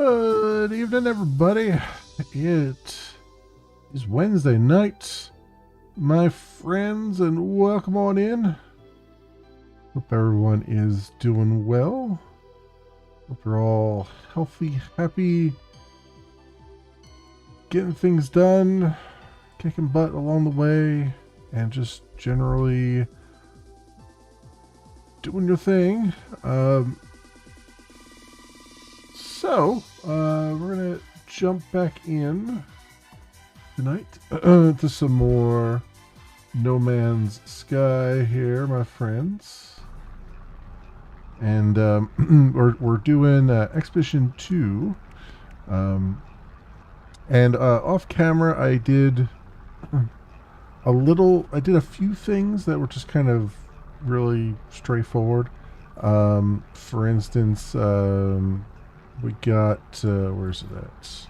Good evening, everybody. It is Wednesday night, my friends, and welcome on in. Hope everyone is doing well. Hope you're all healthy, happy, getting things done, kicking butt along the way, and just generally doing your thing. We're going to jump back in tonight to some more No Man's Sky here, my friends. And we're doing Expedition 2. And off camera, I did a few things that were just kind of really straightforward. For instance, we got, where's it at?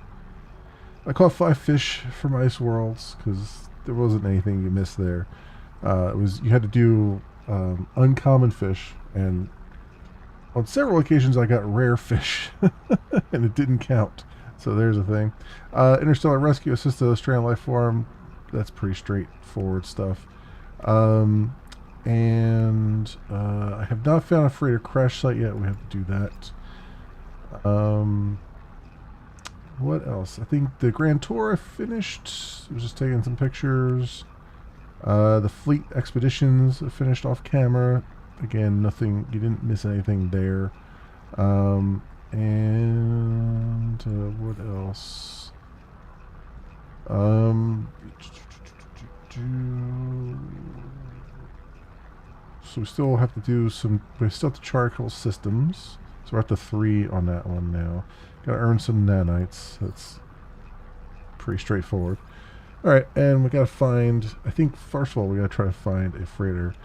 I caught 5 fish from Ice Worlds because there wasn't anything you missed there. You had to do uncommon fish, and on several occasions I got rare fish, and it didn't count. So there's a thing. Interstellar Rescue, Assist a Australian Life Form. That's pretty straightforward stuff. I have not found a freighter crash site yet. We have to do that. What else? I think the Grand Tour I finished. I was just taking some pictures. The Fleet Expeditions I finished off camera. Again, nothing. You didn't miss anything there. What else? So we still have to do some. We still have to chart a couple systems. So we're at the 3 on that one now. Gotta earn some nanites. That's pretty straightforward. Alright, and we gotta find, I think first of all we gotta try to find a freighter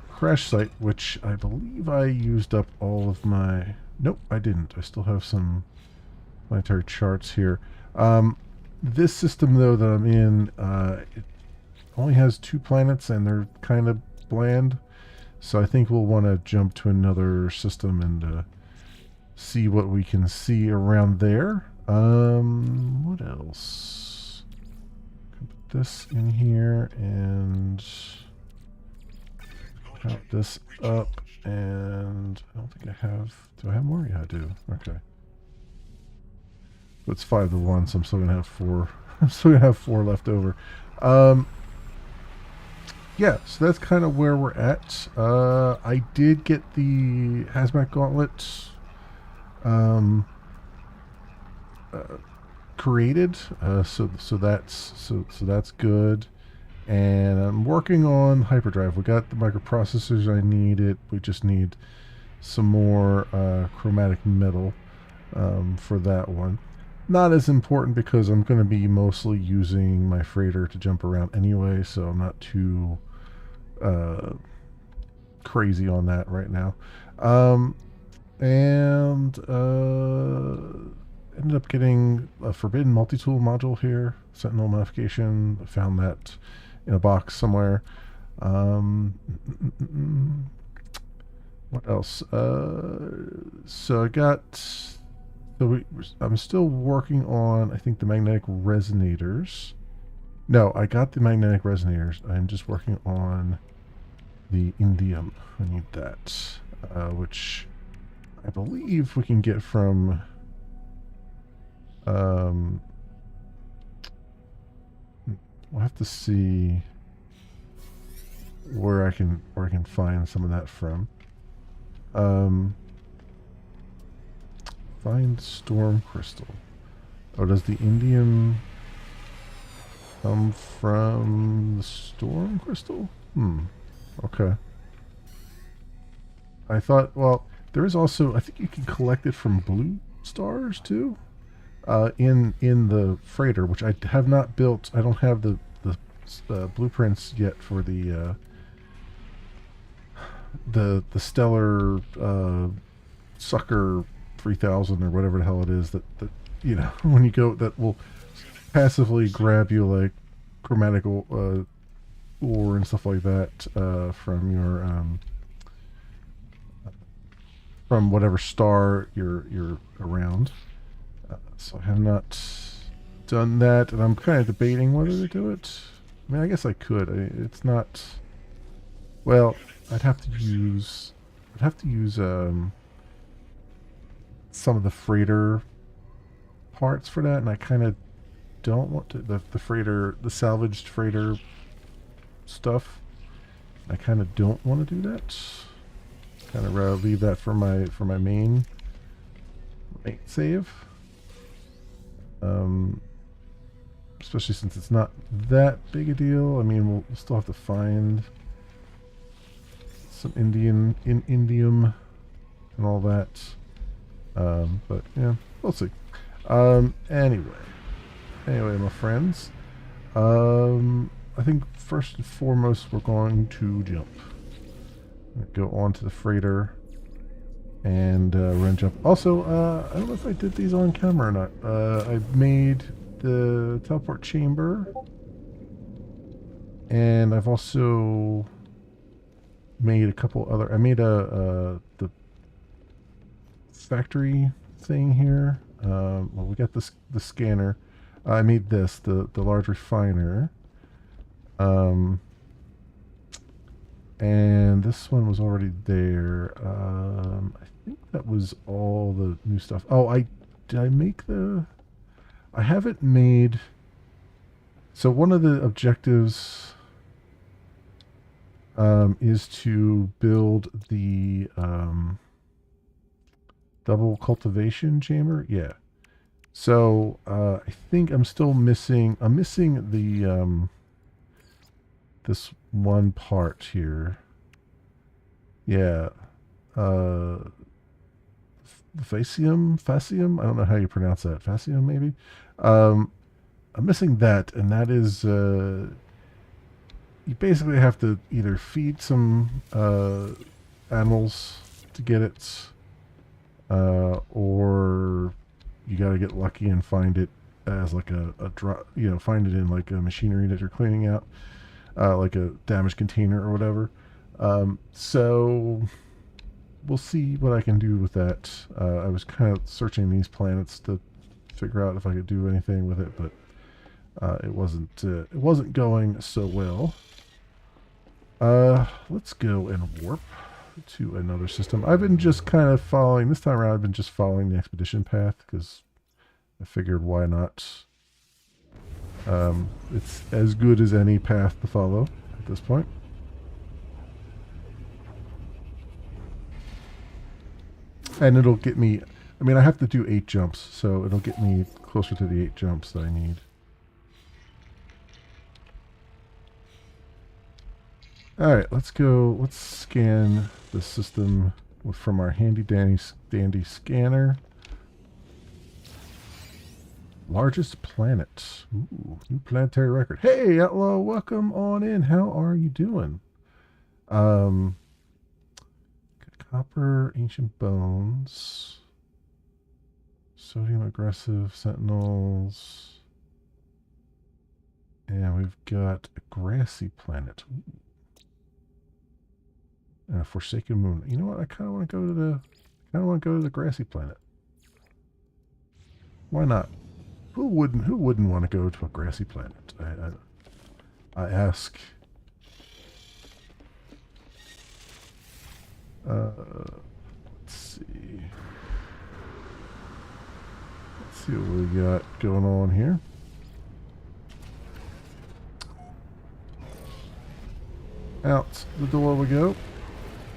crash site, which I believe I used up all of my... Nope, I didn't. I still have some planetary charts here. This system though that I'm in, it only has 2 planets and they're kind of bland. So I think we'll want to jump to another system and see what we can see around there. What else? Can put this in here and count this up. And I don't think I have. Do I have more? Yeah, I do. Okay. But it's 5 to 1, so I'm still gonna have 4. I'm still gonna have 4 left over. Yeah, so that's kind of where we're at. I did get the Hazmat Gauntlet created, so that's good. And I'm working on hyperdrive. We got the microprocessors I needed. We just need some more chromatic metal for that one. Not as important because I'm going to be mostly using my freighter to jump around anyway, so I'm not too crazy on that right now. Ended up getting a forbidden multi-tool module here, Sentinel modification. I found that in a box somewhere. What else? So I got... I'm still working on, I think, the magnetic resonators. No, I got the magnetic resonators. I'm just working on the indium. I need that, which I believe we can get from we'll have to see where I can find some of that from. Find storm crystal. Oh, does the indium come from the storm crystal? Okay. I thought, well, there is also, I think you can collect it from blue stars too, in the freighter, which I have not built. I don't have the blueprints yet for the stellar sucker 3000 or whatever the hell it is that you know, when you go, that will passively grab you like chromatic ore and stuff like that from your from whatever star you're around. So I have not done that, and I'm kind of debating whether to do it. I mean, I guess I could. It's not. Well, I'd have to use. I'd have to use some of the freighter parts for that, and I kind of don't want to the freighter, the salvaged freighter stuff. I kind of don't want to do that. Kind of rather leave that for my main save. Especially since it's not that big a deal. I mean, we'll still have to find some indium and all that. But yeah, we'll see. Anyway, my friends. I think first and foremost we're going to jump. Go on to the freighter and we're gonna jump. Also, I don't know if I did these on camera or not. I made the teleport chamber, and I've also made a couple other. I made the factory thing here. Well, we got the scanner. I made this the large refiner. And this one was already there. I think that was all the new stuff. Oh, did I make the... I haven't made... So one of the objectives is to build the double cultivation chamber. Yeah. So I think I'm still missing... I'm missing the... this one part here. Yeah. Fascium? I don't know how you pronounce that. Fascium, maybe? I'm missing that, and that is, you basically have to either feed some animals to get it, or you gotta get lucky and find it as like a drop, find it in like a machinery that you're cleaning out. Like a damaged container or whatever. So we'll see what I can do with that. I was kind of searching these planets to figure out if I could do anything with it, but it wasn't going so well. Let's go and warp to another system. I've been just kind of following, this time around I've been just following the expedition path because I figured why not. It's as good as any path to follow at this point. And it'll get me... I mean, I have to do 8 jumps, so it'll get me closer to the 8 jumps that I need. Alright, let's go... Let's scan the system from our handy dandy scanner. Largest planet. Ooh, new planetary record. Hey, Outlaw, welcome on in. How are you doing? Copper, ancient bones, sodium aggressive sentinels, and we've got a grassy planet. Ooh. And a forsaken moon. You know what? I kind of want to go to the grassy planet. Why not? Who wouldn't want to go to a grassy planet? I ask. Let's see. Let's see what we got going on here. Out the door we go.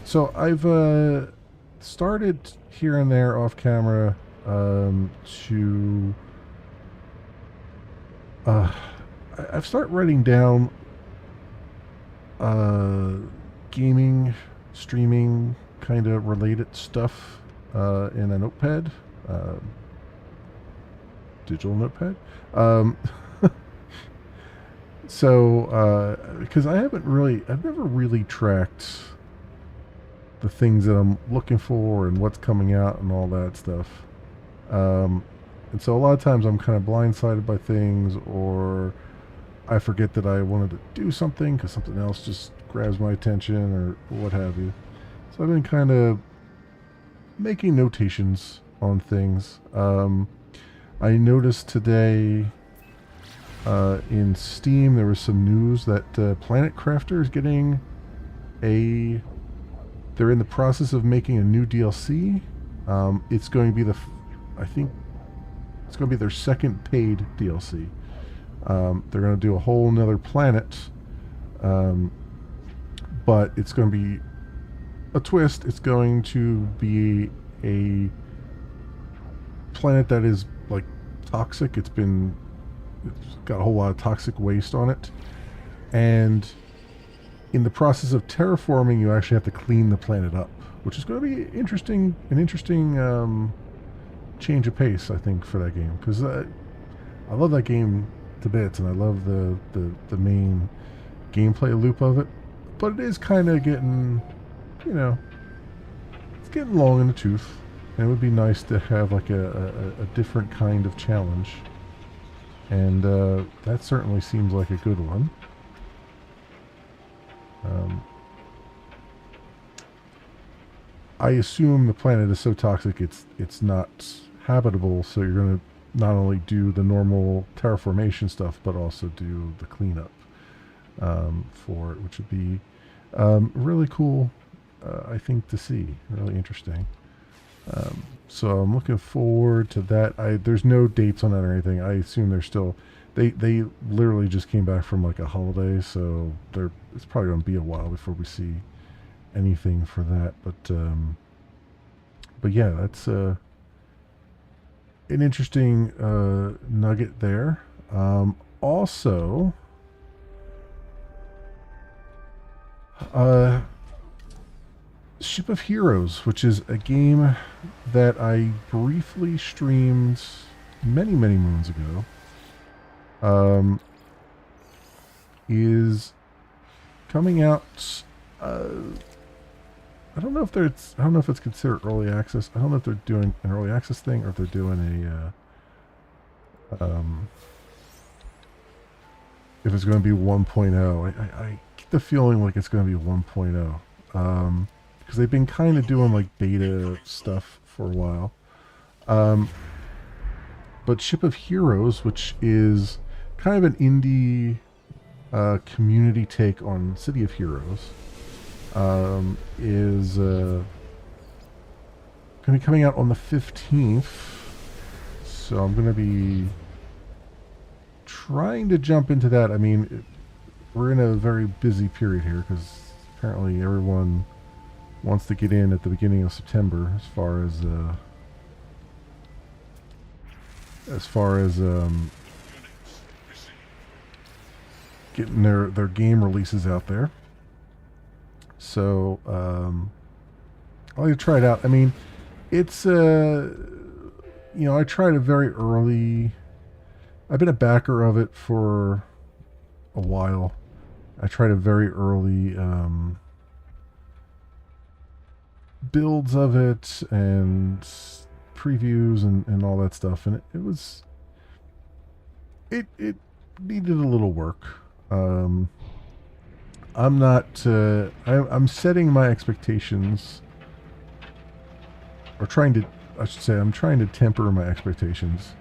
So I've started here and there off camera to I've started writing down gaming, streaming kind of related stuff in a notepad, digital notepad. So because I've never really tracked the things that I'm looking for and what's coming out and all that stuff. And so a lot of times I'm kind of blindsided by things, or I forget that I wanted to do something because something else just grabs my attention or what have you. So I've been kind of making notations on things. I noticed today in Steam there was some news that Planet Crafter is getting a... They're in the process of making a new DLC. It's going to be I think it's going to be their second paid DLC. They're going to do a whole nother planet, but it's going to be a twist. It's going to be a planet that is like toxic. It's got a whole lot of toxic waste on it, and in the process of terraforming, you actually have to clean the planet up, which is going to be interesting. An interesting change of pace, I think, for that game, because I love that game to bits, and I love the main gameplay loop of it. But it is kind of getting, you know, it's getting long in the tooth, and it would be nice to have like a different kind of challenge. And that certainly seems like a good one. I assume the planet is so toxic it's not habitable, so you're going to not only do the normal terraformation stuff, but also do the cleanup for it, which would be really cool, I think, to see. Really interesting. So I'm looking forward to that. There's no dates on that or anything. I assume they're still... They literally just came back from like a holiday, so it's probably going to be a while before we see anything for that. But yeah, that's an interesting nugget there. Also, Ship of Heroes, which is a game that I briefly streamed many moons ago, is coming out. I don't know if it's considered early access. I don't know if they're doing an early access thing or if they're doing if it's going to be 1.0. I get the feeling like it's going to be 1.0. Because they've been kind of doing like beta stuff for a while. But Ship of Heroes, which is kind of an indie community take on City of Heroes, is going to be coming out on the 15th. So I'm going to be trying to jump into that. I mean, we're in a very busy period here because apparently everyone wants to get in at the beginning of September as far as getting their game releases out there. So I'll like to try it out. I mean, it's I tried it very early. I've been a backer of it for a while. I tried a very early builds of it and previews and all that stuff, and it needed a little work. I'm setting my expectations, or I'm trying to temper my expectations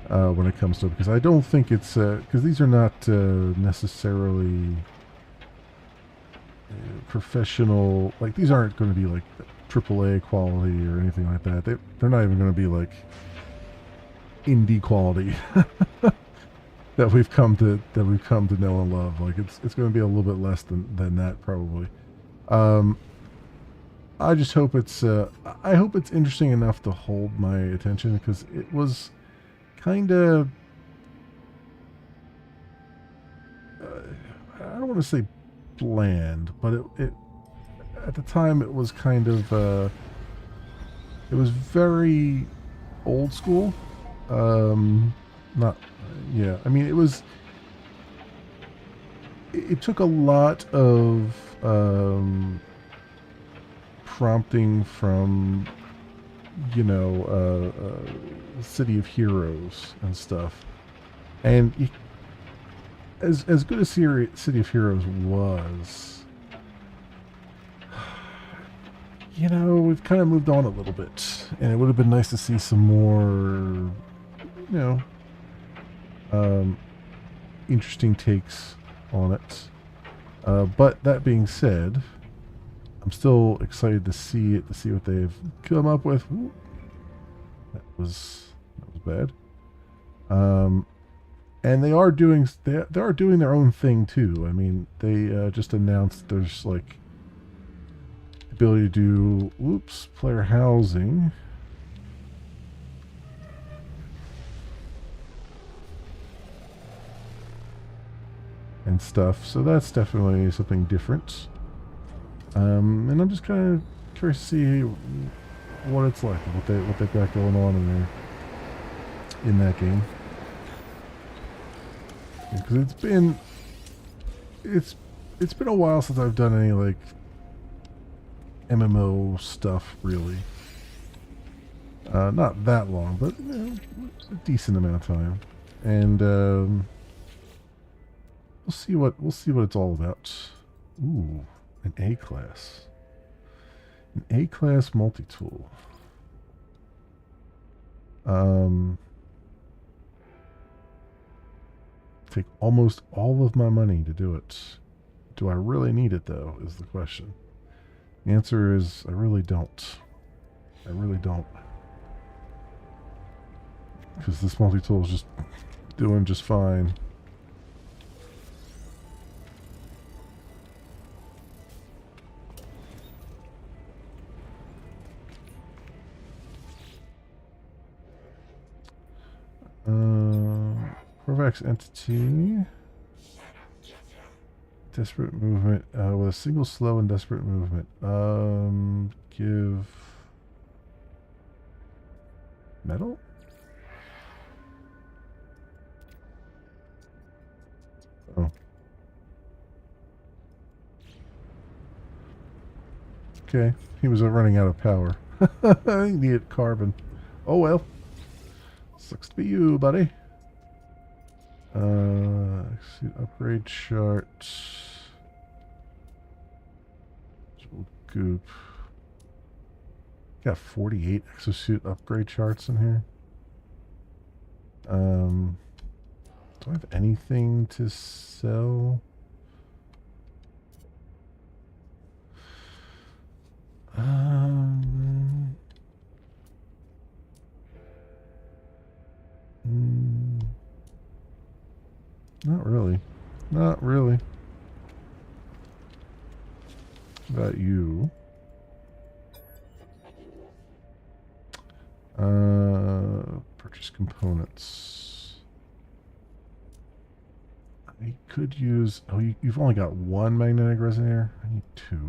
when it comes to it, because I don't think it's because these are not necessarily professional. Like, these aren't going to be like AAA quality or anything like that. They're not even going to be like indie quality that we've come to know and love. Like, it's going to be a little bit less than that probably. I just hope it's interesting enough to hold my attention, because it was kind of I don't want to say bland, but it at the time it was kind of it was very old school. Not yeah. I mean, it took a lot of prompting from City of Heroes and stuff, and as good as City of Heroes was, we've kind of moved on a little bit, and it would have been nice to see some more you know, interesting takes on it. But that being said, I'm still excited to see it, to see what they've come up with. Ooh, that was bad. And they are doing their own thing too. I mean, they just announced there's like ability to do player housing. And stuff, so that's definitely something different. And I'm just kind of curious to see what it's like, what they've got going on in that game. Because it's been a while since I've done any like MMO stuff, really. Not that long, but you know, a decent amount of time, and we'll see what it's all about. Ooh, an A class, multi-tool. Take almost all of my money to do it. Do I really need it though? Is the question. The answer is I really don't. I really don't. Because this multi-tool is just doing just fine. Corvax entity. Desperate movement. With a single slow and desperate movement. Give metal? Oh. Okay. He was running out of power. He needed carbon. Oh well. Sucks to be you, buddy. Upgrade chart. Goop. Got 48 exosuit upgrade charts in here. Do I have anything to sell? Not really. Not really. What about you? Purchase components. I could use... Oh, you've only got one magnetic resonator? I need two.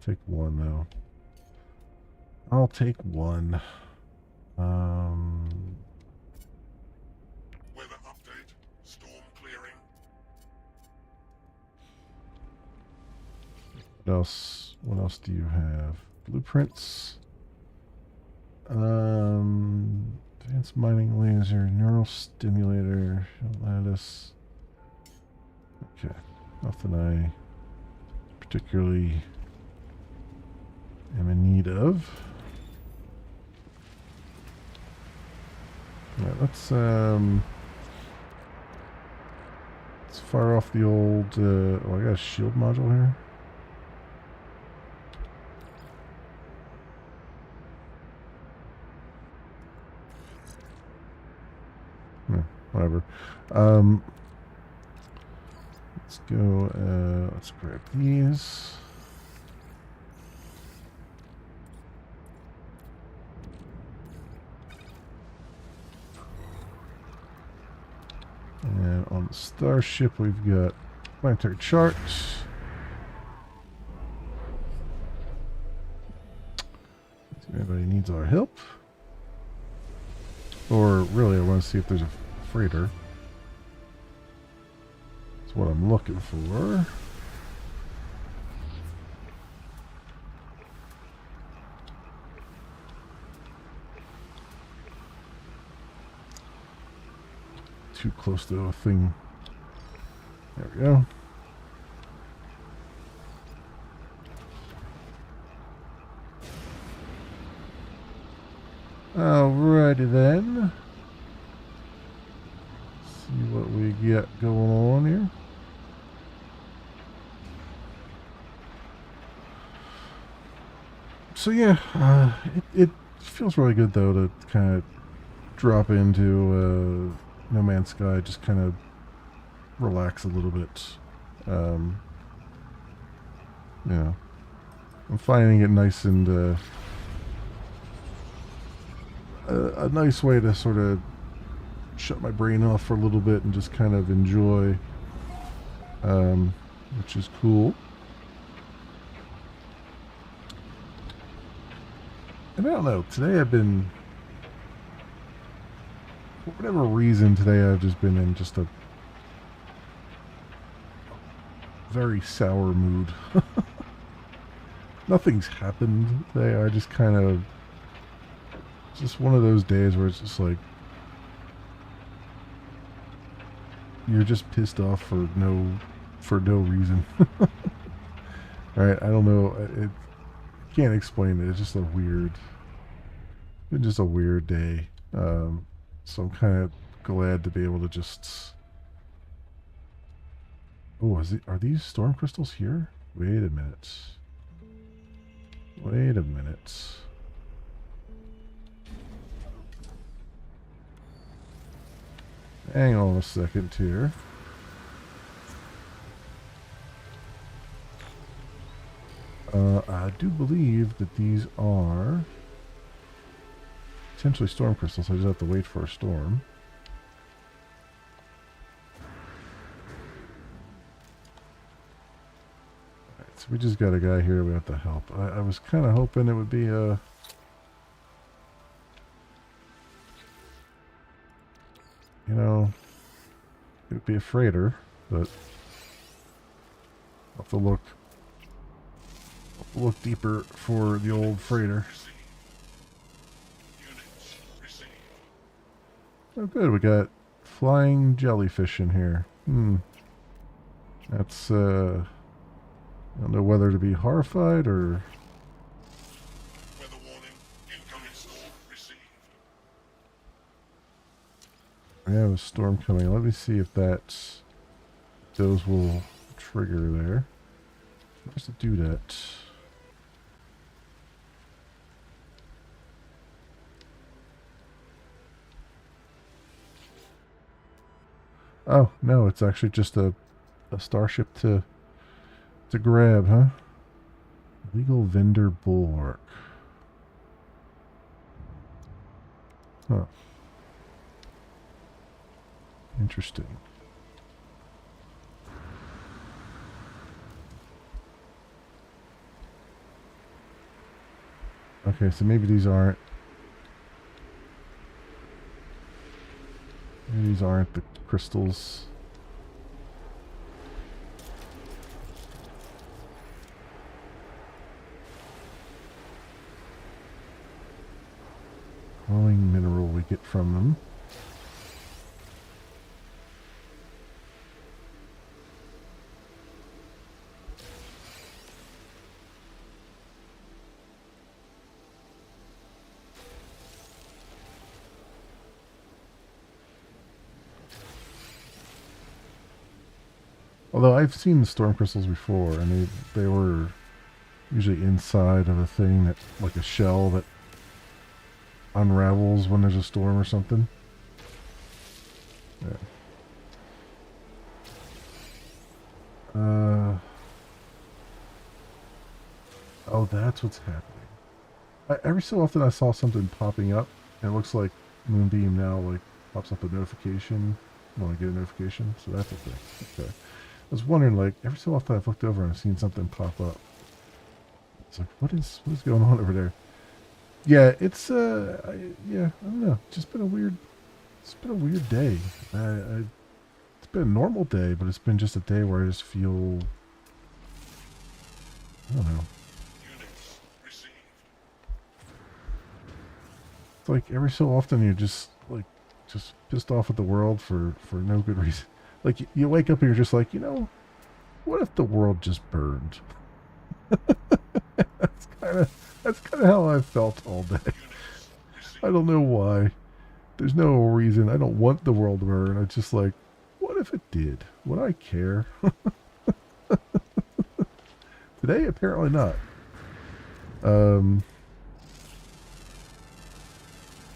Take one, though. I'll take one. Weather update. Storm clearing. What else? What else do you have? Blueprints. Advanced mining laser, neural stimulator, lattice. Okay, nothing I particularly am in need of. All right, let's fire off the old. Oh, I got a shield module here. Whatever. Let's go. Let's grab these. And on the starship, we've got planetary charts. If anybody needs our help, or really, I want to see if there's a freighter. That's what I'm looking for. Too close to a thing. There we go. Alrighty then. See what we get going on here. So yeah, it feels really good though to kind of drop into No Man's Sky, just kind of relax a little bit. Um, you know, I'm finding it nice and a nice way to sort of shut my brain off for a little bit and just kind of enjoy, which is cool. And I don't know, today I've been, for whatever reason, today I've just been in just a very sour mood. Nothing's happened today. I just kind of, just one of those days where it's just like, you're just pissed off for no reason. Right? I don't know. It can't explain it. It's just just a weird day. So I'm kind of glad to be able to just. Oh, are these storm crystals here? Wait a minute. Wait a minute. Hang on a second here. I do believe that these are potentially storm crystals. I just have to wait for a storm. Alright, so we just got a guy here we have to help. I was kind of hoping it would be a... You know, it would be a freighter, but I'll have to look deeper for the old freighter. Oh good, we got flying jellyfish in here. That's I don't know whether to be horrified or... Weather warning. Incoming storm received. I have a storm coming. Let me see if those will trigger there. Where's to do that? Oh, no, it's actually just a starship to grab, huh? Legal vendor bulwark. Huh. Interesting. Okay, so maybe these aren't the crystals. Glowing mineral we get from them. Although I've seen the storm crystals before, and they were usually inside of a thing that, like a shell that unravels when there's a storm or something. Yeah. Oh, that's what's happening. Every so often I saw something popping up, and it looks like Moonbeam now like pops up a notification. When I get a notification, so that's a thing. Okay. I was wondering, like, every so often I've looked over and I've seen something pop up. It's like, what is going on over there? Yeah, it's yeah, I don't know. It's been a weird day. It's been a normal day, but it's been just a day where I just feel, I don't know. Units received. It's like every so often you're just pissed off at the world for no good reason. Like you wake up and you're just like, what if the world just burned? That's kind of how I've felt all day. I don't know why. There's no reason. I don't want the world to burn. It's just like, what if it did? Would I care? Today, apparently not. Um,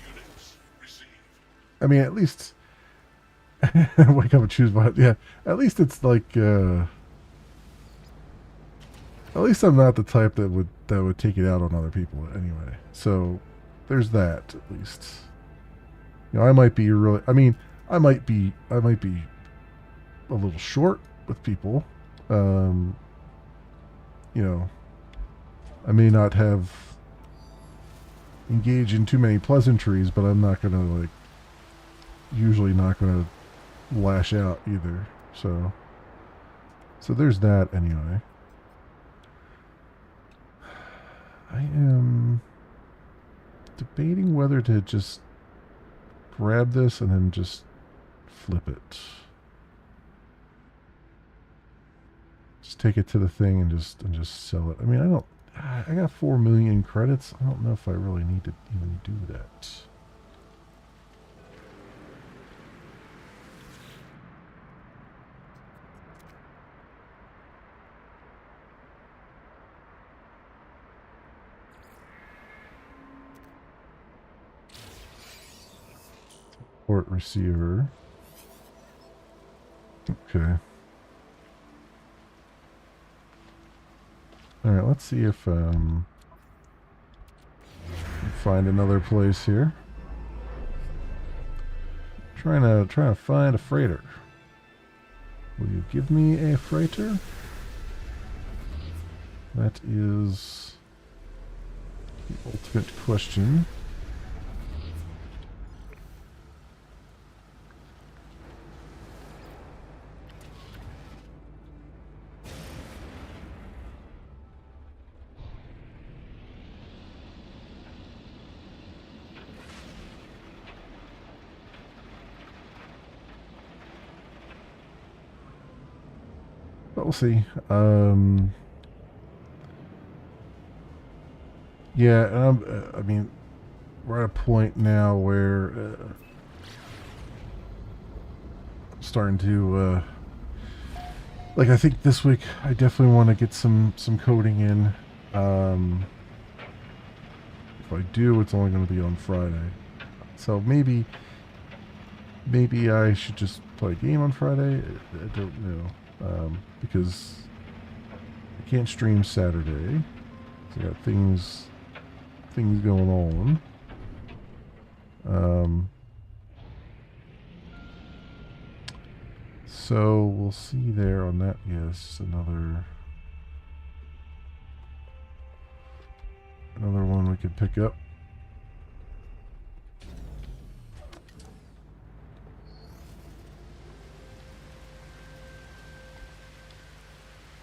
Units received. I mean, at least wake up and choose my yeah. At least it's like at least I'm not the type that would take it out on other people anyway. So there's that at least. You know, I might be really. I mean, I might be a little short with people. Um, you know, I may not have engaged in too many pleasantries, but I'm not gonna like. Usually not gonna lash out either. So there's that anyway. I am debating whether to just grab this and then just flip it. Just take it to the thing and just sell it. I mean, I got 4 million credits. I don't know if I really need to even do that. Port receiver. Okay. All right, let's see if find another place here. Trying to find a freighter. Will you give me a freighter? That is the ultimate question. But we'll see. Yeah, I mean, we're at a point now where I'm starting to like. I think this week I definitely want to get some coding in. If I do, it's only going to be on Friday. So maybe I should just play a game on Friday. I don't know. Because I can't stream Saturday. So I got things going on. So we'll see there on that. Yes, another one we could pick up.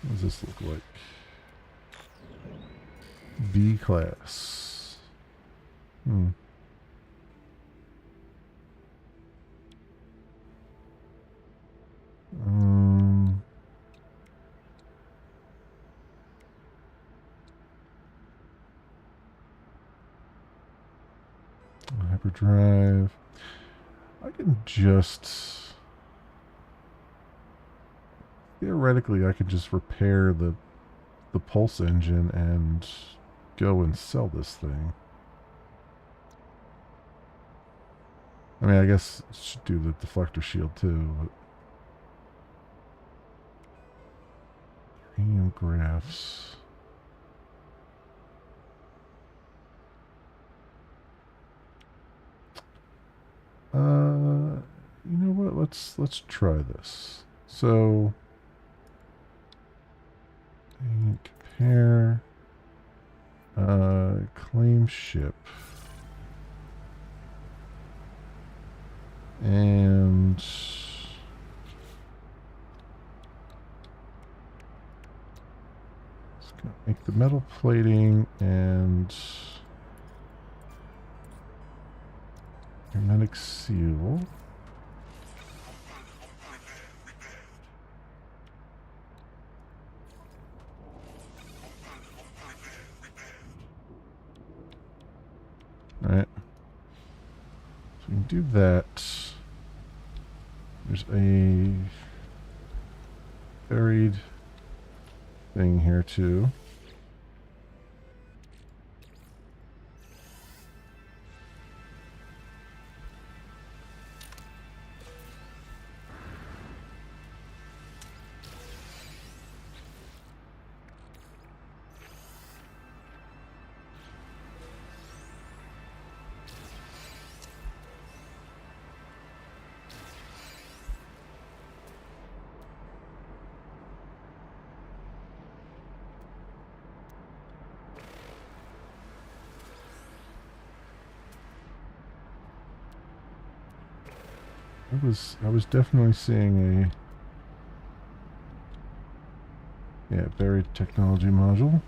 What does this look like? B class. Hyperdrive. I can just theoretically I could just repair the pulse engine and go and sell this thing. I mean, I guess it should do the deflector shield too, but uranium graphs. You know what? Let's try this. So, compare, claim ship, and it's gonna make the metal plating and hermetic seal. All right. do that, there's a buried thing here too. I was definitely seeing a buried technology module.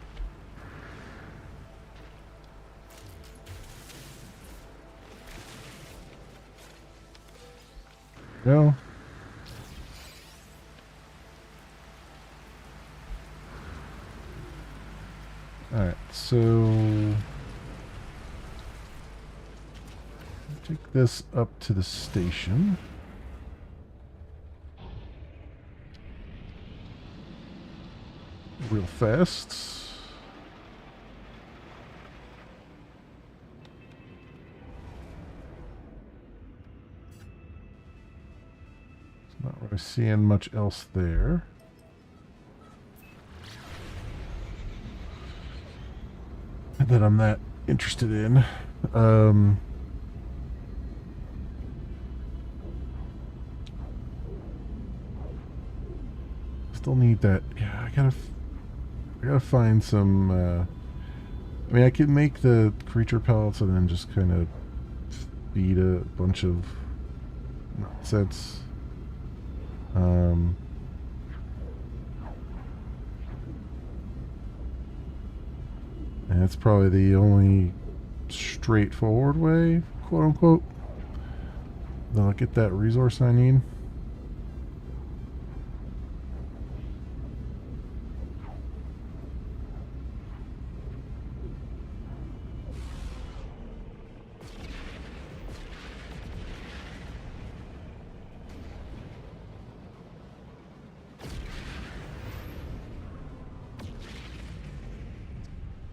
No. Alright, so take this up to the station. Real fast. It's not really seeing much else there. That I'm that interested in. Still need that. Yeah, I gotta find some. I mean, I could make the creature pellets and then just kind of feed a bunch of nonsense. And it's probably the only straightforward way, quote unquote, that I'll get that resource I need.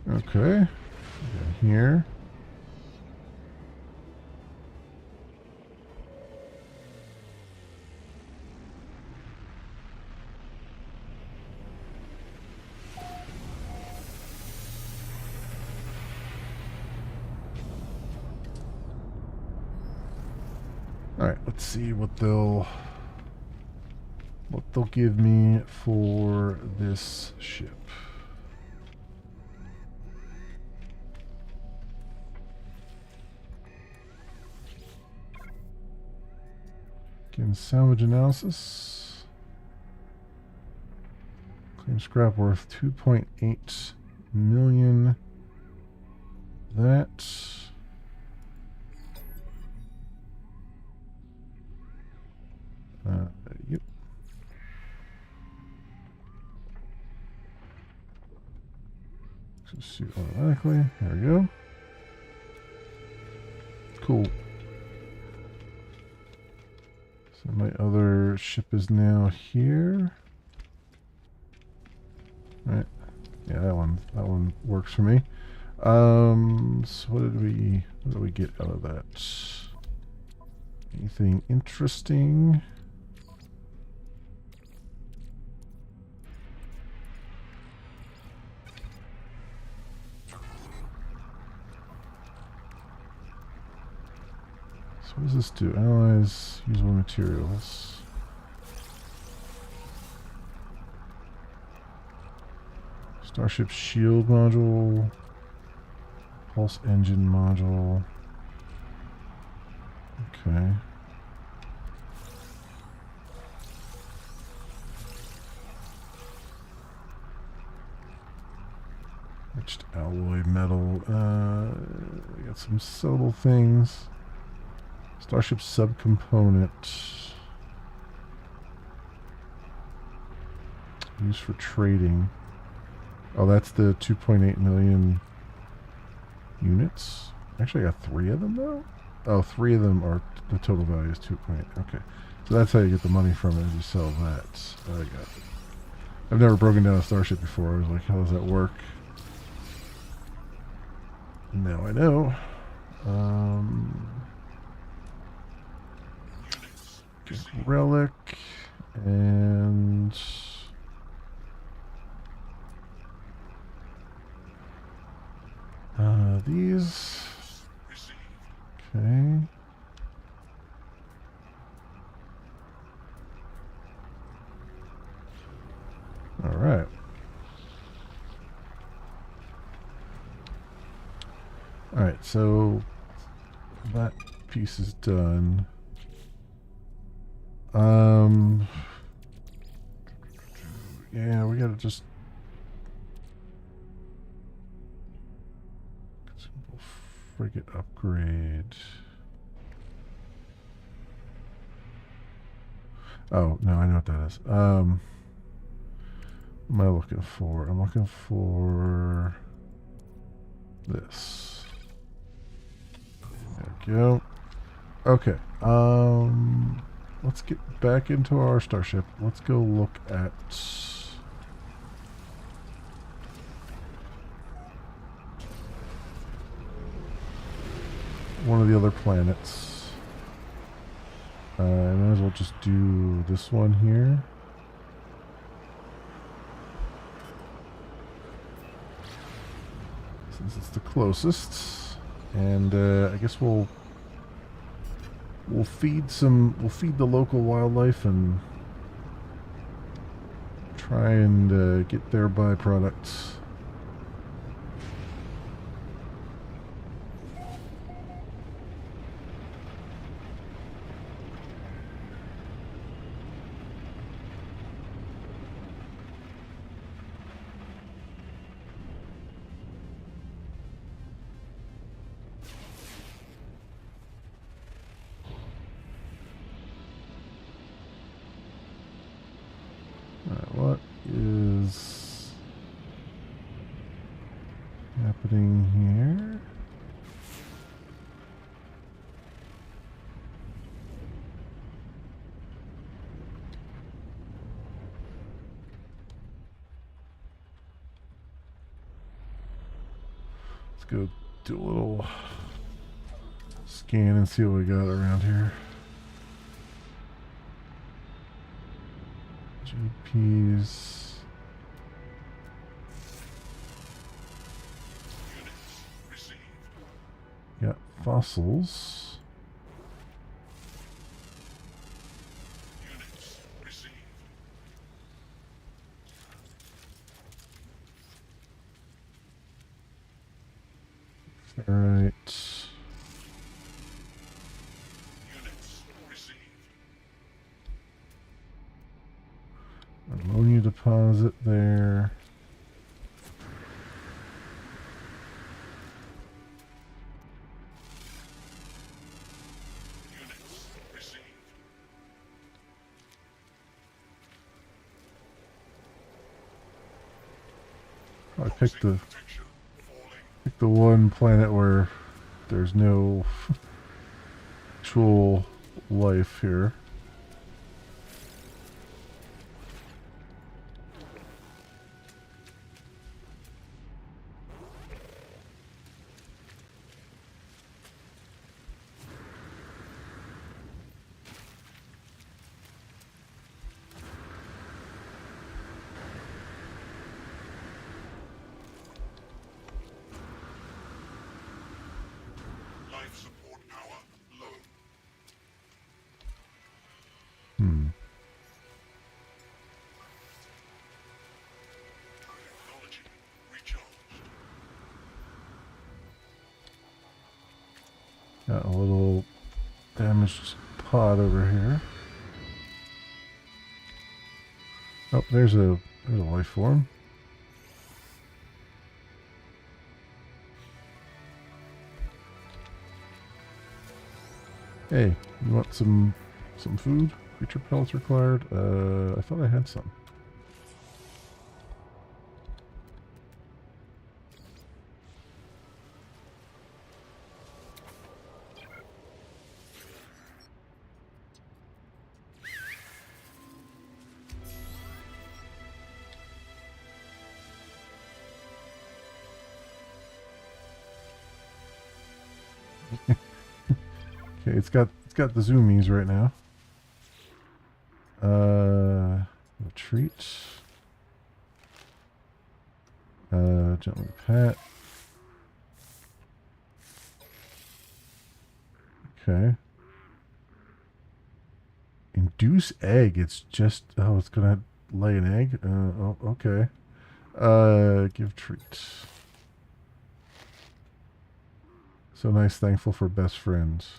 Okay, here. All right, let's see what they'll give me for this ship. Again, salvage analysis. Claim scrap worth 2.8 million. That. Yep. Just shoot automatically. There we go. Cool. So my other ship is now here. Right. Yeah, that one works for me. So what did we get out of that? Anything interesting? So what does this do? Analyze usable materials. Starship shield module. Pulse engine module. Okay. Enriched alloy metal. We got some sellable things. Starship subcomponent. Used for trading. Oh, that's the 2.8 million units. Actually, I got 3 of them though. Oh, 3 of them are the total value is 2 point. Okay, so that's how you get the money from it. Is you sell that. I got it. I've never broken down a starship before. I was like, how does that work? Now I know. Units Get received. relic and these. Received. Okay. All right. All right. So that piece is done. Yeah, we gotta just frigate upgrade. Oh no, I know what that is. What am I looking for? I'm looking for this. There we go. Okay. Let's get back into our starship. Let's go look at one of the other planets. I might as well just do this one here. Since it's the closest. And I guess we'll feed the local wildlife and try and get their byproducts. What is happening here? Let's go do a little scan and see what we got around here. GPs. Units received. Got fossils. Units received. Alright. Units received. Ammonia deposit there. Units received. I picked the Protection falling. picked the one planet where there's no actual life here. Life support power low. Hmm. Technology recharged. Got a little damaged pod over here. Oh, there's a life form. Hey, you want some food? Creature pellets required. I thought I had some. Okay, it's got the zoomies right now. Retreat. Gently pat. Okay. Induce egg. It's just it's gonna lay an egg. Oh, okay. Give treat. So nice, thankful for best friends.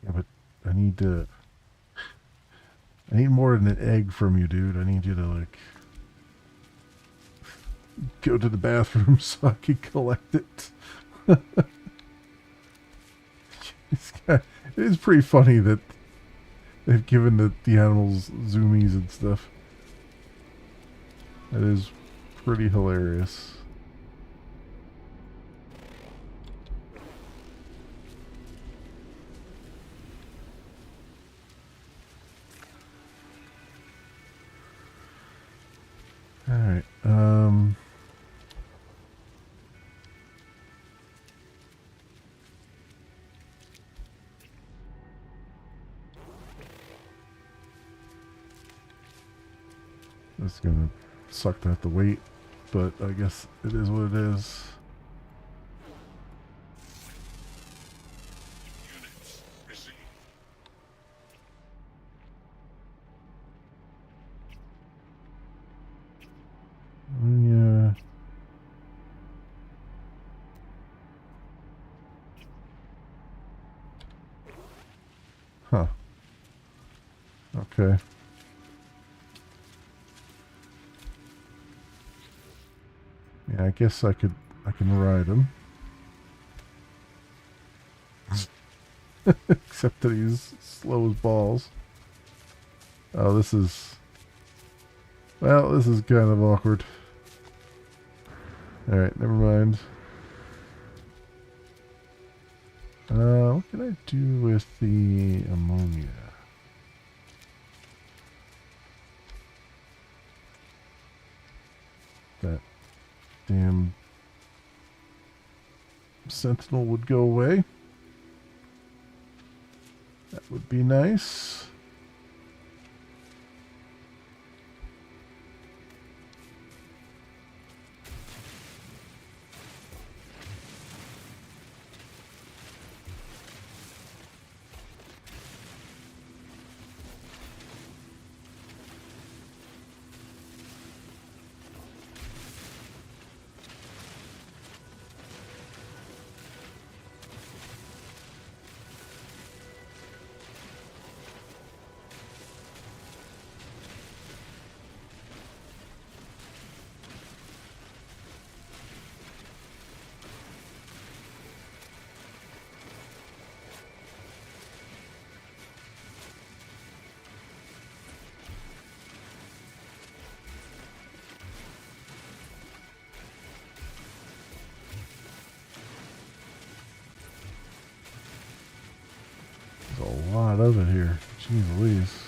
Yeah, but I need to. I need more than an egg from you, dude. I need you to like go to the bathroom so I can collect it. It is pretty funny that they've given the animals zoomies and stuff. That is pretty hilarious. Alright, it's gonna suck to have to wait, but I guess it is what it is. Units received. Yeah. Huh. Okay. Yeah, I guess I can ride him. Except that he's slow as balls. Oh, this is kind of awkward. Alright, never mind. What can I do with the ammonia? That damn sentinel would go away. That would be nice. There's a lot of it here. Jeez Louise.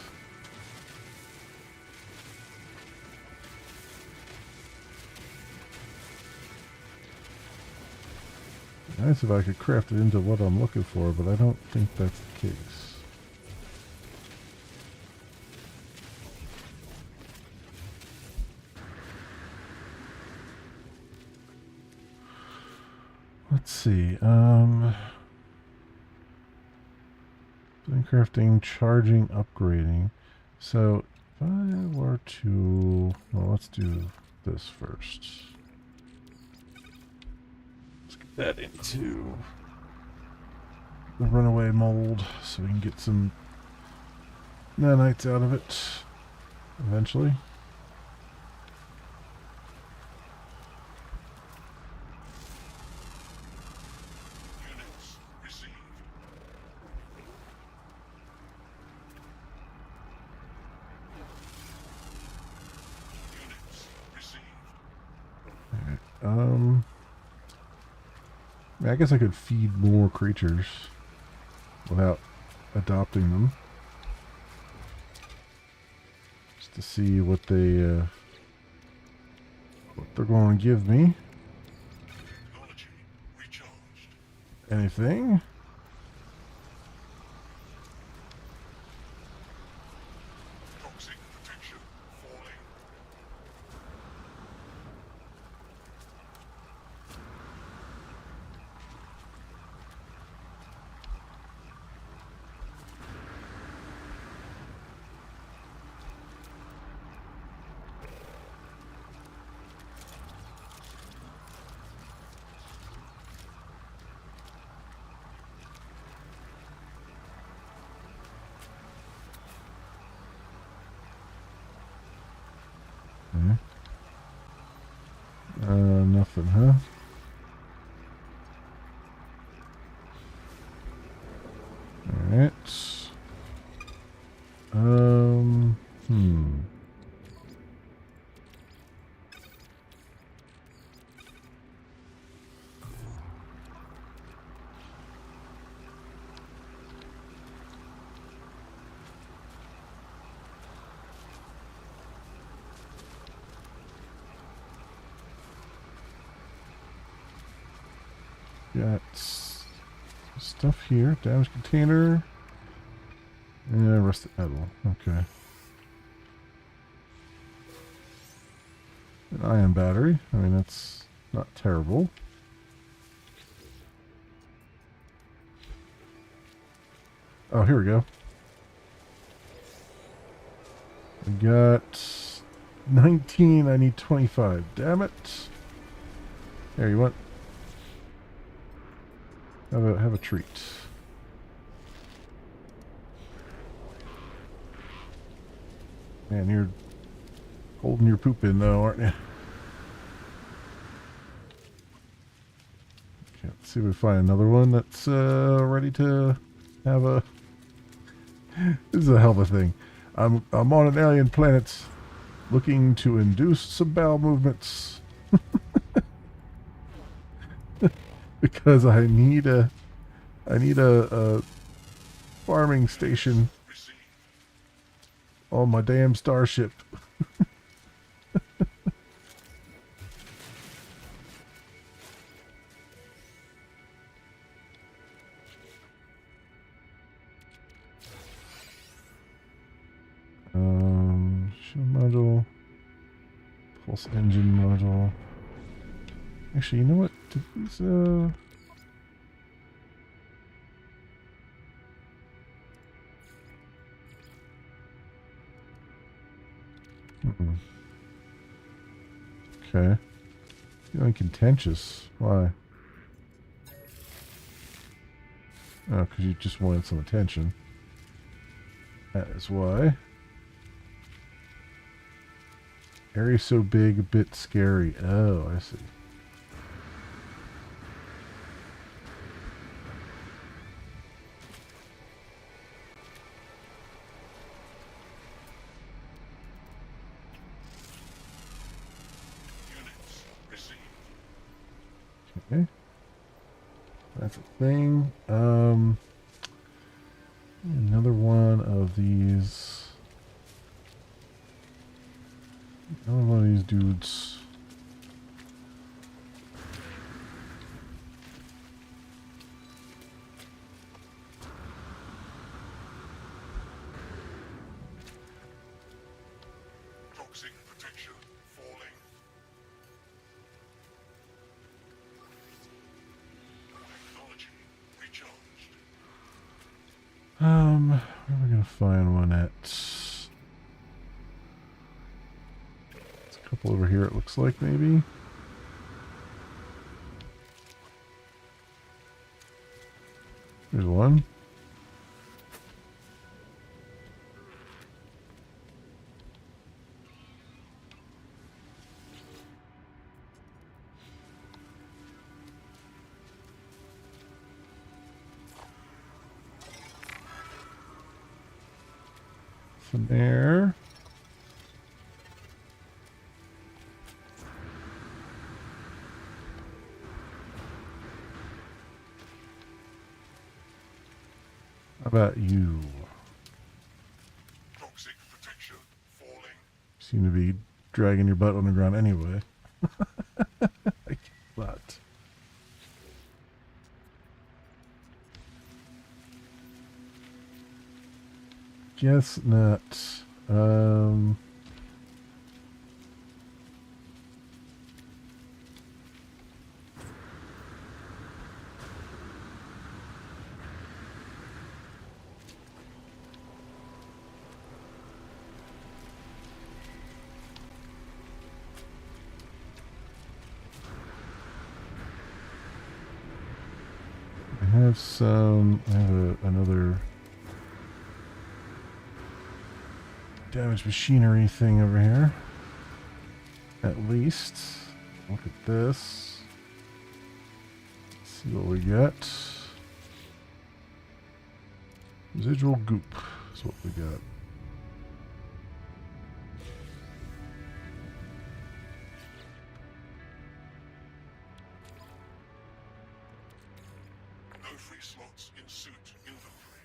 Nice if I could craft it into what I'm looking for, but I don't think that's the case. Let's see. Crafting, charging, upgrading. So if I were to, well, let's do this first. Let's get that into the runaway mold so we can get some nanites out of it eventually. Units received. Units received. Alright, I guess I could feed more creatures without adopting them. Just to see what they're going to give me. Technology recharged. Anything? Toxic protection falling. Okay. Nothing, huh? Alright. Hmm. Got stuff here. Damaged container. Yeah, rusted metal. Okay. An ion battery. I mean, that's not terrible. Oh, here we go. We got 19. I need 25. Damn it. There, you want? Have a treat. Man, you're holding your poop in though, aren't you? Okay, let's see if we find another one that's ready to have a. This is a hell of a thing. I'm on an alien planet, looking to induce some bowel movements because I need a farming station Receive. on my damn starship. Shield module, pulse engine module. Actually, you know what? Did these Okay. Feeling contentious. Why? Oh, because you just wanted some attention. That is why. Area so big, a bit scary. Oh, I see. Units received. Okay. That's a thing. Another one of these. Another one of these dudes. Toxic protection falling. Technology recharged. Where are we gonna find one at? There's a couple over here, it looks like, maybe. There's one. From there. How about you? Toxic protection falling. Seem to be dragging your butt on the ground anyway. I cannot. guess not. Um, I have some. I have another damaged machinery thing over here. At least. Look at this. See what we got. Residual goop is what we got. No free slots in suit inventory.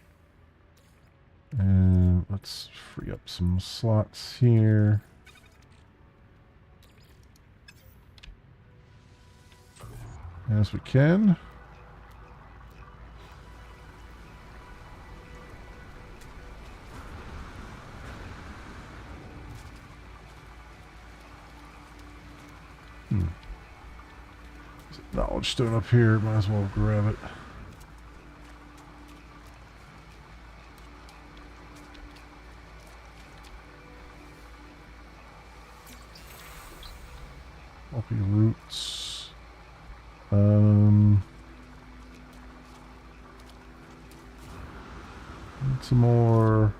And let's free up some slots here. As we can. There's a knowledge stone up here. Might as well grab it. Multi roots. Need some more.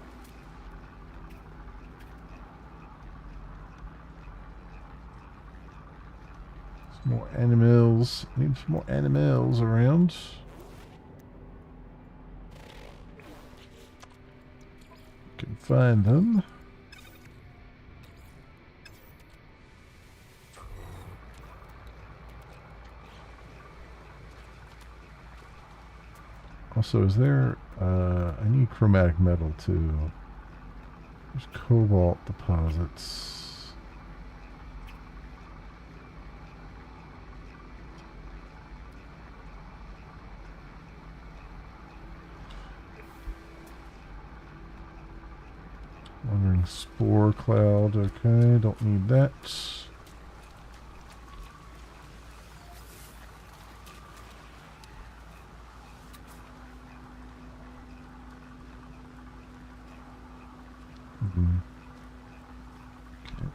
Some more animals. Need some more animals around. Can find them. Also, is there, I need chromatic metal too. There's cobalt deposits. Wandering spore cloud, okay, don't need that.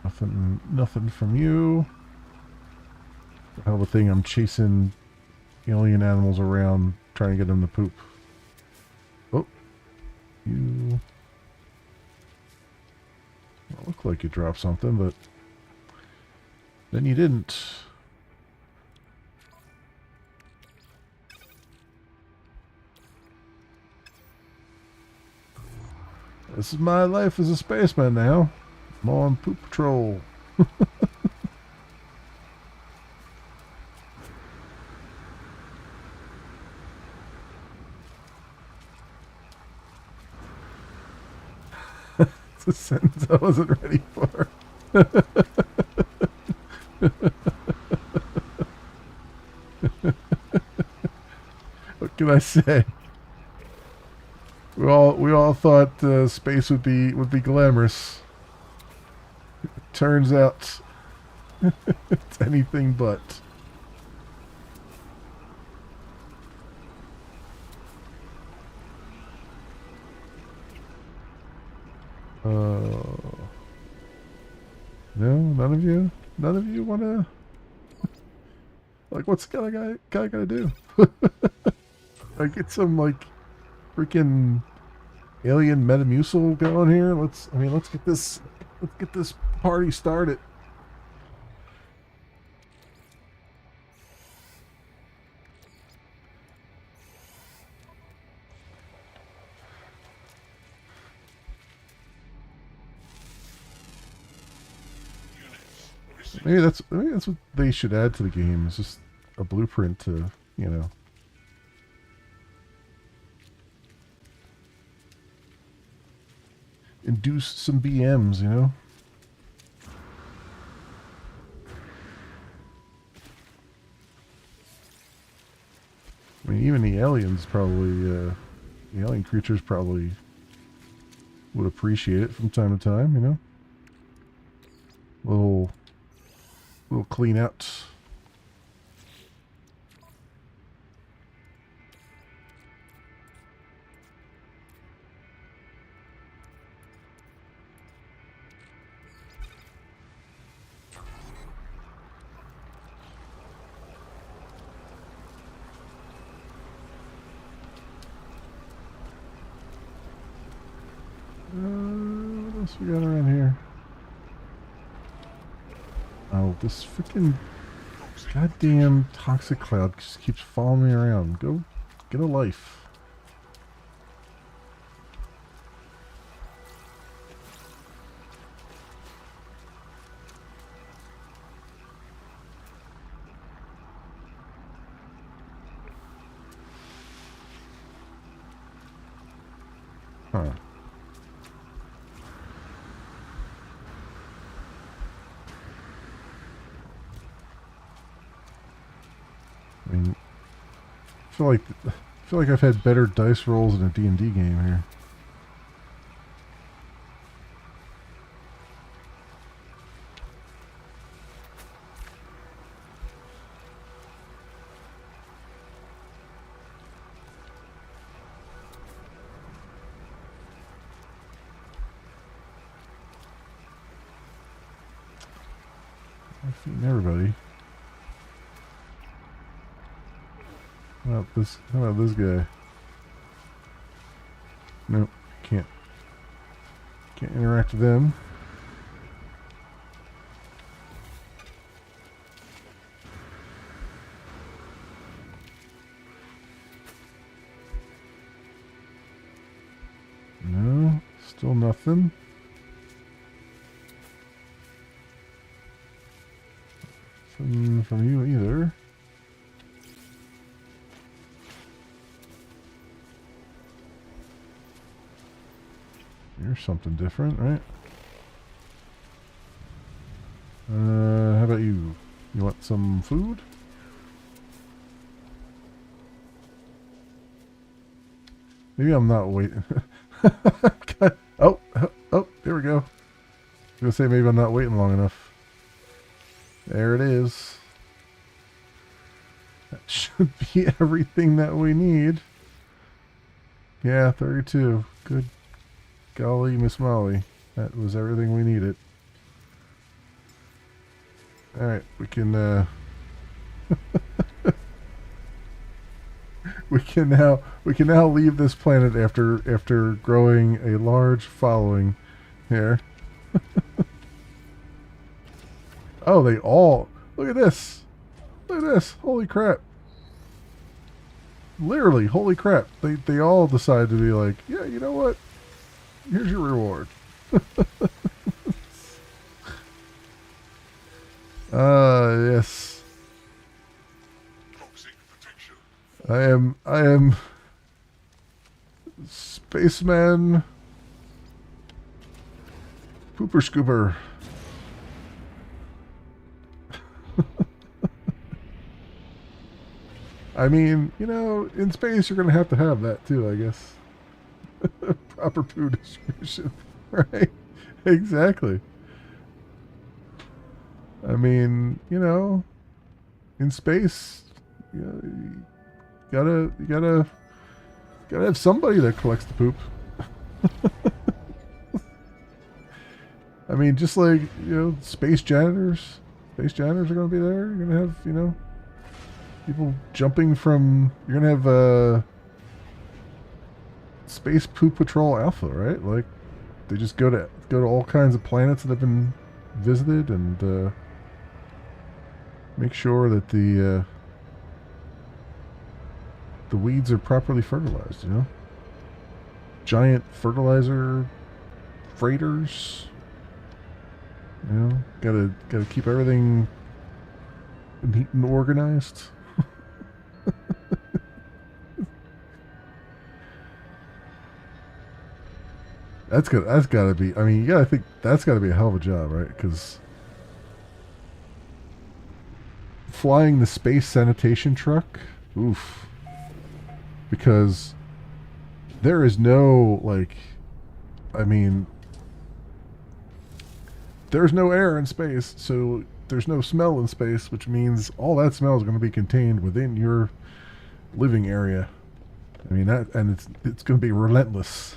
Okay, nothing from you. Hell of a thing, I'm chasing alien animals around trying to get them to poop. Oh, you look like you dropped something, but then you didn't. This is my life as a spaceman now. I'm on poop patrol. It's a sentence I wasn't ready for. What can I say? We all thought space would be glamorous. Turns out it's anything but. No, none of you want to. Like, what's guy gotta do? Like, get some like freaking alien Metamucil going here. Let's get this party started. Maybe that's what they should add to the game. It's just a blueprint to, you know. Induce some BMs, you know? I mean, even the aliens probably, the alien creatures probably would appreciate it from time to time, you know. Little clean out. What else we got around here? Oh, this freaking goddamn toxic cloud just keeps following me around. Go get a life. Huh. I mean, I feel like I've had better dice rolls in a D&D game here. I'm feeding everybody. How about this guy? Nope, can't interact with them. No, still nothing. Nothing from you either. You're something different, right? How about you? You want some food? Maybe I'm not waiting. Oh, there we go. I was gonna say maybe I'm not waiting long enough. There it is. That should be everything that we need. Yeah, 32. Good golly, Miss Molly. That was everything we needed. Alright, we can we can now leave this planet after growing a large following here. Oh, they all look at this. Look at this. Holy crap. Literally, holy crap. They all decide to be like, yeah, you know what? Here's your reward. Yes. Toxic potential. I am Spaceman Pooper Scooper. I mean, you know, in space you're going to have that too, I guess. Proper poo distribution, right? Exactly. I mean, you know, in space, you gotta have somebody that collects the poop. I mean, just like, you know, space janitors. Space janitors are going to be there. You're going to have, you know, people jumping from. You're going to have Space Poop Patrol Alpha, right? Like, they just go to all kinds of planets that have been visited and make sure that the weeds are properly fertilized. You know, giant fertilizer freighters. You know, gotta keep everything neat and organized. That's gotta be. I mean, you gotta think that's gotta be a hell of a job, right? Because flying the space sanitation truck, oof. Because there is no like I mean, there's no air in space, so there's no smell in space, which means all that smell is going to be contained within your living area. I mean that, and it's going to be relentless.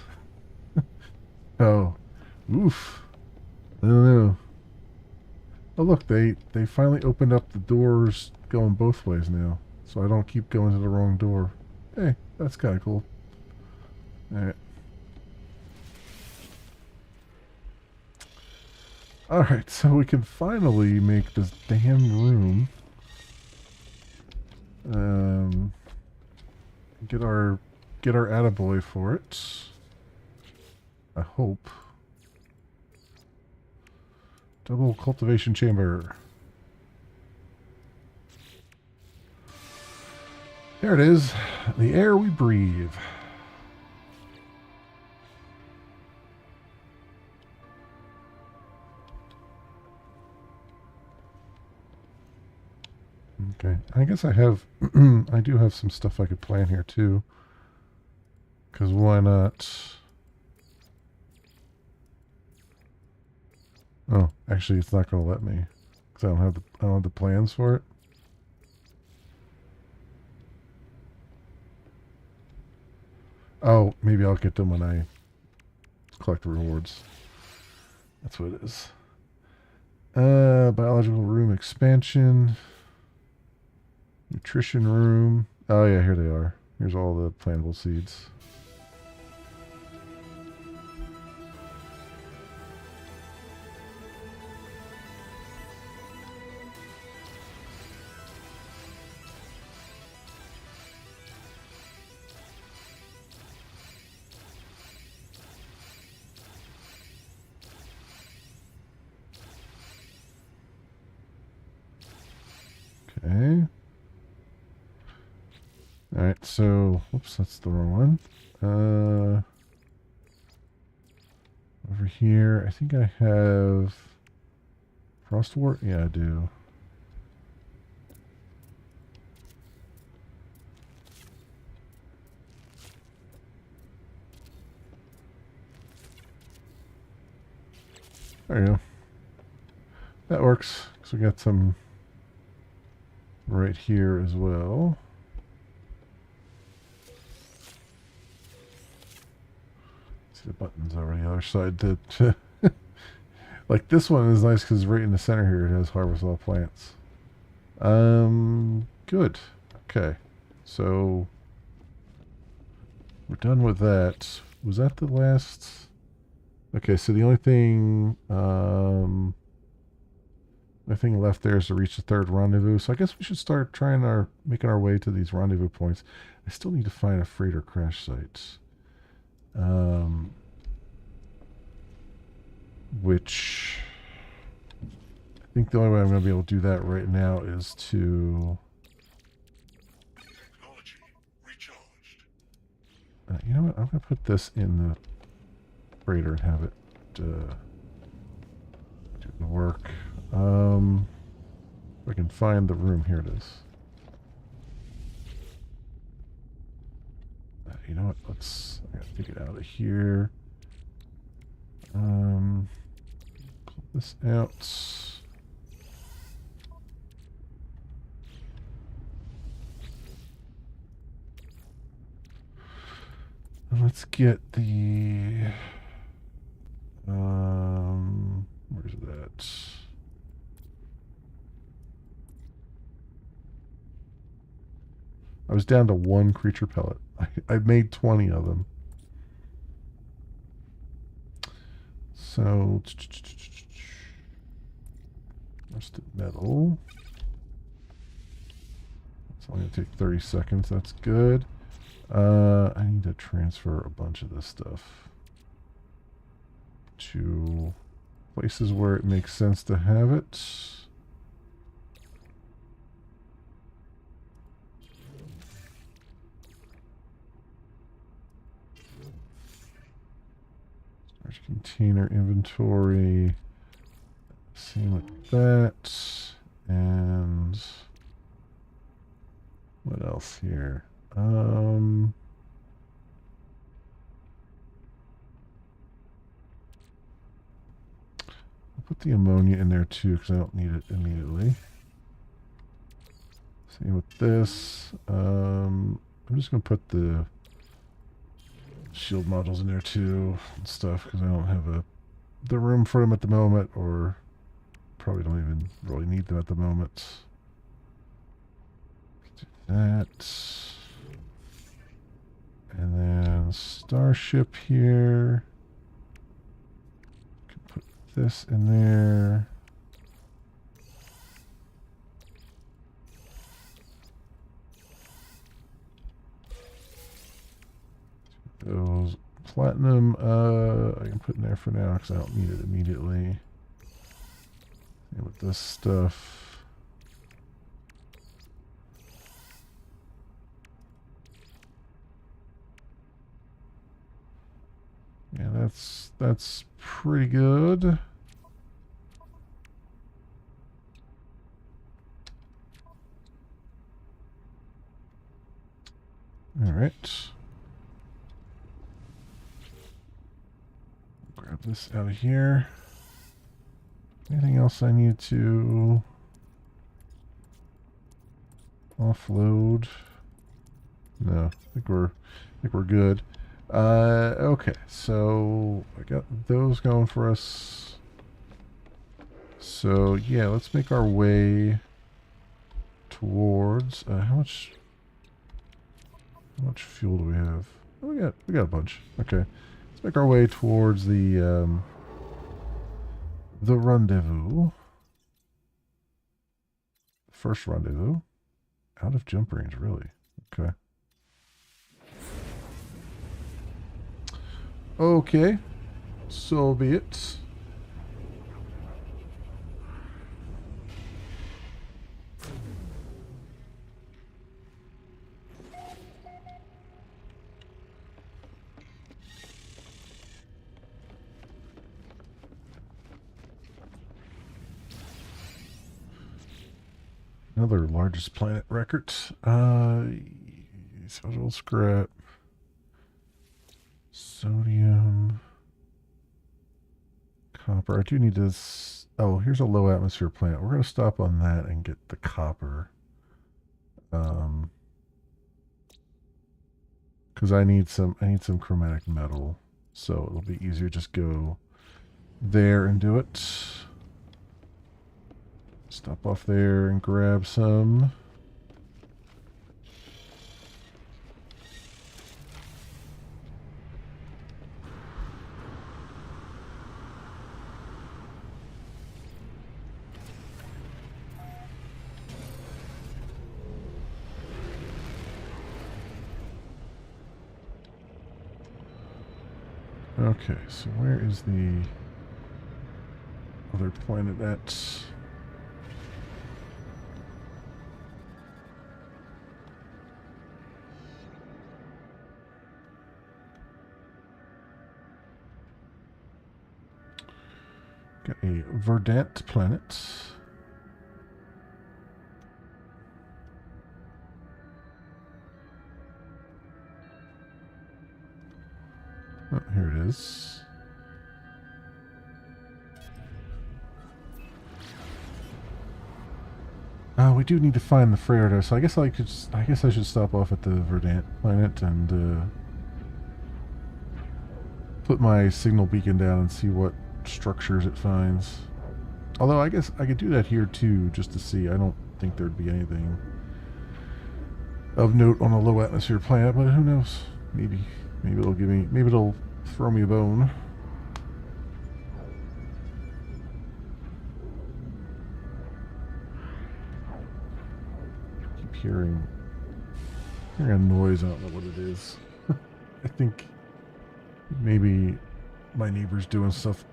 Oh, oof. I don't know. Oh look, they finally opened up the doors going both ways now, so I don't keep going to the wrong door. Hey, that's kind of cool. All right. All right, so we can finally make this damn room. Um, get our attaboy for it. I hope. Double cultivation chamber. There it is. The air we breathe. Okay. I guess I have I do have some stuff I could plan here too. Cause why not? Oh, actually it's not gonna let me. Cause I don't have the plans for it. Oh, maybe I'll get them when I collect the rewards. That's what it is. Biological room expansion. Nutrition room. Oh yeah, here they are. Here's all the plantable seeds. Okay. Alright, so, whoops, that's the wrong one. Over here, I think I have Frostwort? Yeah, I do. There you go. That works, because we got some right here as well. See the buttons over the other side that like this one is nice because right in the center here it has harvest all plants. Good. Okay. So we're done with that. Was that the last? Okay, so the only thing left there is to reach the third rendezvous. So I guess we should start making our way to these rendezvous points. I still need to find a freighter crash site. Which I think the only way I'm going to be able to do that right now is to. Technology recharged. You know what? I'm going to put this in the freighter and have it do the work. If I can find the room, here it is. You know what? I gotta take it out of here. Pull this out. And let's get the where's that? I was down to one creature pellet. I made 20 of them. So, rusted metal. It's only going to take 30 seconds. That's good. I need to transfer a bunch of this stuff to places where it makes sense to have it. Storage container inventory. Same with that. And what else here? put the ammonia in there too because I don't need it immediately. Same with this. I'm just going to put the shield modules in there too and stuff because I don't have the room for them at the moment, or probably don't even really need them at the moment. Let's do that. And then starship here. Can put this in there. Those platinum, I can put in there for now because I don't need it immediately. And with this stuff, yeah, that's pretty good. All right. Grab this out of here. Anything else I need to offload? No, I think we're good. Okay, so I got those going for us. So yeah, let's make our way towards how much fuel do we have? Oh, we got a bunch. Okay, let's make our way towards the rendezvous. First rendezvous. Out of jump range, really. Okay. Okay, so be it. Another largest planet record. Social scrap. Sodium. Copper. I do need to... Oh, here's a low atmosphere planet. We're going to stop on that and get the copper. Because I need some chromatic metal. So it'll be easier to just go there and do it. Stop off there and grab some. Okay, so where is the other planet at? Got a verdant planet. Oh, here it is. We do need to find the Freyrdo, so I guess I should stop off at the verdant planet and put my signal beacon down and see what structures it finds. Although I guess I could do that here too, just to see. I don't think there'd be anything of note on a low atmosphere planet, but who knows? Maybe it'll throw me a bone. Keep hearing a noise. I don't know what it is. I think maybe my neighbor's doing stuff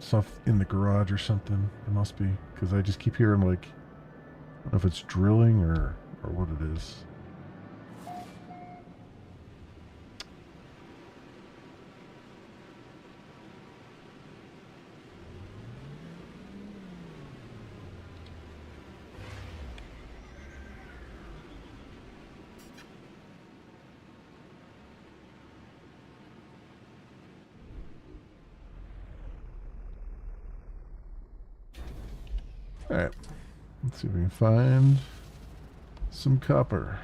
in the garage or something. It must be, because I just keep hearing, like, I don't know if it's drilling or what it is. Alright. Let's see if we can find some copper.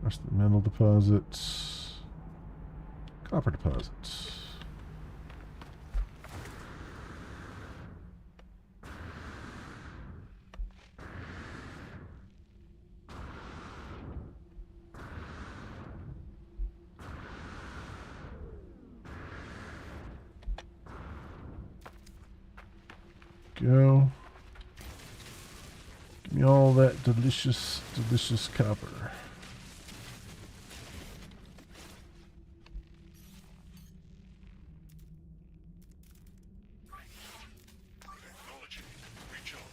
There's the metal deposits. Copper deposits. Go. Give me all that delicious, delicious copper. Technology recharged.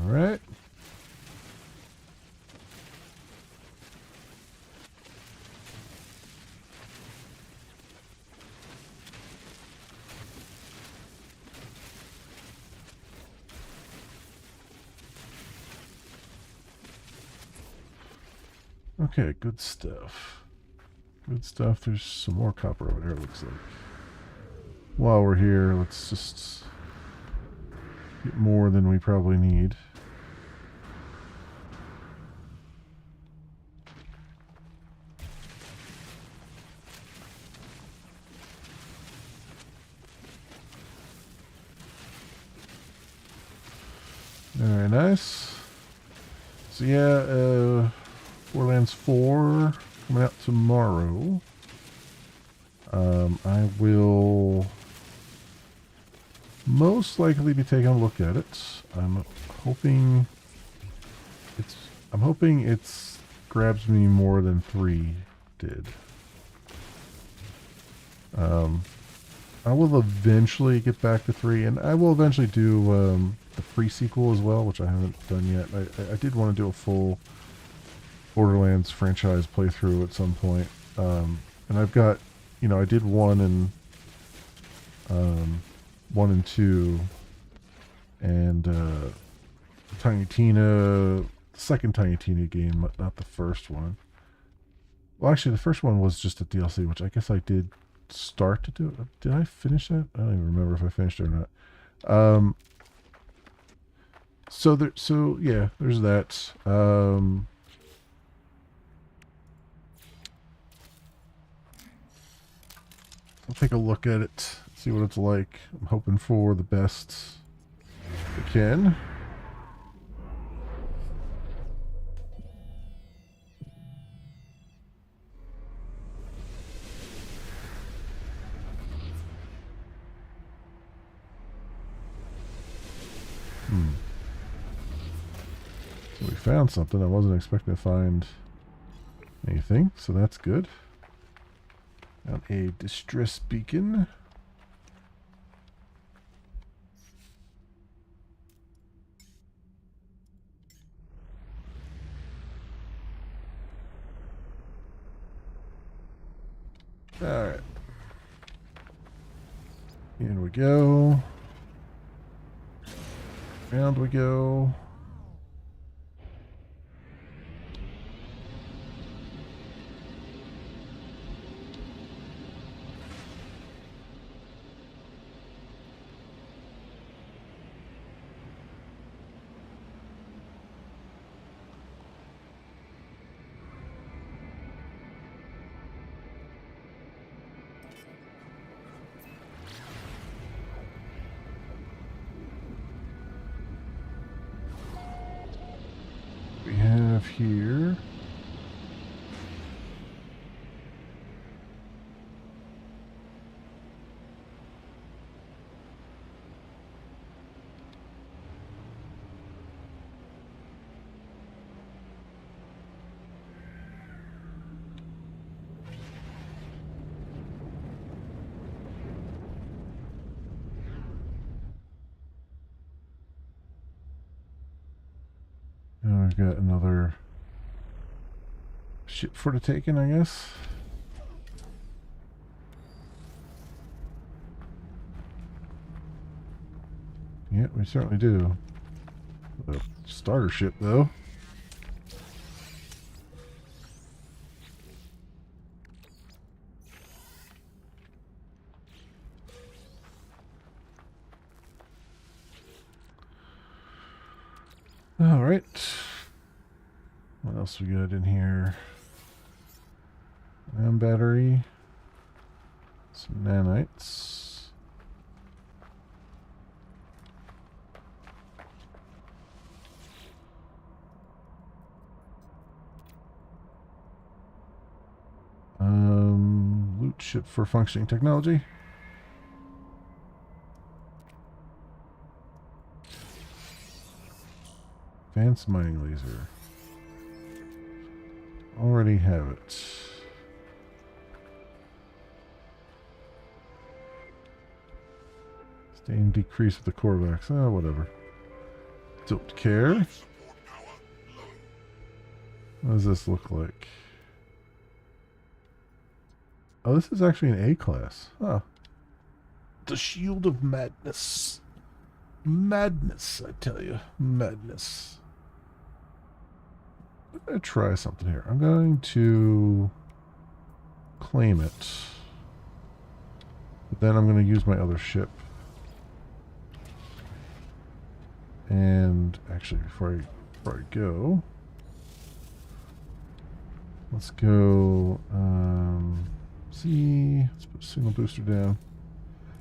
All right. Okay, good stuff. Good stuff. There's some more copper over there, it looks like. While we're here, let's just get more than we probably need. Very nice. So yeah, Borderlands 4 coming out tomorrow. I will most likely be taking a look at it. I'm hoping it's grabs me more than 3 did. I will eventually get back to 3, and I will eventually do the pre-sequel as well, which I haven't done yet. I did want to do a full Borderlands franchise playthrough at some point. And I've got, I did 1 and 2, and Tiny Tina, the second Tiny Tina game, not the first one. Well, actually, the first one was just a DLC, which I guess I did start to do. Did I finish that? I don't even remember if I finished it or not. So yeah, there's that. I'll take a look at it, see what it's like. I'm hoping for the best I can. So we found something. I wasn't expecting to find anything, so that's good. Found a distress beacon. Alright. In we go. Round we go. We have here. Now we've got another ship for the taking, I guess. Yeah, we certainly do. A starter ship, though. Alright. What else we got in here? Ion battery. Some nanites. Loot ship for functioning technology. Advanced mining laser. Already have it. Stain decrease with the Corvax. Oh, whatever. Don't care. Life support power low. What does this look like? Oh, this is actually an A class. Huh. The Shield of Madness. Madness, I tell you. Madness. I'm going to try something here. I'm going to claim it. But then I'm going to use my other ship. And actually, before I go, let's go. Let's put a signal booster down.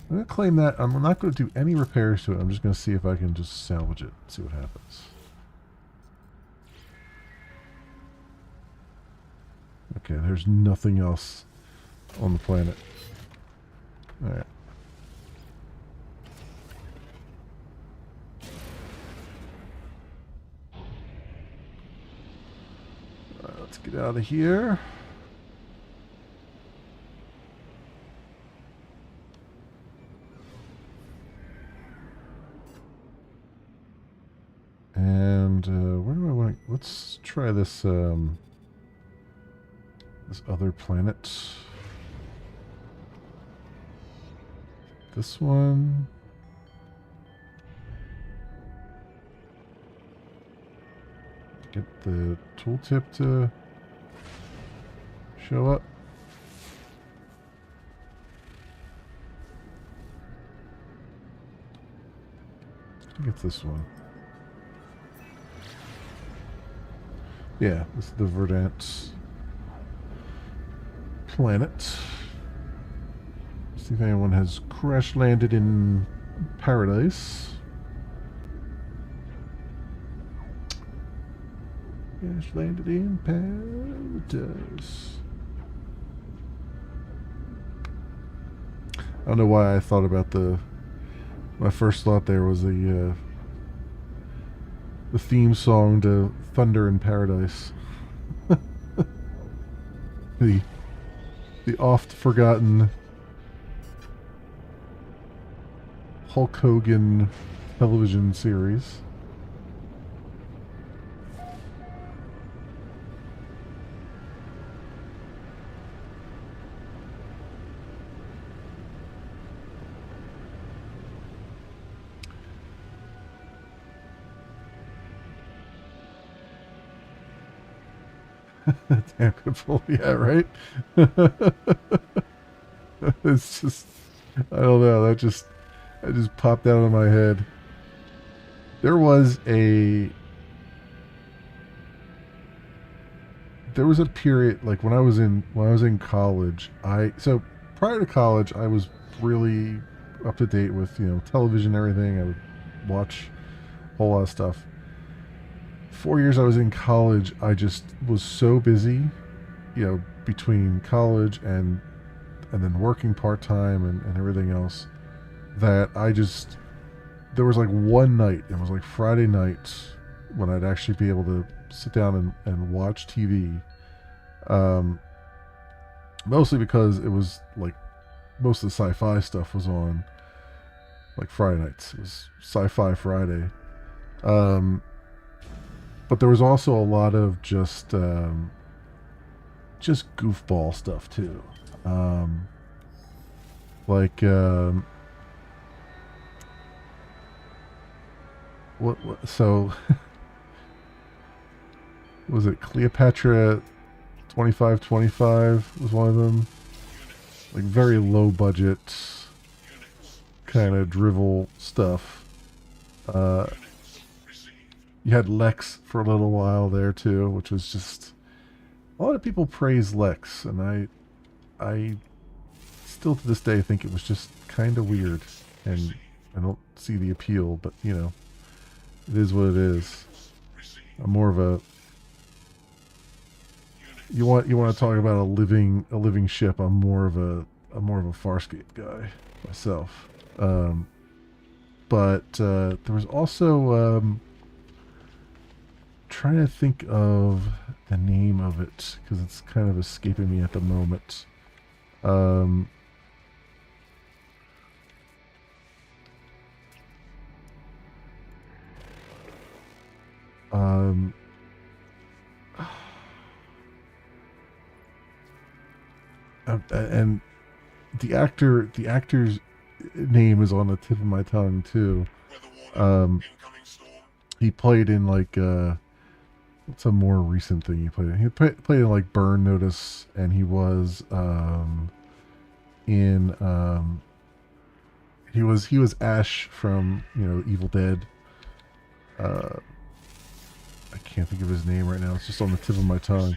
I'm going to claim that. I'm not going to do any repairs to it. I'm just going to see if I can just salvage it. See what happens. Okay, there's nothing else on the planet. Alright. Let's get out of here. And where do I want to... Let's try this, this other planet. This one. Get the tooltip to show up. I think it's this one. Yeah, this is the Verdant planet. See if anyone has crash landed in paradise. Crash landed in paradise. I don't know why I thought about the... My first thought there was the theme song to Thunder in Paradise. the oft forgotten Hulk Hogan television series. Damn good pull. Yeah, right? It's just, I don't know, that just popped out of my head. There was a period, like when I was in college, so prior to college I was really up to date with, television and everything. I would watch a whole lot of stuff. 4 years I was in college, I just was so busy, between college and then working part-time and everything else, that there was like one night, it was like Friday night, when I'd actually be able to sit down and watch TV. Mostly because it was like, most of the sci-fi stuff was on like Friday nights. It was Sci-Fi Friday. But there was also a lot of just goofball stuff too. So was it Cleopatra 2525 was one of them? Like very low budget kind of drivel stuff. You had Lex for a little while there too, which was just a lot of people praise Lex, and I still to this day think it was just kind of weird, and I don't see the appeal. But you know, it is what it is. Received. I'm more of a Units. you want to talk about a living ship. I'm more of a Farscape guy myself. But there was also trying to think of the name of it because it's kind of escaping me at the moment. Um, um, and the actor's name is on the tip of my tongue too. Weather warning. Um, Incoming storm. he played in like what's a more recent thing he played in? Played in like Burn Notice, and he was in he was Ash from Evil Dead. Uh, I can't think of his name right now. It's just on the tip of my tongue.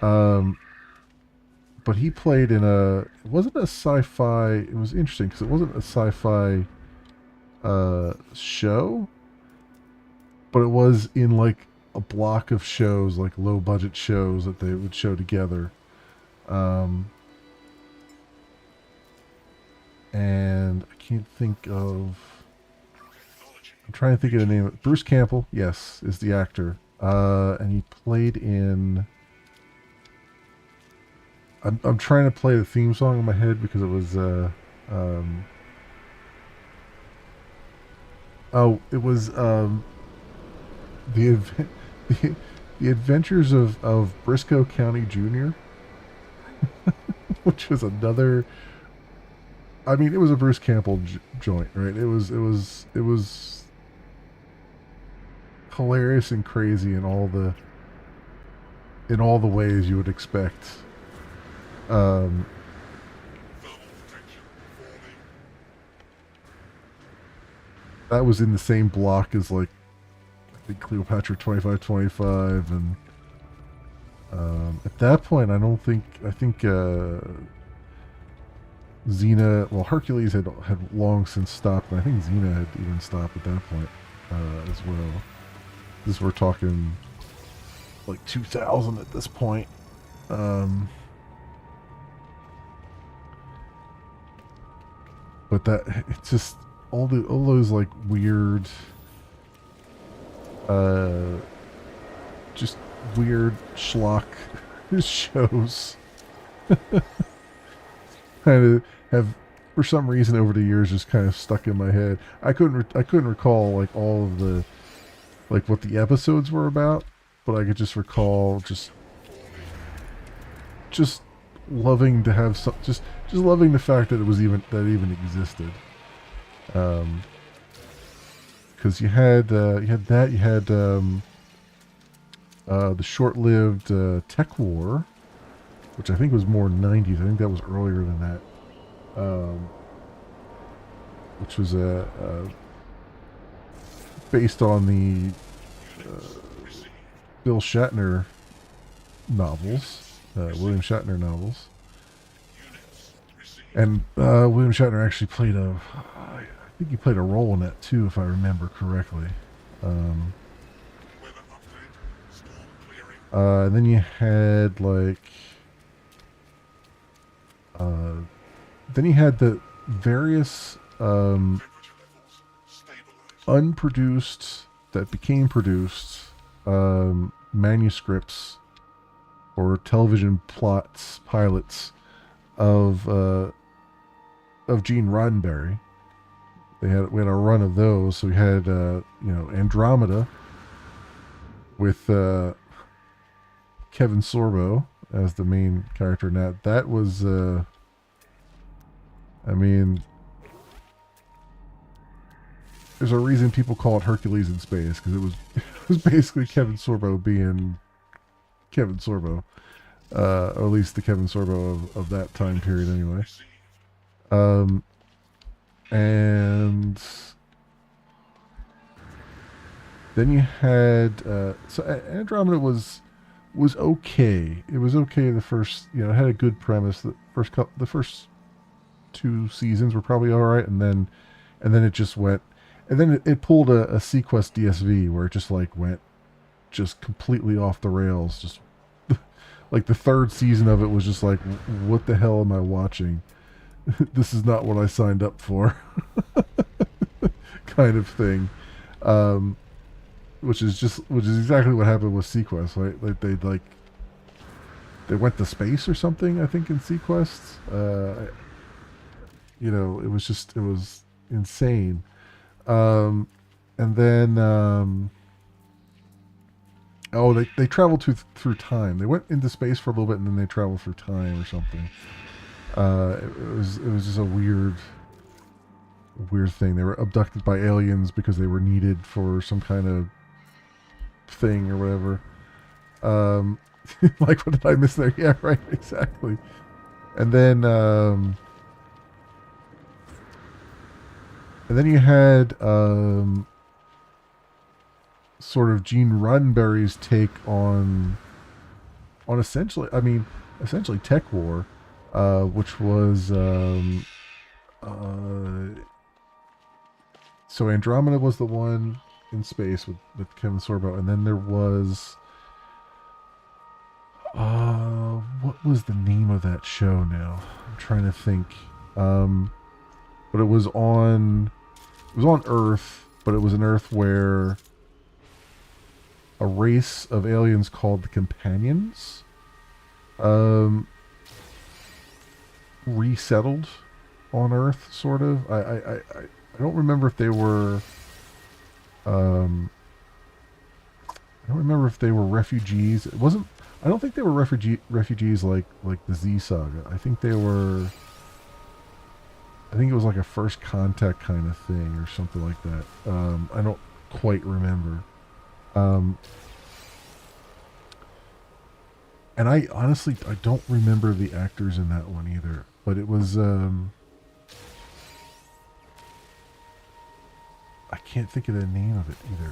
Um, but he played in it wasn't a sci-fi. It was interesting because it wasn't a sci-fi show, but it was in like a block of shows, like low budget shows that they would show together. Um, and I can't think of. I'm trying to think of the name. Bruce Campbell, yes, is the actor. And he played in. I'm trying to play the theme song in my head because it was. Um, it was the, the the Adventures of Briscoe County Jr., which was another. I mean, it was a Bruce Campbell joint, right? It was hilarious and crazy in all the ways you would expect. Um, Thermal protection. Forming. that was in the same block as like I think Cleopatra 2525, and at that point I think Xena, well, Hercules had long since stopped, and I think Xena had even stopped at that point as well. This we're talking like 2000 at this point. Um, but that it's just all those like weird, uh, just weird schlock shows kind of have for some reason over the years just kind of stuck in my head. I couldn't recall like all of the like what the episodes were about, but I could just recall just loving to have some just loving the fact that it even existed. Because you had that you had the short-lived Tech War, which I think was more 90s. I think that was earlier than that. Which was based on the Bill Shatner novels, William Shatner novels. Units. Received. And William Shatner actually played I think he played a role in that too, if I remember correctly. Um, Weather update. Storm clearing. and then you had like, then you had the various Temperature levels. Stabilized. unproduced that became produced manuscripts or television plots pilots of Gene Roddenberry. We had a run of those. So we had Andromeda with Kevin Sorbo as the main character. Now that was I mean, there's a reason people call it Hercules in space because it was basically Kevin Sorbo being Kevin Sorbo, or at least the Kevin Sorbo of that time period anyway. Received. And Then you had Andromeda was okay. It was okay. The first, it had a good premise. The first two seasons were probably all right, and then it just went, and then it pulled a Sequest DSV where it just like went just completely off the rails. Just like the third season of it was just like, what the hell am I watching? This is not what I signed up for, kind of thing. Um, which is exactly what happened with Sequest, right? They went to space or something, I think, in Sequest. It was insane. And then they traveled through time. They went into space for a little bit, and then they traveled through time or something. It was just a weird thing. They were abducted by aliens because they were needed for some kind of thing or whatever. Like, what did I miss there? Yeah, right, exactly. And then you had sort of Gene Roddenberry's take on essentially Tech War, which was so Andromeda was the one in space with Kevin Sorbo, and then there was what was the name of that show now? I'm trying to think. But it was on Earth, but it was an Earth where a race of aliens called the Companions resettled on Earth, sort of. I don't remember if they were I don't remember if they were refugees. It wasn't. I don't think they were refugees like the Z Saga. I think they were. I think it was like a first contact kind of thing or something like that. I don't quite remember. And I honestly I don't remember the actors in that one either. But it was I can't think of the name of it either.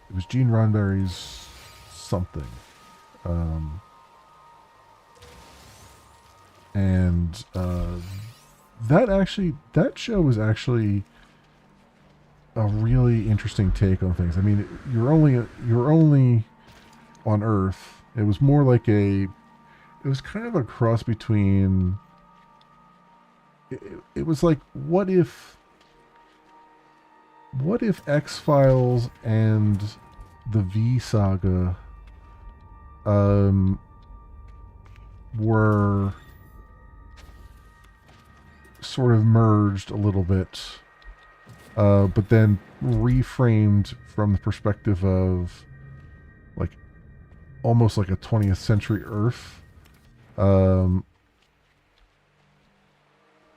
It was Gene Roddenberry's something. And that show was actually a really interesting take on things. I mean, you're only on Earth. It was more like it was kind of a cross between. It was like, what if X-Files and the V Saga were sort of merged a little bit, but then reframed from the perspective of like almost like a 20th century Earth,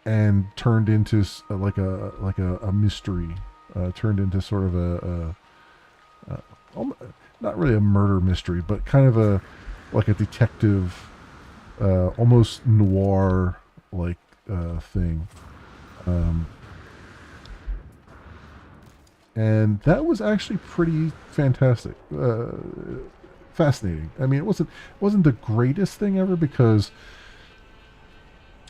and turned into like a mystery, turned into sort of not really a murder mystery, but kind of like a detective, almost noir like thing. And that was actually pretty fantastic, fascinating. I mean, it wasn't the greatest thing ever because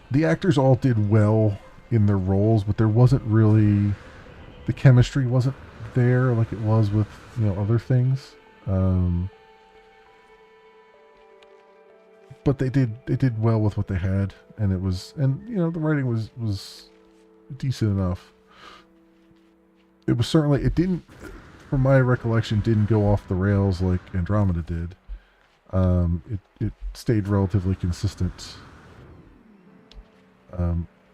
the actors all did well in their roles, but there wasn't really the chemistry wasn't there like it was with other things. But they did well with what they had, and the writing was decent enough. It was certainly, it didn't, from my recollection, didn't go off the rails like Andromeda did. It stayed relatively consistent.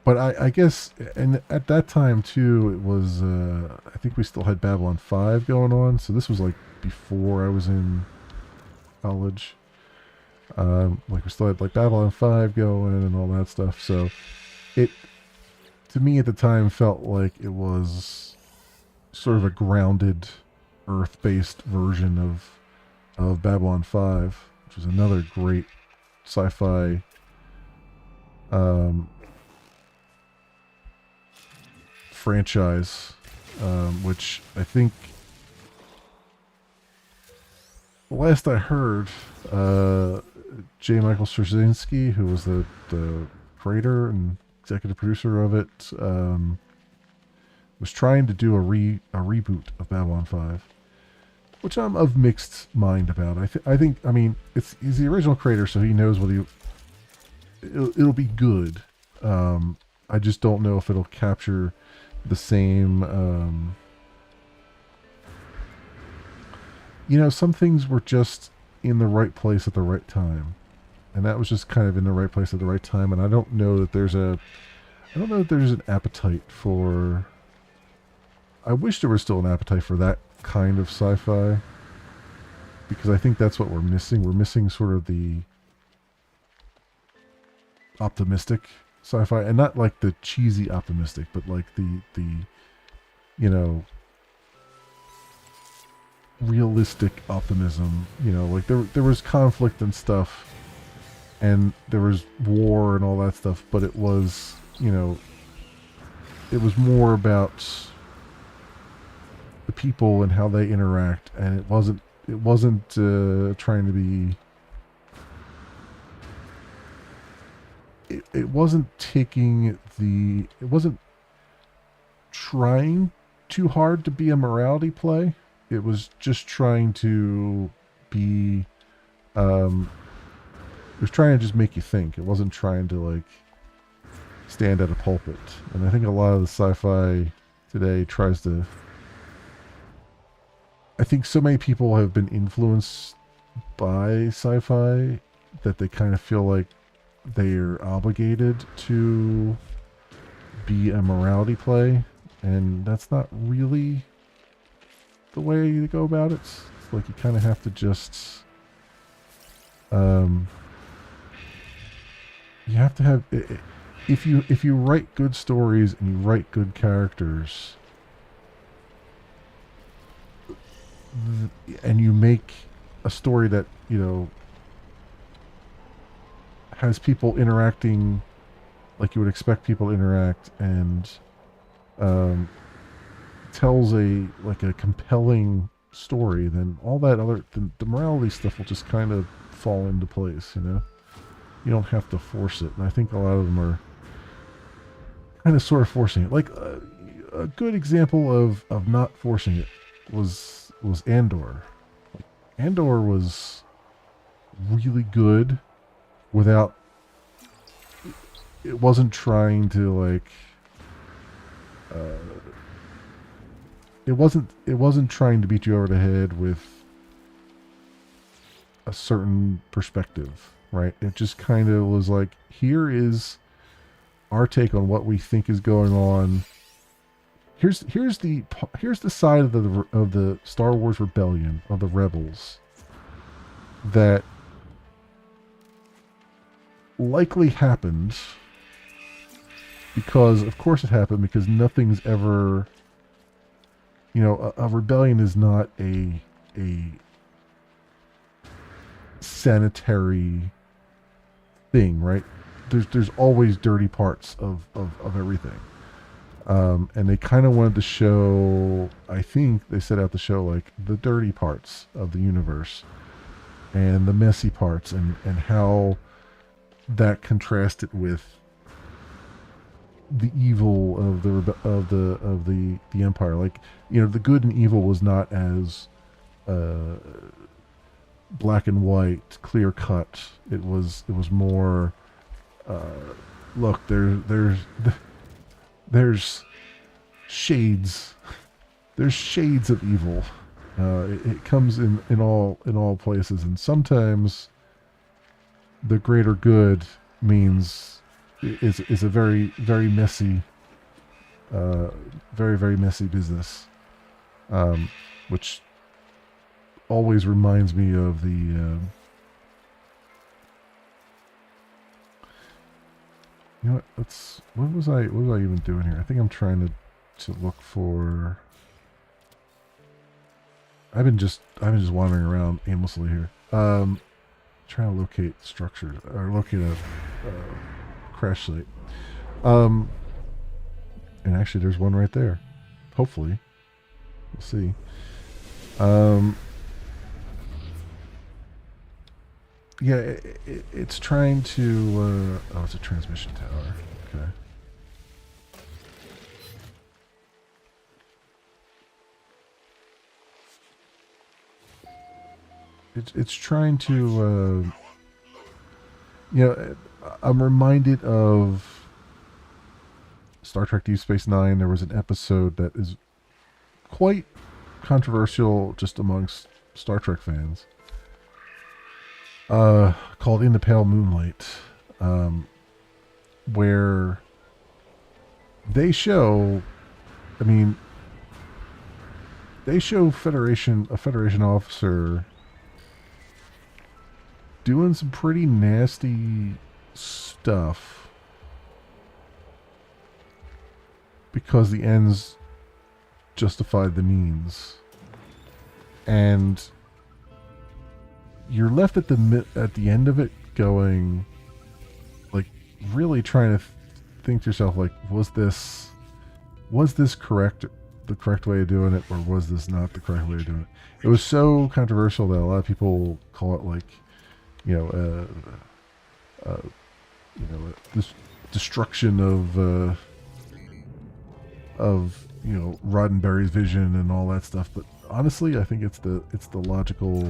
But I guess, and at that time too, it was I think we still had Babylon 5 going on, so this was like before I was in college. Like we still had like Babylon 5 going and all that stuff. So it, to me at the time, felt like it was sort of a grounded, Earth-based version of Babylon 5, which was another great sci-fi franchise. which I think last I heard, J. Michael Straczynski, who was the creator and executive producer of it, was trying to do a reboot of Babylon 5, which I'm of mixed mind about. I think I mean he's the original creator, so he knows what it'll be good. I just don't know if it'll capture the same. Some things were just in the right place at the right time, and that was just kind of in the right place at the right time. And I don't know that there's an appetite for. I wish there was still an appetite for that kind of sci-fi, because I think that's what we're missing. We're missing sort of the optimistic sci-fi, and not like the cheesy optimistic, but like the realistic optimism. Like there was conflict and stuff, and there was war and all that stuff, but it was it was more about the people and how they interact, and it wasn't trying to be. It wasn't it wasn't trying too hard to be a morality play. It was just trying to be, it was trying to just make you think. It wasn't trying to like stand at a pulpit. And I think a lot of the sci-fi today tries to, I think so many people have been influenced by sci-fi that they kind of feel like they're obligated to be a morality play, and that's not really the way to go about it. It's like you kind of have to just you have to have, if you write good stories and you write good characters and you make a story that has people interacting like you would expect people to interact, and tells a compelling story, then all that other the morality stuff will just kind of fall into place. You don't have to force it, and I think a lot of them are kind of sort of forcing it. Like a good example of not forcing it was Andor. Andor was really good without, it wasn't trying to like it wasn't trying to beat you over the head with a certain perspective, right? It just kind of was like, here is our take on what we think is going on. Here's the side of the Star Wars rebellion, of the rebels, that likely happened because, of course it happened, because nothing's ever, a rebellion is not a sanitary thing, right? There's always dirty parts of everything. And they kind of wanted to show, I think they set out to show like the dirty parts of the universe and the messy parts, and how that contrasted with the evil of the empire. Like, the good and evil was not as black and white, clear cut. It was more, look, there's shades. There's shades of evil. It comes in all places, and sometimes the greater good is a very, very messy, very, very messy business, which always reminds me of the. What? What was I even doing here? I think I'm trying to look for. I've been just wandering around aimlessly here. Trying to locate structures, or locate a crash site. And actually there's one right there. Hopefully. We'll see. Um, yeah, it's trying to. Oh, it's a transmission tower. Okay. It's trying to. I'm reminded of Star Trek Deep Space Nine. There was an episode that is quite controversial just amongst Star Trek fans, called In the Pale Moonlight, um, where they show, I mean, they show a Federation officer doing some pretty nasty stuff because the ends justified the means, and you're left at the end of it going, like, really trying to think to yourself, like, was this correct, the correct way of doing it, or was this not the correct way of doing it? It was so controversial that a lot of people call it, like, you know, this destruction of Roddenberry's vision and all that stuff. But honestly, I think it's the logical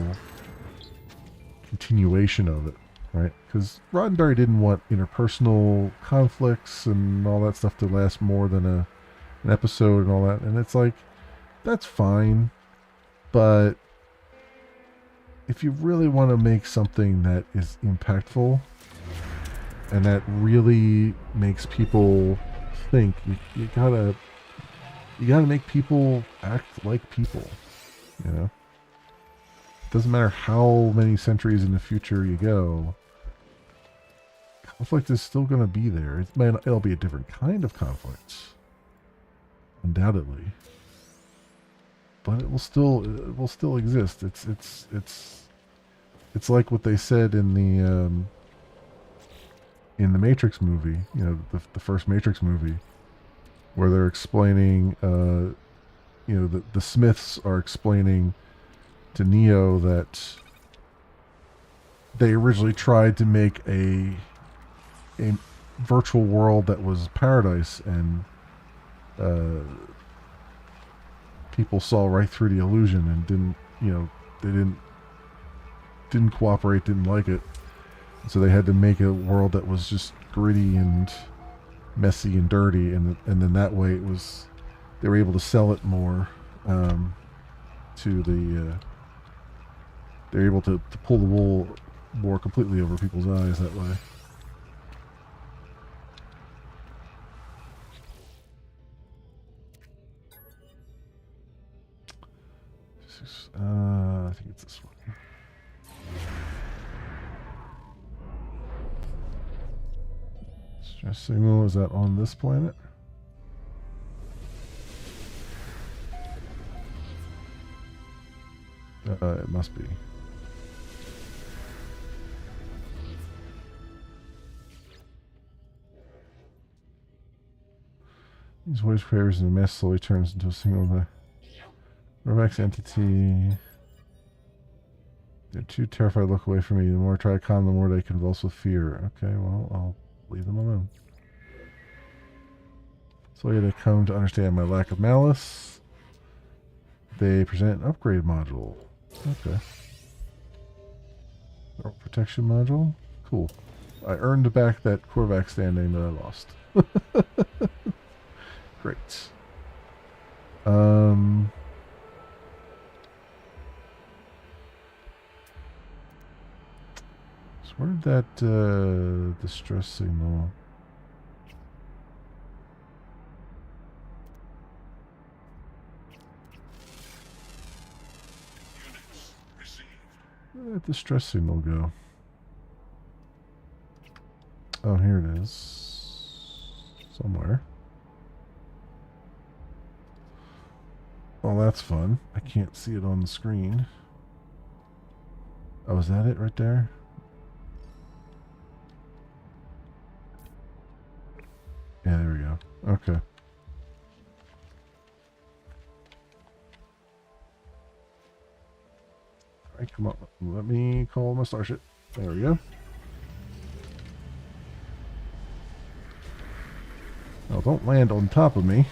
continuation of it, right? Because Roddenberry didn't want interpersonal conflicts and all that stuff to last more than an episode and all that. And it's like, that's fine, but if you really want to make something that is impactful and that really makes people think, you gotta make people act like people. You know, doesn't matter how many centuries in the future you go, conflict is still going to be there. It'll be a different kind of conflict, undoubtedly, but it will still exist. It's like what they said in the Matrix movie. You know, the first Matrix movie, where they're explaining, the Smiths are explaining to Neo that they originally tried to make a virtual world that was paradise, and people saw right through the illusion and they didn't cooperate, didn't like it, so they had to make a world that was just gritty and messy and dirty, and then that way they were able to sell it more, to they're able to pull the wool more completely over people's eyes that way. I think it's this one. Stress signal, is that on this planet? It must be. These voice prayers and the mess slowly turns into a single Redux entity. They're too terrified to look away from me. The more I try to calm them, the more they convulse with fear. Okay, well, I'll leave them alone. So they come to understand my lack of malice. They present an upgrade module. Okay. Protection module. Cool. I earned back that Korvac standing that I lost. Great. So where did that distress signal? Units received. Where did that distress signal go? Oh, here it is. Somewhere. Well, that's fun. I can't see it on the screen. Oh, is that it right there? Yeah, there we go. Okay. Alright, come on. Let me call my starship. There we go. Oh, don't land on top of me.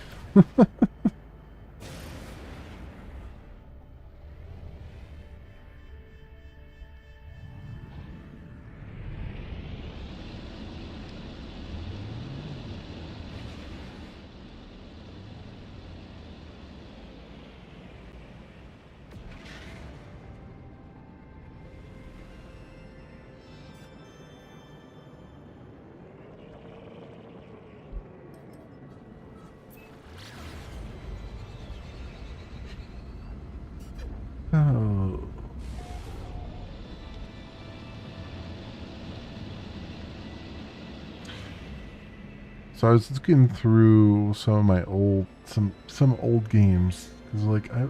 Oh. So I was looking through some of my old some old games because like I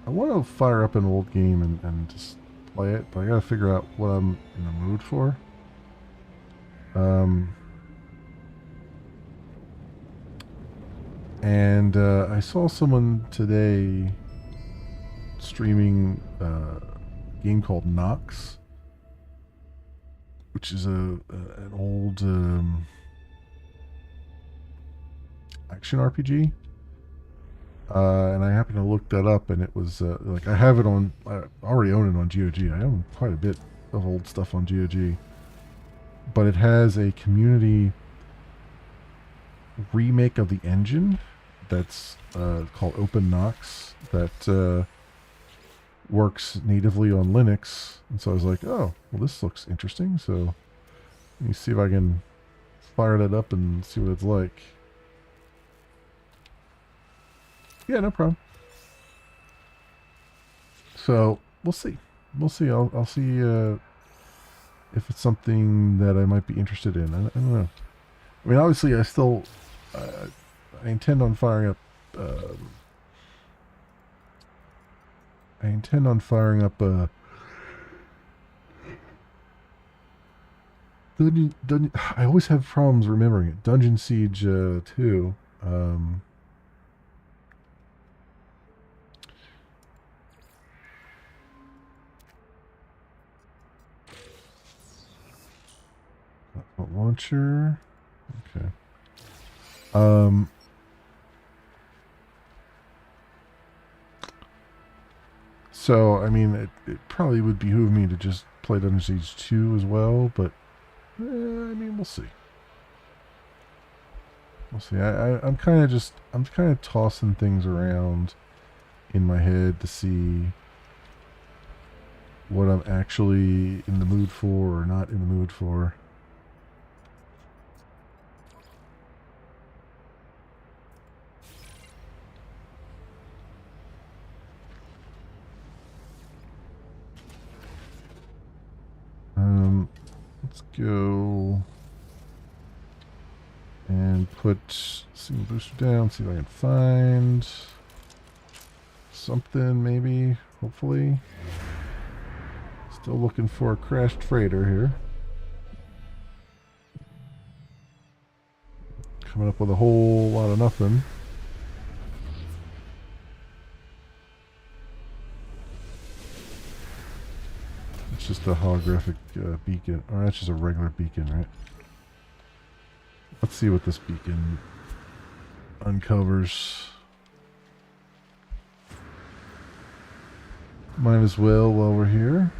want to fire up an old game and just play it, but I gotta figure out what I'm in the mood for. Um, and I saw someone today streaming a game called Nox, which is an old action RPG. And I happened to look that up, and it was like I have it on. I already own it on GOG. I own quite a bit of old stuff on GOG, but it has a community remake of the engine that's called Open Nox that works natively on Linux. And so I was like, oh, well, this looks interesting. So let me see if I can fire that up and see what it's like. Yeah, no problem. So we'll see. We'll see. I'll see if it's something that I might be interested in. I don't know. I mean, obviously, I still I intend on firing up. I intend on firing up Dungeon. I always have problems remembering it. Dungeon Siege 2. Launcher. Okay. So, I mean, it probably would behoove me to just play Dungeon Siege 2 as well, but, I mean, we'll see. We'll see. I'm kind of tossing things around in my head to see what I'm actually in the mood for or not in the mood for. Let's go and put single booster down, see if I can find something maybe, hopefully. Still looking for a crashed freighter here. Coming up with a whole lot of nothing. It's just a holographic beacon. Or that's just a regular beacon, right? Let's see what this beacon uncovers. Might as well while we're here.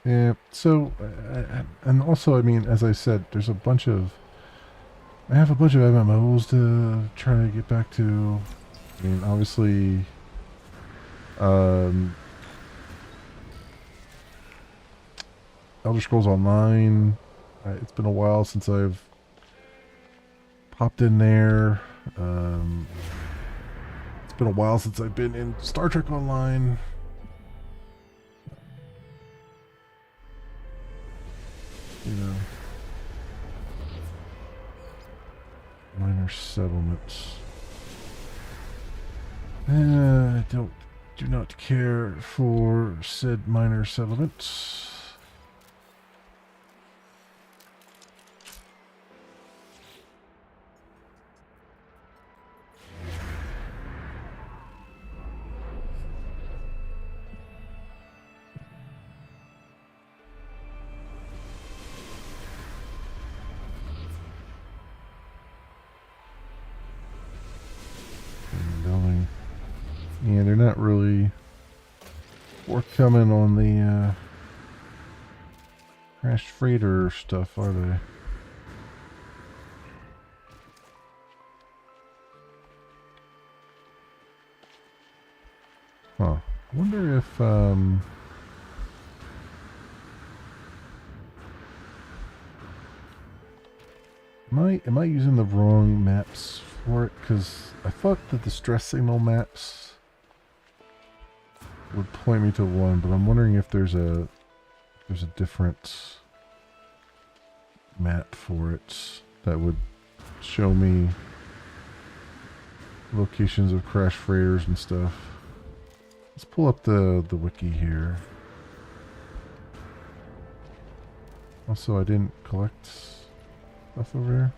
Yeah, so, and also, I mean, as I said, there's a bunch of, I have a bunch of MMOs to try to get back to. I mean, obviously, Elder Scrolls Online, it's been a while since I've popped in there. It's been a while since I've been in Star Trek Online. You know, might Minor settlements. Do not care for said minor settlements. Building. Yeah, they're not really forthcoming on the crashed freighter stuff, are they? Huh. I wonder if am I using the wrong maps for it? Because I thought the distress signal maps would point me to one, but I'm wondering if there's a different map for it that would show me locations of crash freighters and stuff. Let's pull up the wiki here. Also, I didn't collect stuff over here.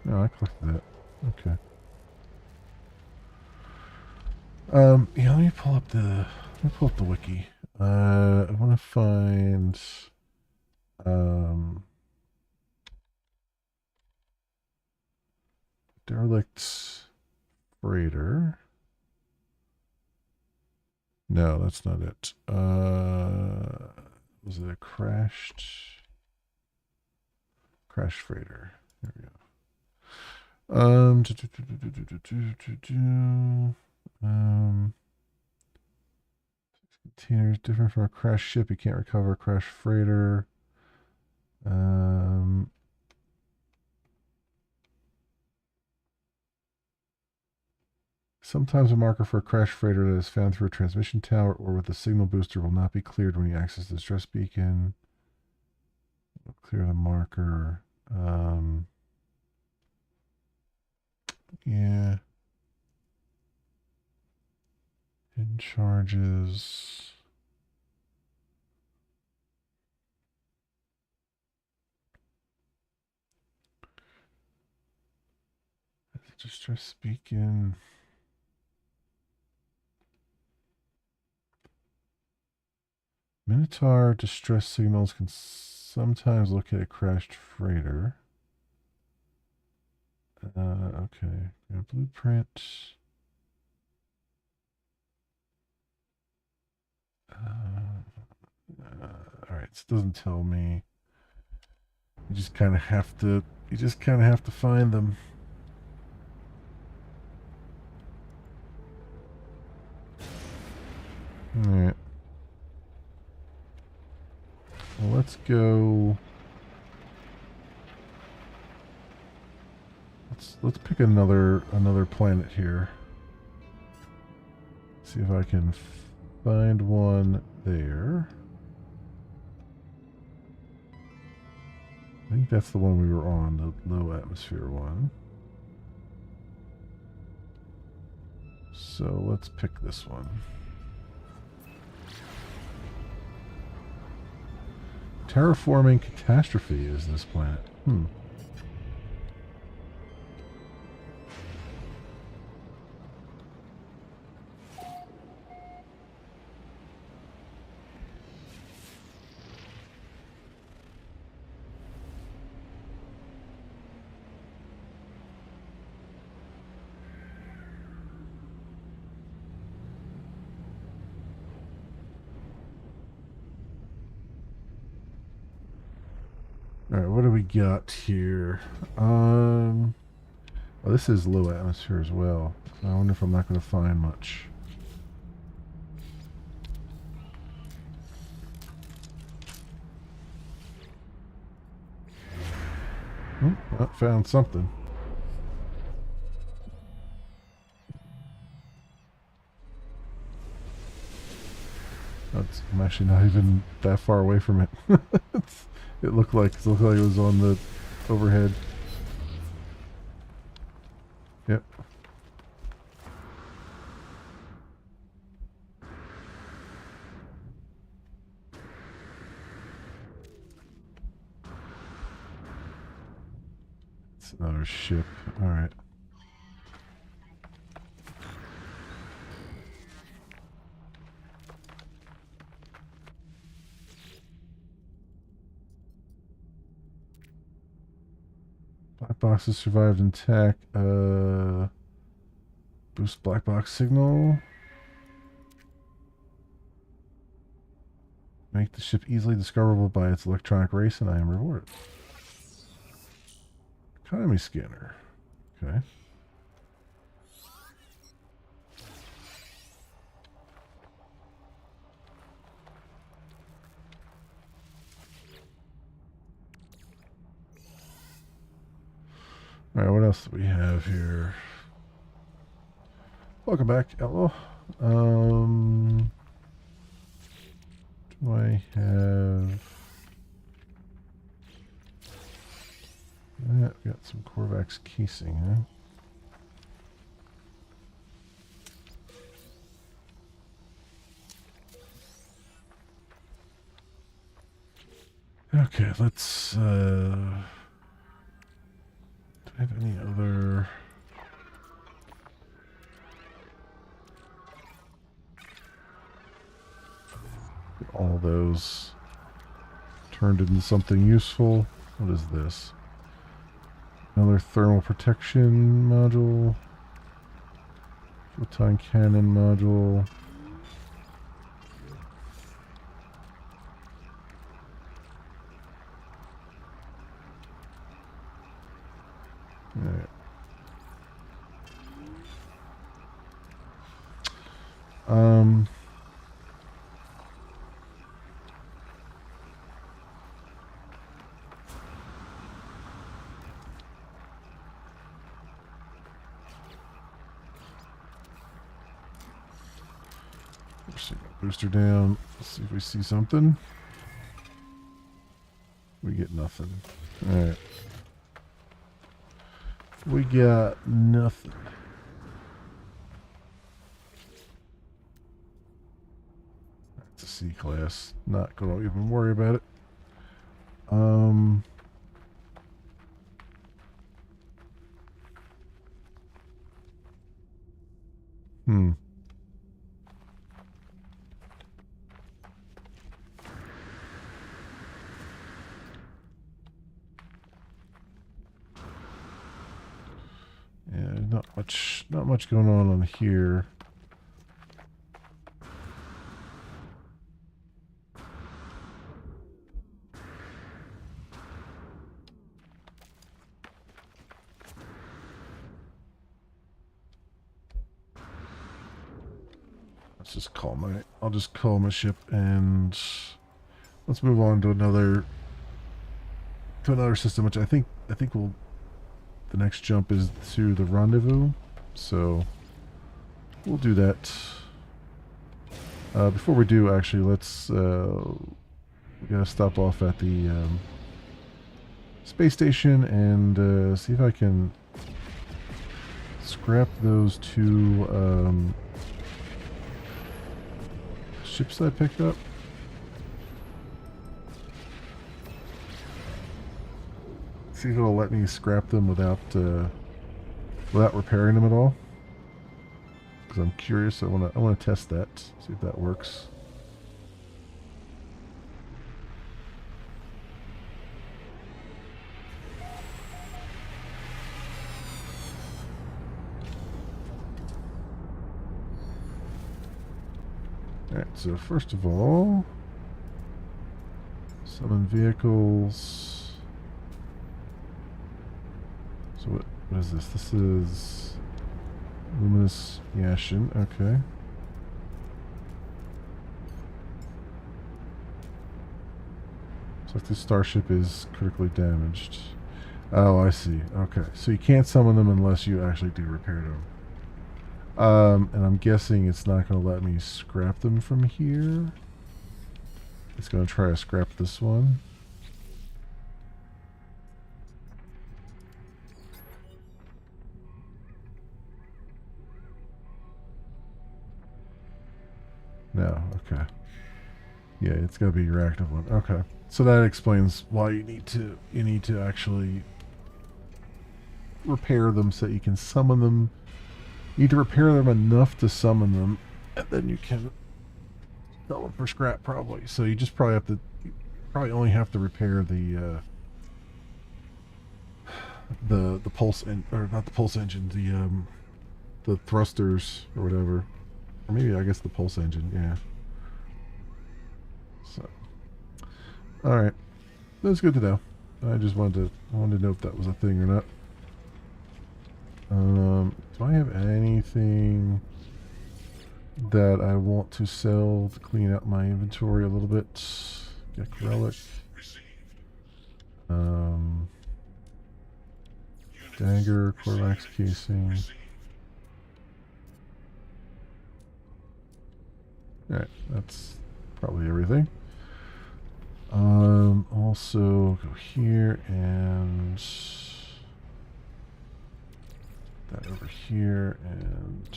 No, I collected that. Okay. Yeah, let me pull up the wiki. I want to find derelict freighter. No, that's not it. Was it a crash freighter? There we go. Containers different from a crash ship. You can't recover a crash freighter. Sometimes a marker for a crash freighter that is found through a transmission tower or with a signal booster will not be cleared when you access the distress beacon. We'll clear the marker. Yeah. Hidden charges. Distress beacon. Minotaur distress signals can sometimes locate a crashed freighter. Okay. Blueprint. All right. This doesn't tell me. You just kind of have to. You just kind of have to find them. All right. Well, let's go. Let's pick another planet here. See if I can find one there. I think that's the one we were on, the low atmosphere one. So let's pick this one. Terraforming catastrophe is this planet. Alright, what do we got here? Oh, this is low atmosphere as well. I wonder if I'm not going to find much. I found something. I'm actually not even that far away from it. It looked like it was on the overhead. Yep. It's another ship. All right. Black boxes survived intact. Boost black box signal. Make the ship easily discoverable by its electronic race, and I am rewarded. Economy scanner. Okay. Alright, what else do we have here? Welcome back, Elo. Do I have... Yeah, we got some Korvax casing, huh? Okay, let's, do I have any other... Get all those turned into something useful. What is this? Another thermal protection module. Photon cannon module. Alright. Booster down. Let's see if we see something. We get nothing. Alright. We got nothing. That's a C class. Not gonna even worry about it. Yeah, not much going on here. I'll just call my ship and let's move on to another system, which I think will the next jump is to the rendezvous. So we'll do that. Before we do, actually, let's we gotta stop off at the space station and see if I can scrap those two ships that I picked up. See if it'll let me scrap them without repairing them at all. Because I'm curious. I wanna test that. See if that works. Alright, so first of all, summon vehicles. So what is this? This is Luminous Yashin, okay. Looks like this starship is critically damaged. Oh, I see. Okay, so you can't summon them unless you actually do repair them. And I'm guessing it's not going to let me scrap them from here. It's going to try to scrap this one. No, okay. Yeah, it's got to be your active one. Okay. So that explains why you need to actually repair them so that you can summon them. You need to repair them enough to summon them, and then you can sell them for scrap probably. So you just probably have to only have to repair the pulse or not the pulse engine, the thrusters or whatever. Or maybe I guess the pulse engine, yeah. So alright. That's good to know. I wanted to know if that was a thing or not. Do I have anything that I want to sell to clean out my inventory a little bit? Get relic. Dagger, Corvax casing. Alright, that's probably everything. Also go here and that over here and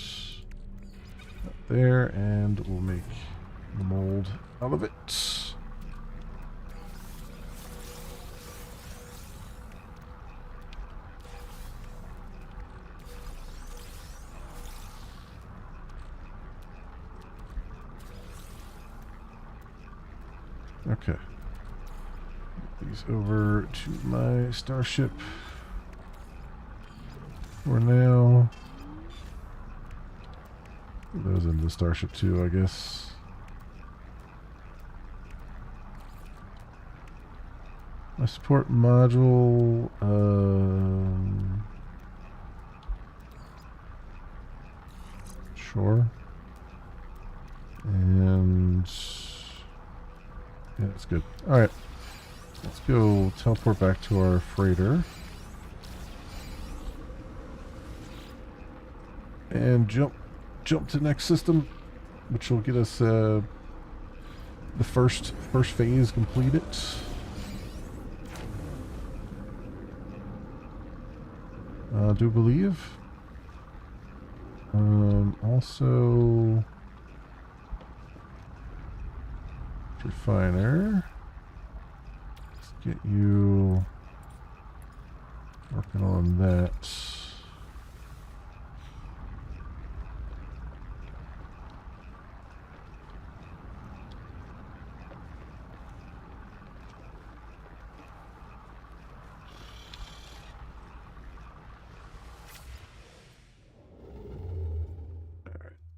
that there, and we'll make the mold out of it. Okay. These over to my starship for now. Put those into the starship too, I guess. My support module. Sure. And yeah, that's good. All right, let's go teleport back to our freighter and jump to next system, which will get us the first phase completed. Do believe. Also, refiner. Let's get you working on that.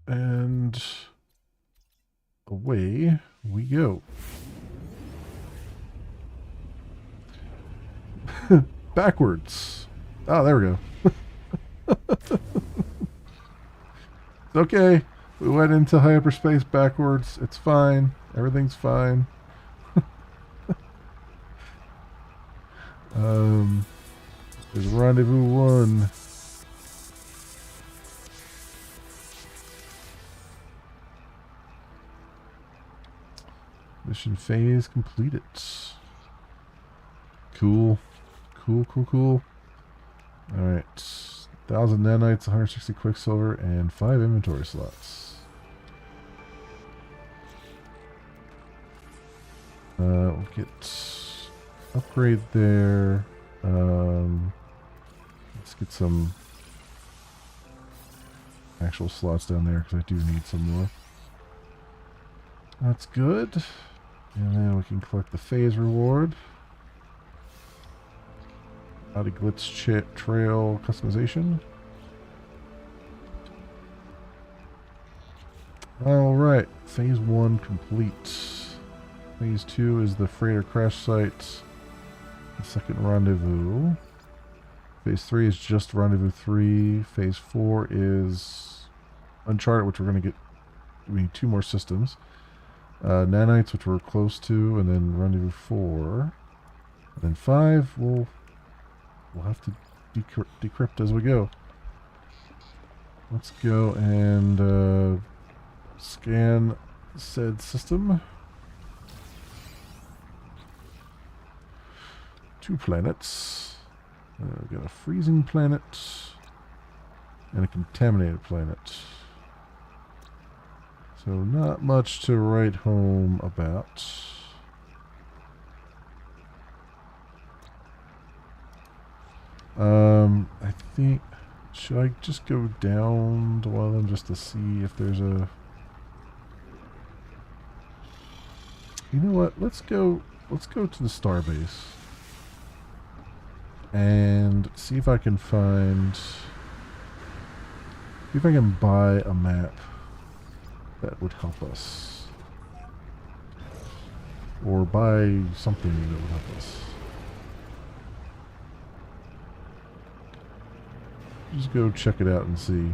And away we go. Backwards. Oh, there we go. It's okay. We went into hyperspace backwards. It's fine. Everything's fine. There's rendezvous 1. Mission phase completed. Cool. Cool. Alright. 1,000 nanites, 160 quicksilver, and 5 inventory slots. We'll get upgrade there. Let's get some actual slots down there because I do need some more. That's good. And then we can collect the phase reward. Body glitch trail customization. Alright, phase 1 complete. Phase 2 is the freighter crash site. The second rendezvous. Phase 3 is just rendezvous 3. Phase 4 is Uncharted, which we're going to get. We need 2 more systems. Nanites, which we're close to, and then rendezvous 4. And then 5, we'll have to decrypt as we go. Let's go and scan said system. 2 planets. We got a freezing planet and a contaminated planet. So not much to write home about. I think, should I just go down to one of them just to see if there's a... You know what? Let's go to the starbase and see if I can find, see if I can buy a map that would help us, or buy something that would help us. Just go check it out and see.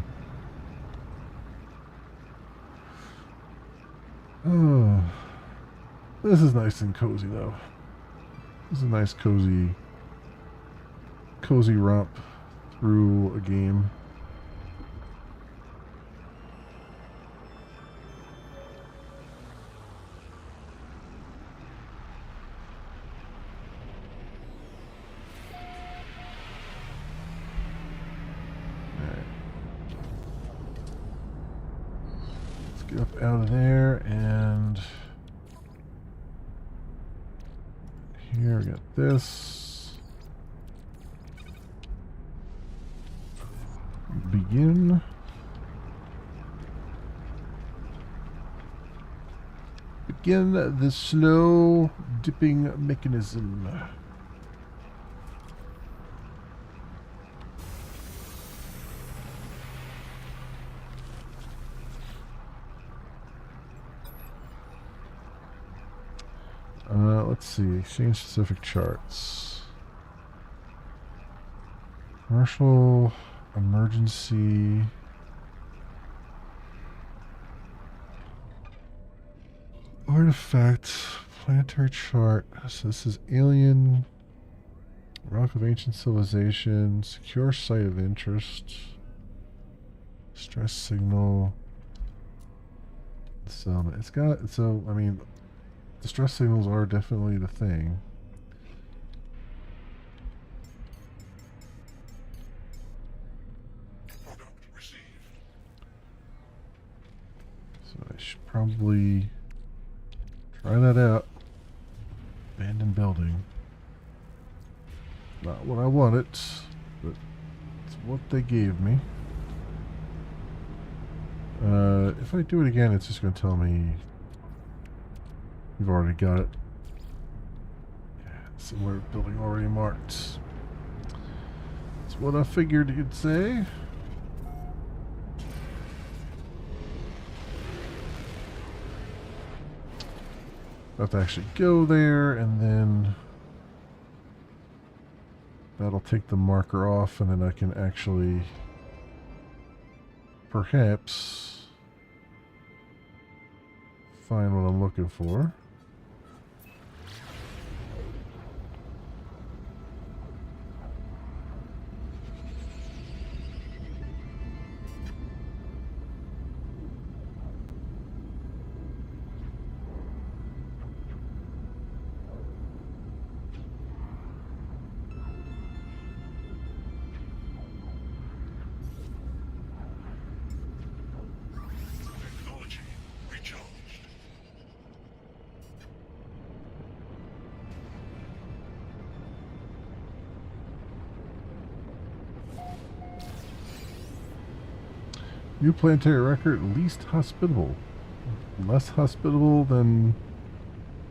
Oh, this is nice and cozy though. This is a nice cozy romp through a game. Get up out of there, and here we got this. Begin. Begin the slow dipping mechanism. Let's see. Exchange specific charts. Commercial emergency. Artifact. Planetary chart. So this is alien. Rock of ancient civilization. Secure site of interest. Stress signal. So it's got, so I mean, distress signals are definitely the thing. Product received. So I should probably try that out. Abandoned building. Not what I wanted, but it's what they gave me. If I do it again, it's just going to tell me you've already got it. Yeah, similar building already marked. That's what I figured you'd say. I have to actually go there, and then that'll take the marker off, and then I can actually perhaps find what I'm looking for. Technology recharged. New planetary record, least hospitable. Less hospitable than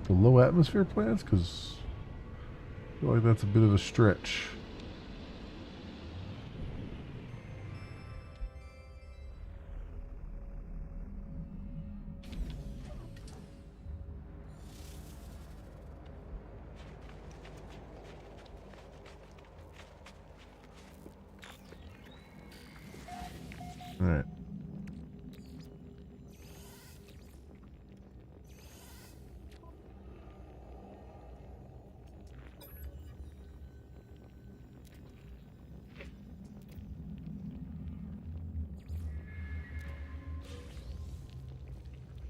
the low atmosphere planets? Because I feel like that's a bit of a stretch. Alright.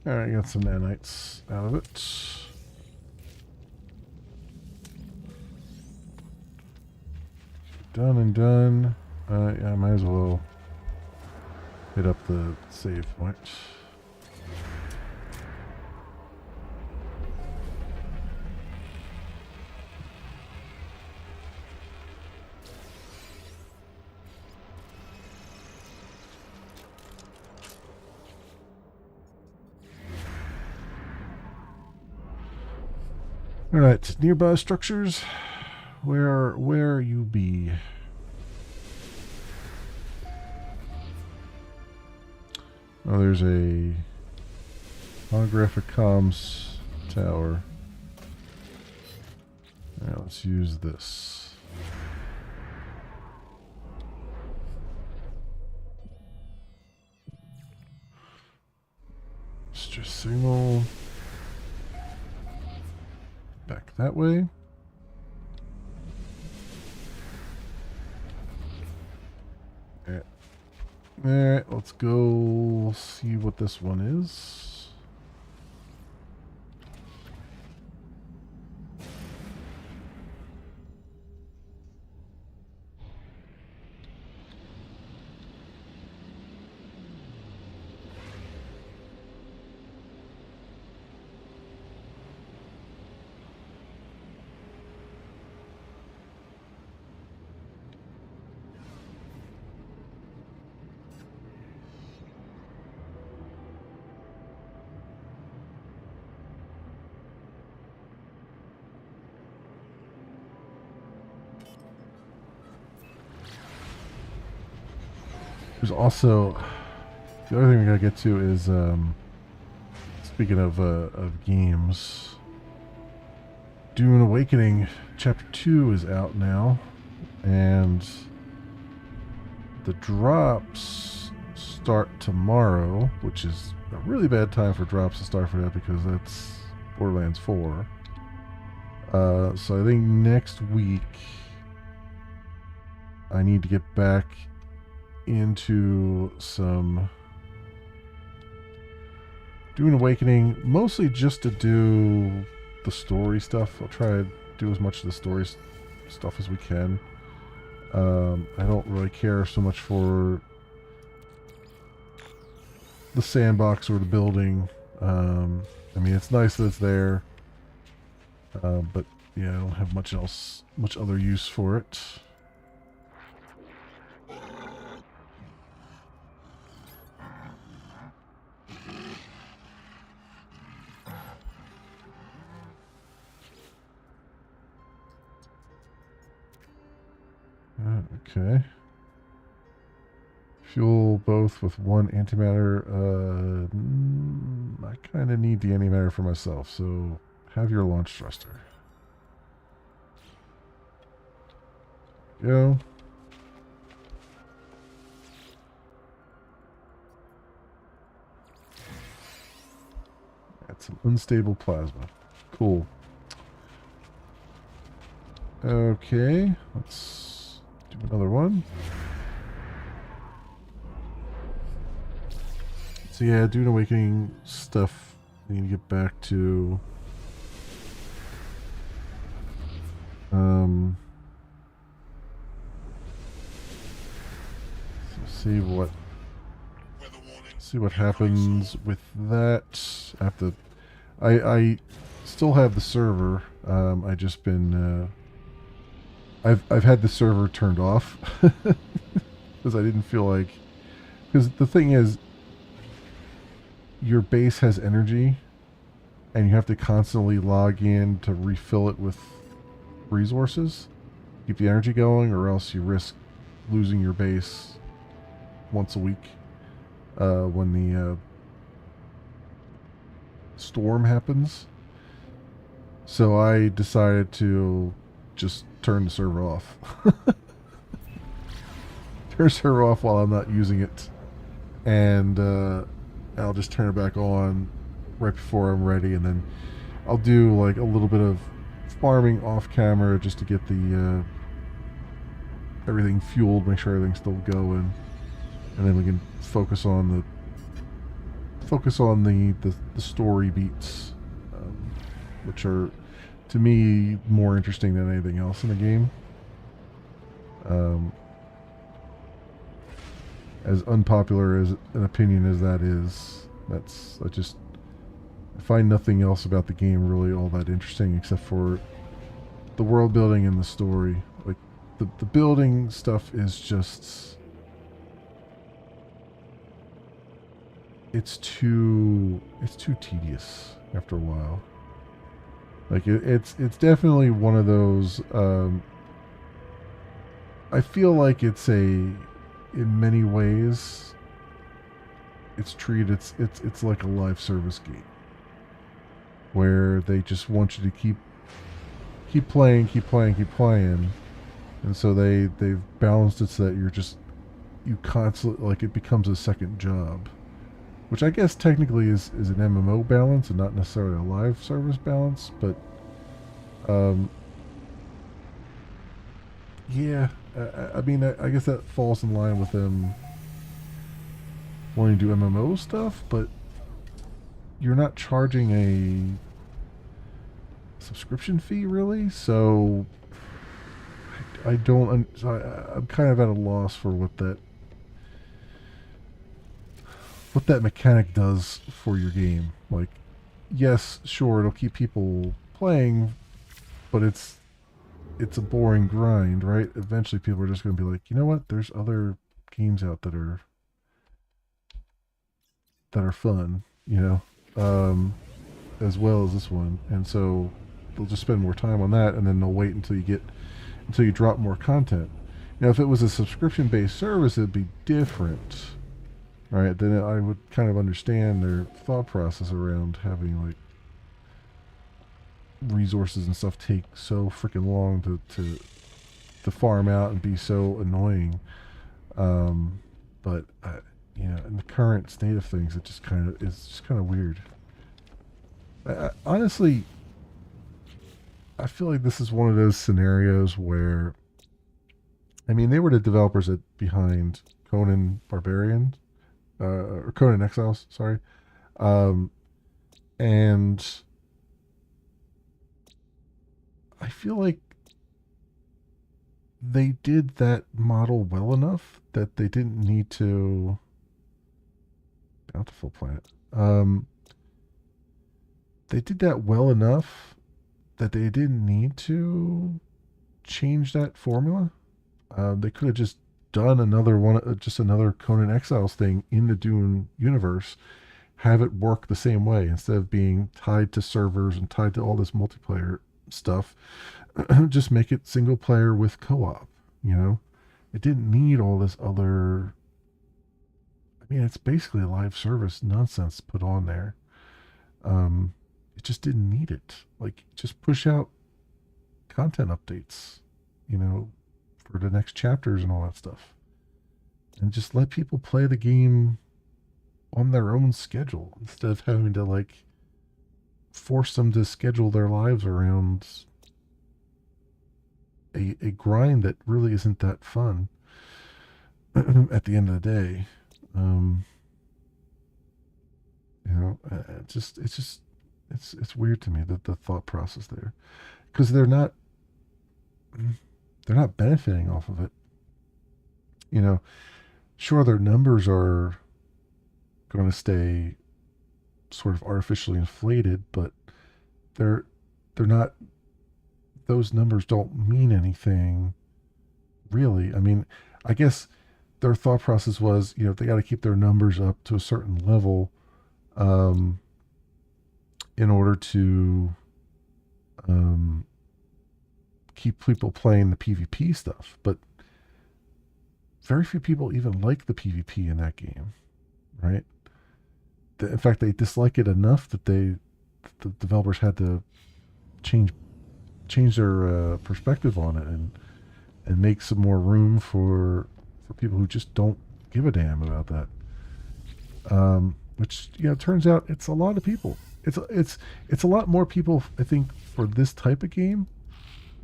Alright, got some nanites out of it. done and done. Yeah, I might as well hit up the save point. Alright, nearby structures. Where you be? Oh, there's a holographic comms tower. Alright, let's use this. Stress signal. Back that way. Alright, let's go see what this one is. There's also the other thing we gotta get to is speaking of games, Dune Awakening Chapter 2 is out now, and the drops start tomorrow, which is a really bad time for drops to start for that because that's Borderlands 4. So I think next week I need to get back into some Dune Awakening, mostly just to do the story stuff. I'll try to do as much of the story stuff as we can. I don't really care so much for the sandbox or the building. I mean, it's nice that it's there, but yeah, I don't have much other use for it. Okay. Fuel both with one antimatter. I kind of need the antimatter for myself, so have your launch thruster. Go. Add some unstable plasma. Cool. Okay, let's do another one. So yeah, Dune Awakening stuff we need to get back to. So see what happens with that. I still have the server. I just been I've had the server turned off because I didn't feel like, because the thing is, your base has energy and you have to constantly log in to refill it with resources, keep the energy going, or else you risk losing your base once a week when the storm happens. So I decided to just turn the server off. Turn the server off while I'm not using it, and I'll just turn it back on right before I'm ready, and then I'll do like a little bit of farming off camera just to get the everything fueled, make sure everything's still going, and then we can focus on the story beats, which are, to me, more interesting than anything else in the game. Um, as unpopular as an opinion as that is, I find nothing else about the game really all that interesting except for the world building and the story. Like the building stuff is just it's too tedious after a while. Like it's definitely one of those. I feel like in many ways, it's like a live service game where they just want you to keep playing, keep playing, keep playing, and so they've balanced it so that you constantly like it becomes a second job, which I guess technically is an MMO balance and not necessarily a live service balance, but um, yeah, I mean I guess that falls in line with them wanting to do MMO stuff, but you're not charging a subscription fee really, so I don't. I'm kind of at a loss for what that mechanic does for your game. Like, yes, sure, it'll keep people playing, but it's a boring grind, right? Eventually, people are just going to be like, you know what? There's other games out that are fun, as well as this one, and so they'll just spend more time on that, and then they'll wait until you drop more content. Now, if it was a subscription-based service, it'd be different, right? Then I would kind of understand their thought process around having like resources and stuff take so freaking long to farm out and be so annoying. But in the current state of things, it's just kind of weird. Honestly, I feel like this is one of those scenarios where, I mean, they were the developers behind Conan Barbarian, or Conan Exiles, sorry, um, and I feel like they did that model well enough that they didn't need to. Bountiful Planet. They did that well enough that they didn't need to change that formula. They could have just done another one, just another Conan Exiles thing in the Dune universe, have it work the same way instead of being tied to servers and tied to all this multiplayer stuff. Just make it single player with co-op. You know, it didn't need all this other. I mean, it's basically a live service nonsense put on there. It just didn't need it. Like, just push out content updates, you know, for the next chapters and all that stuff, and just let people play the game on their own schedule instead of having to like force them to schedule their lives around a grind that really isn't that fun at the end of the day. Um, it's weird to me that the thought process there, because they're not benefiting off of it. You know, sure their numbers are going to stay sort of artificially inflated, but they're they're not. Those numbers don't mean anything really. I mean, I guess their thought process was, they got to keep their numbers up to a certain level, um, in order to um, keep people playing the PvP stuff. But very few people even like the PvP in that game, right? In fact, they dislike it enough that the developers had to change their perspective on it and make some more room for people who just don't give a damn about that. Which turns out it's a lot of people. It's a lot more people, I think, for this type of game,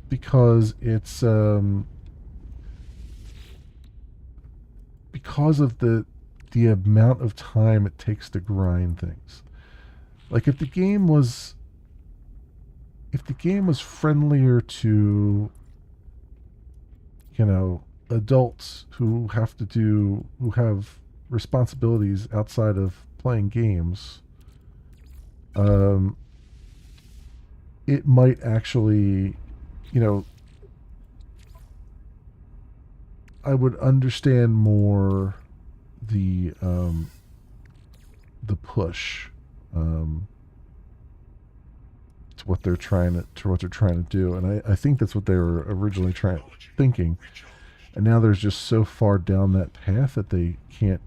because because of the amount of time it takes to grind things. Like, if the game was friendlier to, adults who have responsibilities outside of playing games, um, it might actually, you know, I would understand more the the push um, to what they're trying to do, and I think that's what they were originally trying Technology. thinking, Recharge. and now they're just so far down that path that they can't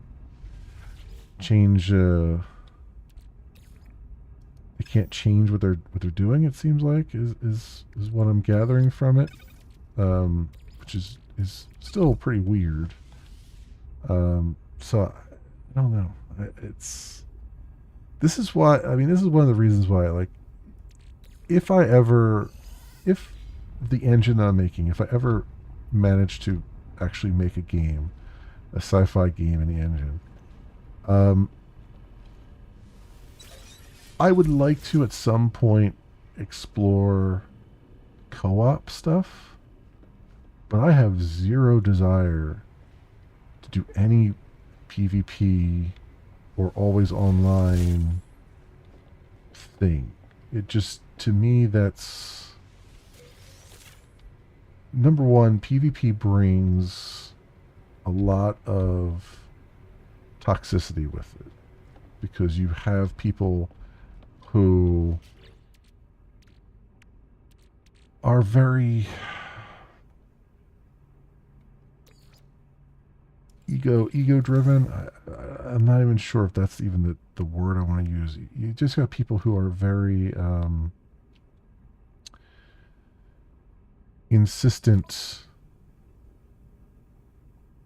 change. They can't change what they're doing. It seems like is what I'm gathering from it, which is still pretty weird. So I don't know. It's This is why, I mean, this is one of the reasons why, like, if I ever, if the engine that I'm making, if I ever manage to actually make a game, a sci-fi game in the engine, um, I would like to at some point explore co-op stuff, but I have zero desire to do any PvP or always online thing. It just, to me, that's number one. PvP brings a lot of toxicity with it because you have people who are very ego driven. I'm not even sure if that's even the word I want to use. You just got people who are very insistent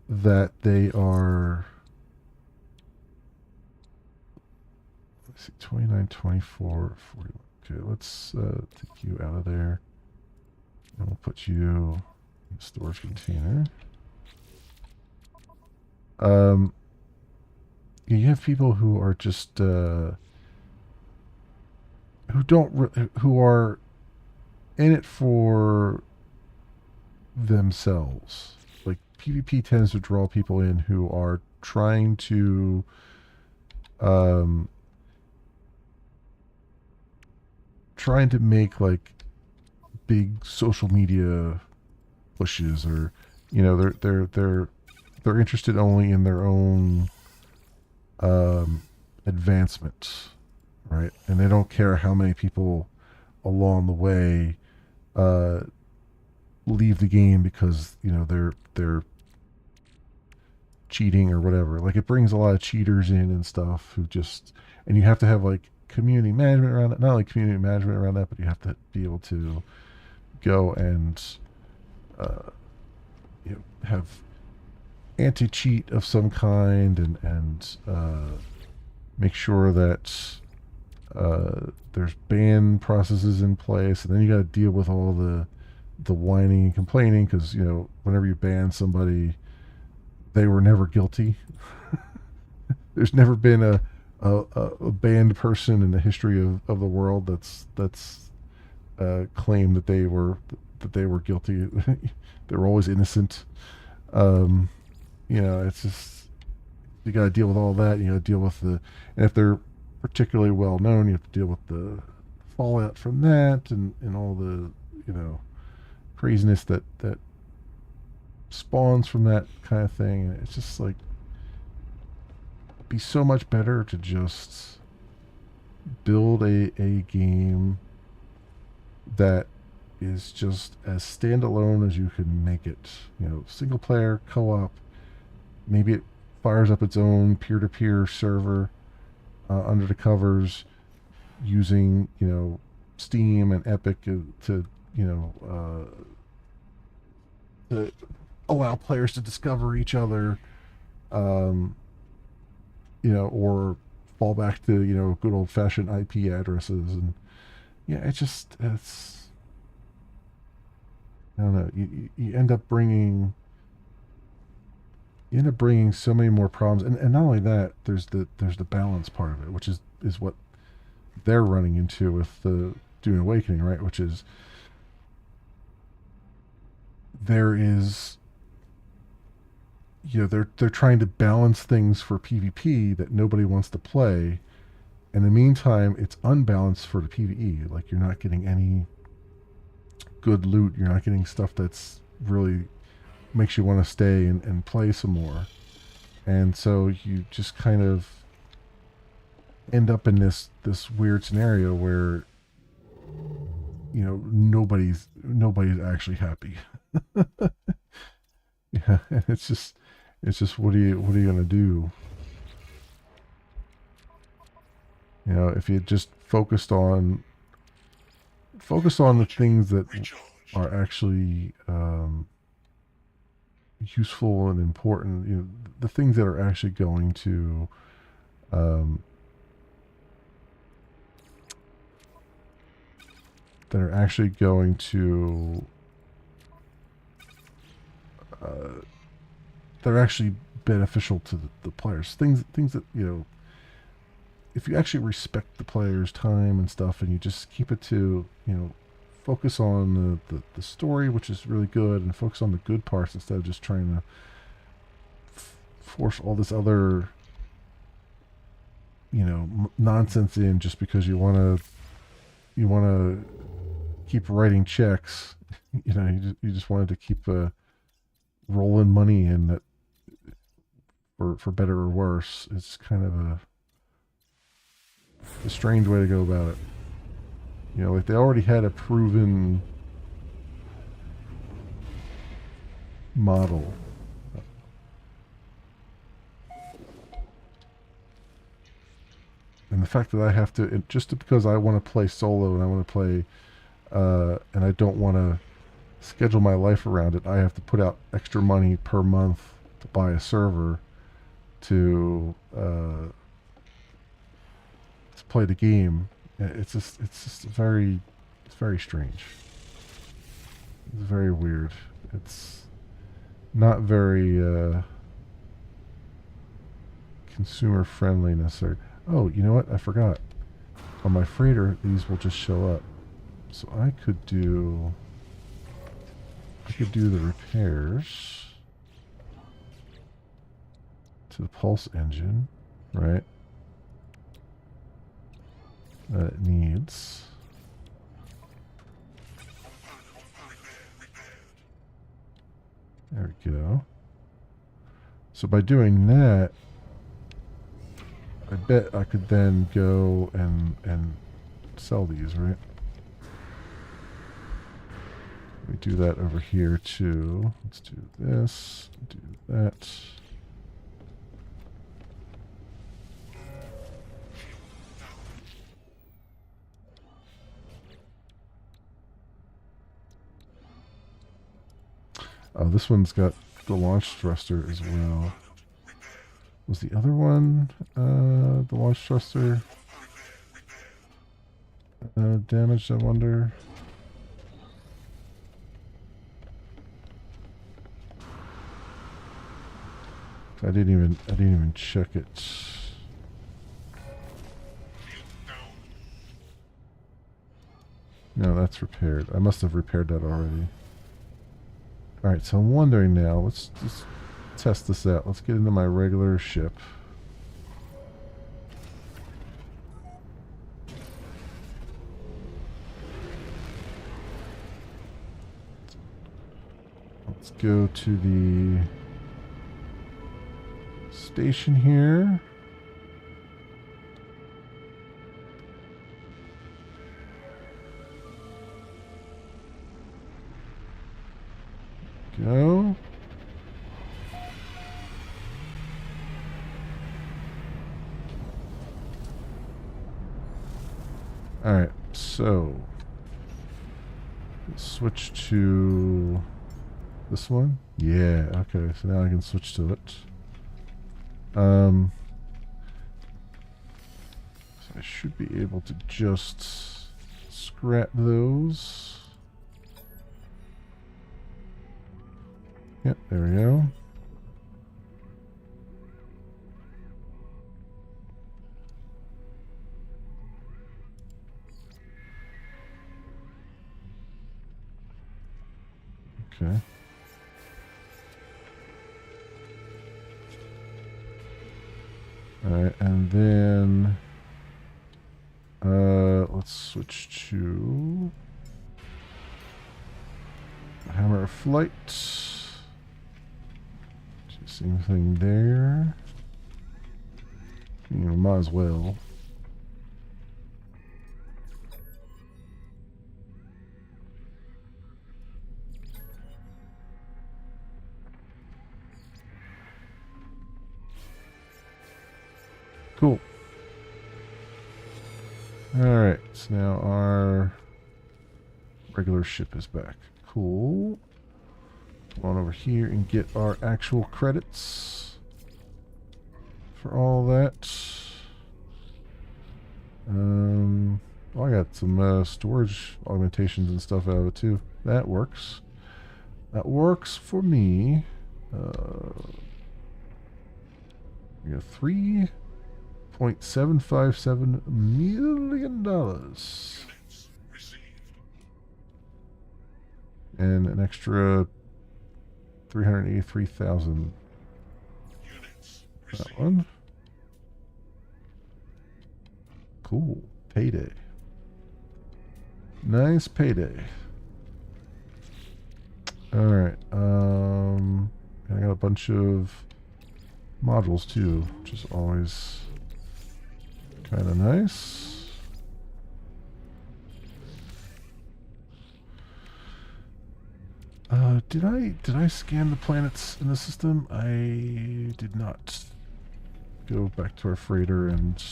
that they are, let's see, 29, 24, 41. Okay, let's take you out of there, and we'll put you in the storage container. Um, you have people who are just who are in it for themselves. Like, PvP tends to draw people in who are um, trying to make like big social media pushes, or they're interested only in their own advancement, right? And they don't care how many people along the way uh, leave the game because they're cheating or whatever. Like, it brings a lot of cheaters in and stuff who just, and you have to have like community management around that. Not only community management around that, but you have to be able to go and uh, have anti-cheat of some kind, and make sure that there's ban processes in place, and then you got to deal with all the whining and complaining because whenever you ban somebody, they were never guilty. There's never been a banned person in the history of the world that's claimed that they were guilty. They were always innocent. Um, it's just, you got to deal with all that. You got to deal with and if they're particularly well known, you have to deal with the fallout from that, and all the craziness that spawns from that kind of thing. It's just like, be so much better to just build a game that is just as standalone as you can make it. Single player, co-op. Maybe it fires up its own peer-to-peer server under the covers, using Steam and Epic to allow players to discover each other, um, or fall back to good old fashioned IP addresses. And yeah, it's I don't know. You end up bringing so many more problems, and not only that, there's the balance part of it, which is what they're running into with the Dune Awakening, right? Which is, there is they're trying to balance things for PvP that nobody wants to play. In the meantime, it's unbalanced for the PvE. Like you're not getting any good loot. You're not getting stuff that's really makes you want to stay and play some more. And so you just kind of end up in this weird scenario where nobody's actually happy. Yeah, and it's just what are you gonna do? If you just focus on the things that Recharged. are actually useful and important. The things that are actually going to um, that are actually going to uh, that are actually beneficial to the players. Things that if you actually respect the players' time and stuff, and you just keep it to focus on the story, which is really good, and focus on the good parts instead of just trying to force all this other nonsense in just because you want to keep writing checks. You just wanted to keep rolling money in that for better or worse. It's kind of a strange way to go about it. Like they already had a proven model. And the fact that I have to, just because I want to play solo and I want to play, and I don't want to schedule my life around it, I have to put out extra money per month to buy a server to play the game. It's just it's very strange. It's very weird. It's not very consumer friendly necessarily. Oh, you know what? I forgot. On my freighter, these will just show up. So I could do the repairs to the pulse engine, right? That it needs. There we go. So by doing that, I bet I could then go and sell these, right? We do that over here too. Let's do this, do that. Oh, this one's got the launch thruster as well. Was the other one the launch thruster damaged? I wonder. I didn't even check it. No, that's repaired. I must have repaired that already. Alright, so I'm wondering now, let's just test this out. Let's get into my regular ship. Let's go to the station here. Go. Alright, so let's switch to this one. Yeah, okay, so now I can switch to it. So I should be able to just scrap those. Yep, there we go. Okay. And then let's switch to Hammer of Flight. Same thing there. You know, might as well. Cool. Alright, so now our regular ship is back. Cool. Come on over here and get our actual credits for all that. Well, I got some storage augmentations and stuff out of it too. That works. That works for me. We got $3.757 million. Units received. And an extra 383,000. Units That received. one. Cool. Payday. Nice payday. Alright. I got a bunch of modules too, which is always kind of nice. Did I scan the planets in the system? I did not. Go back to our freighter and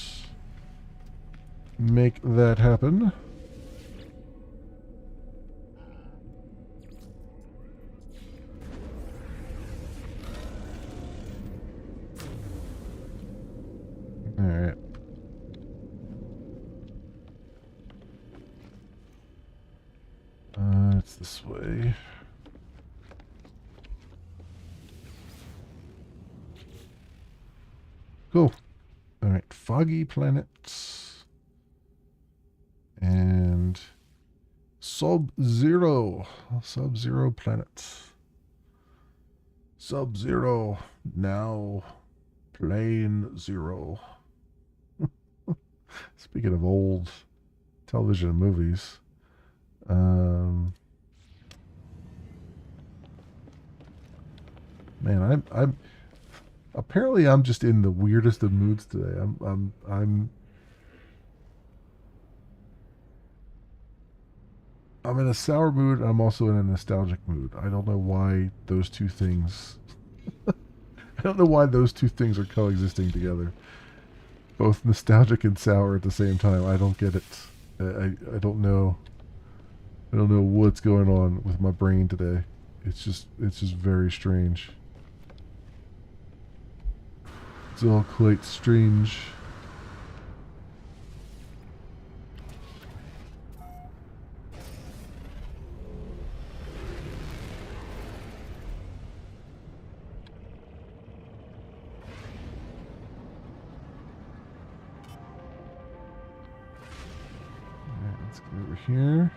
make that happen. Alright. It's this way. Cool. Alright, foggy planets. And Sub-Zero. Sub-Zero planets. Sub-Zero. Now Plane Zero. Speaking of old television and movies. Man, I'm apparently I'm just in the weirdest of moods today. I'm in a sour mood. I'm also in a nostalgic mood. I don't know why those two things. I don't know why those two things are coexisting together. Both nostalgic and sour at the same time. I don't get it. I don't know. I don't know what's going on with my brain today. It's just very strange. It's all quite strange. Alright, let's get over here.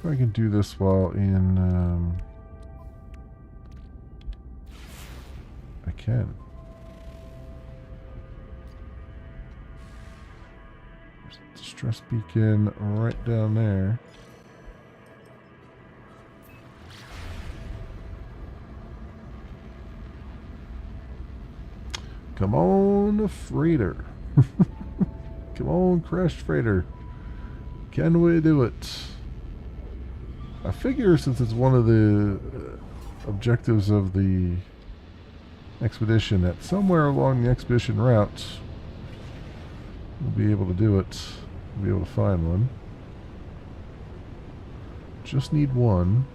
If I can do this while in, I can. There's a distress beacon right down there. Come on, freighter. Come on, crashed freighter. Can we do it? I figure since it's one of the objectives of the expedition that somewhere along the expedition route we'll be able to do it. We'll be able to find one. Just need one.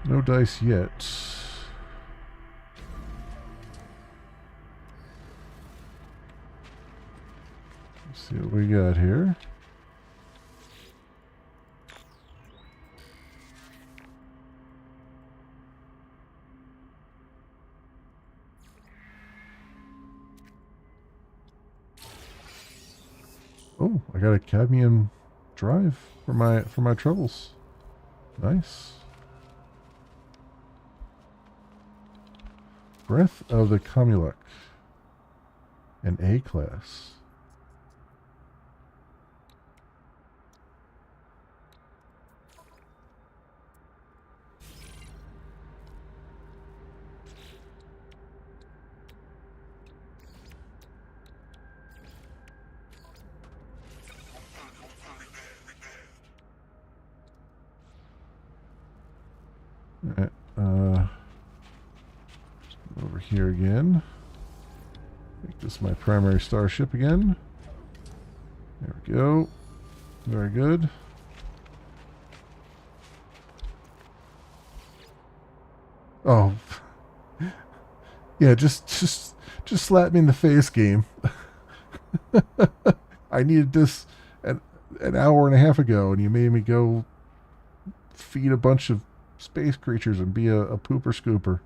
No dice yet. Let's see what we got here. Oh, I got a cadmium drive for my troubles. Nice. Breath of the Comuluk. An A class. Alright, over here again. Make this my primary starship again. There we go. Very good. Oh, yeah. Just slap me in the face, game. I needed this an hour and a half ago, and you made me go feed a bunch of space creatures and be a pooper scooper.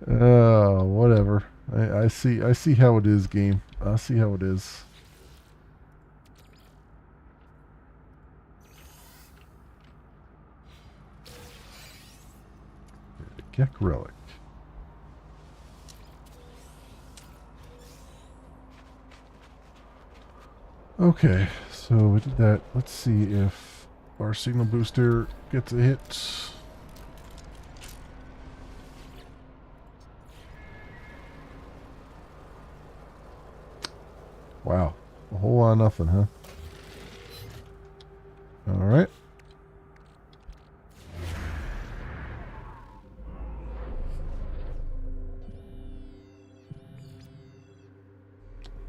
Oh, whatever. I see how it is, game. I see how it is. Gek relic. Okay, so we did that. Let's see if our signal booster gets a hit. Wow, a whole lot of nothing, huh? All right.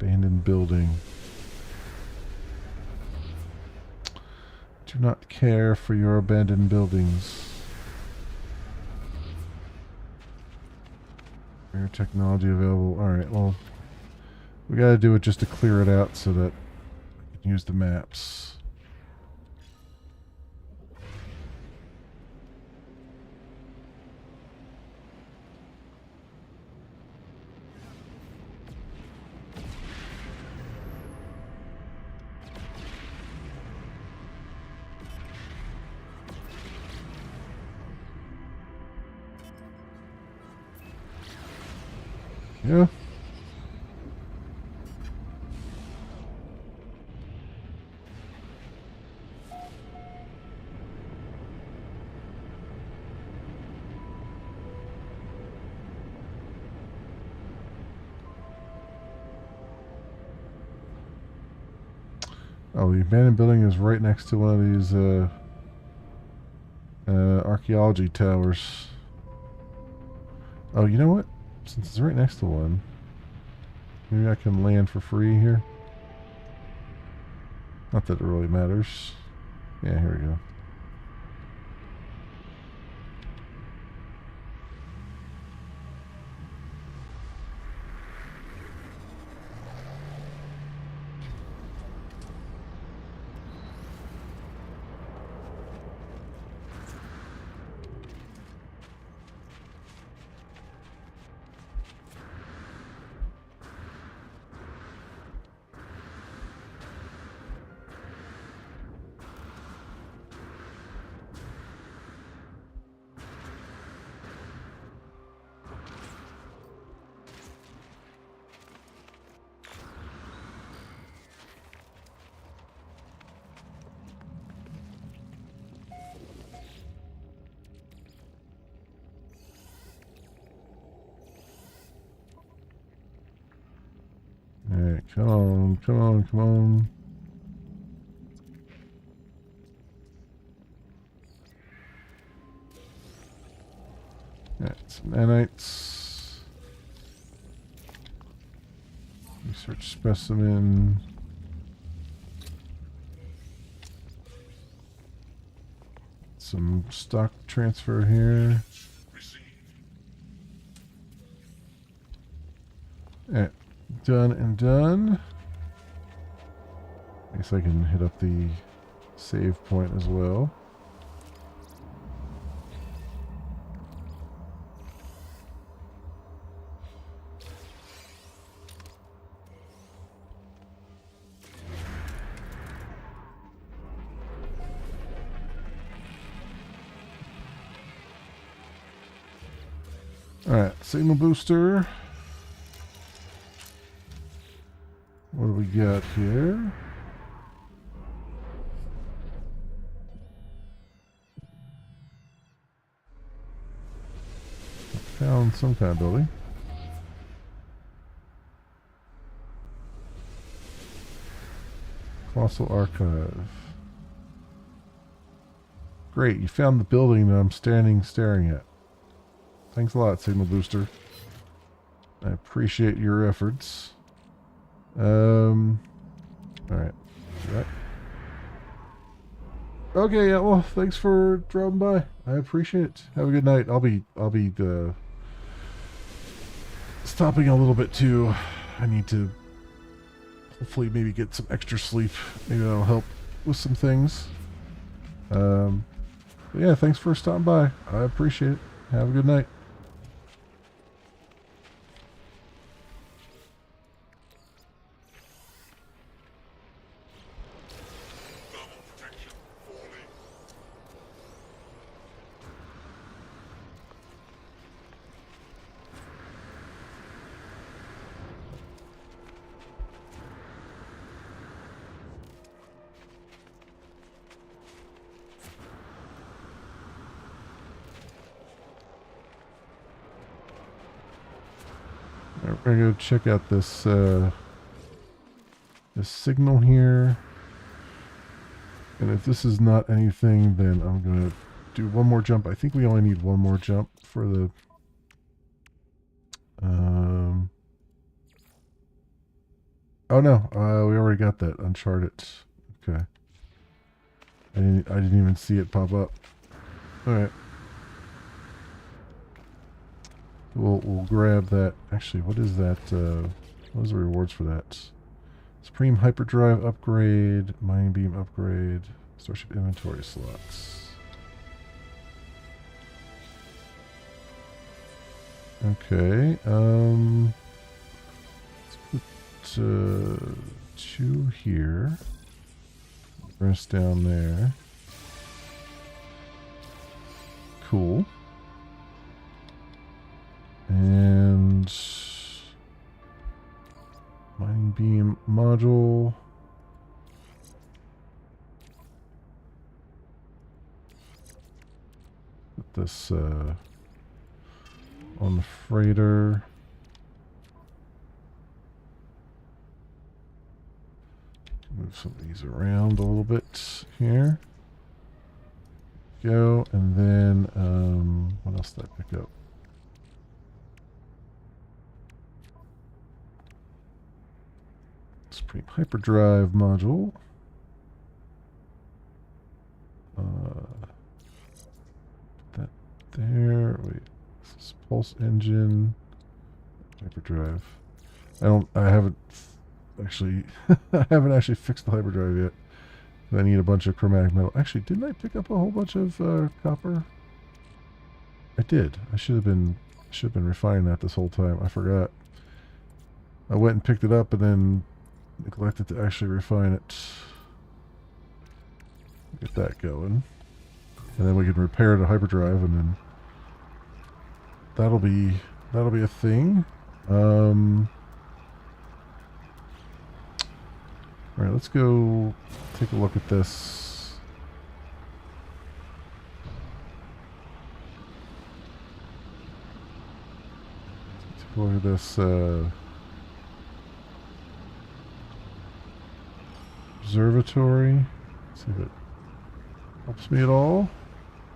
Abandoned building. Do not care for your abandoned buildings. Rare technology available. Alright, well, we gotta do it just to clear it out so that we can use the maps. Yeah. Oh, the abandoned building is right next to one of these archaeology towers. Oh, you know what? Since it's right next to one, maybe I can land for free here. Not that it really matters. Yeah, here we go. Alright, come on, come on, come on. Alright, some nanites. Research specimen. Some stock transfer here. Received. Alright, done and done. I guess I can hit up the save point as well. Alright, signal booster. What do we got here? Found some kind of building. Colossal Archive. Great, you found the building that I'm staring at. Thanks a lot, Signal Booster. I appreciate your efforts. Alright. Right. Okay, yeah, well, thanks for dropping by. I appreciate it. Have a good night. I'll be stopping a little bit too. I need to hopefully maybe get some extra sleep. Maybe that'll help with some things. But yeah, thanks for stopping by. I appreciate it. Have a good night. Thermal protection falling. We're gonna go check out this this signal here. And if this is not anything, then I'm gonna do one more jump. I think we only need one more jump for the oh no, we already got that. Uncharted. Okay. I didn't even see it pop up. Alright. We'll grab that. Actually, what is that? What is the rewards for that? Supreme Hyperdrive upgrade, Mind Beam upgrade, Starship inventory slots. Okay, let's put 2 here. Rest down there. Cool. And Mining Beam module. Put this on the freighter. Move some of these around a little bit here. Go, and then what else did I pick up? Supreme Hyperdrive module. That there. Wait, this is Pulse Engine. Hyperdrive. I haven't actually fixed the hyperdrive yet. I need a bunch of chromatic metal. Actually, didn't I pick up a whole bunch of copper? I did. I should have been refining that this whole time. I forgot. I went and picked it up and then neglected to actually refine it. Get that going. And then we can repair the hyperdrive, and then that'll be a thing. Alright, let's go take a look at this. Take a look at this observatory. See if it helps me at all.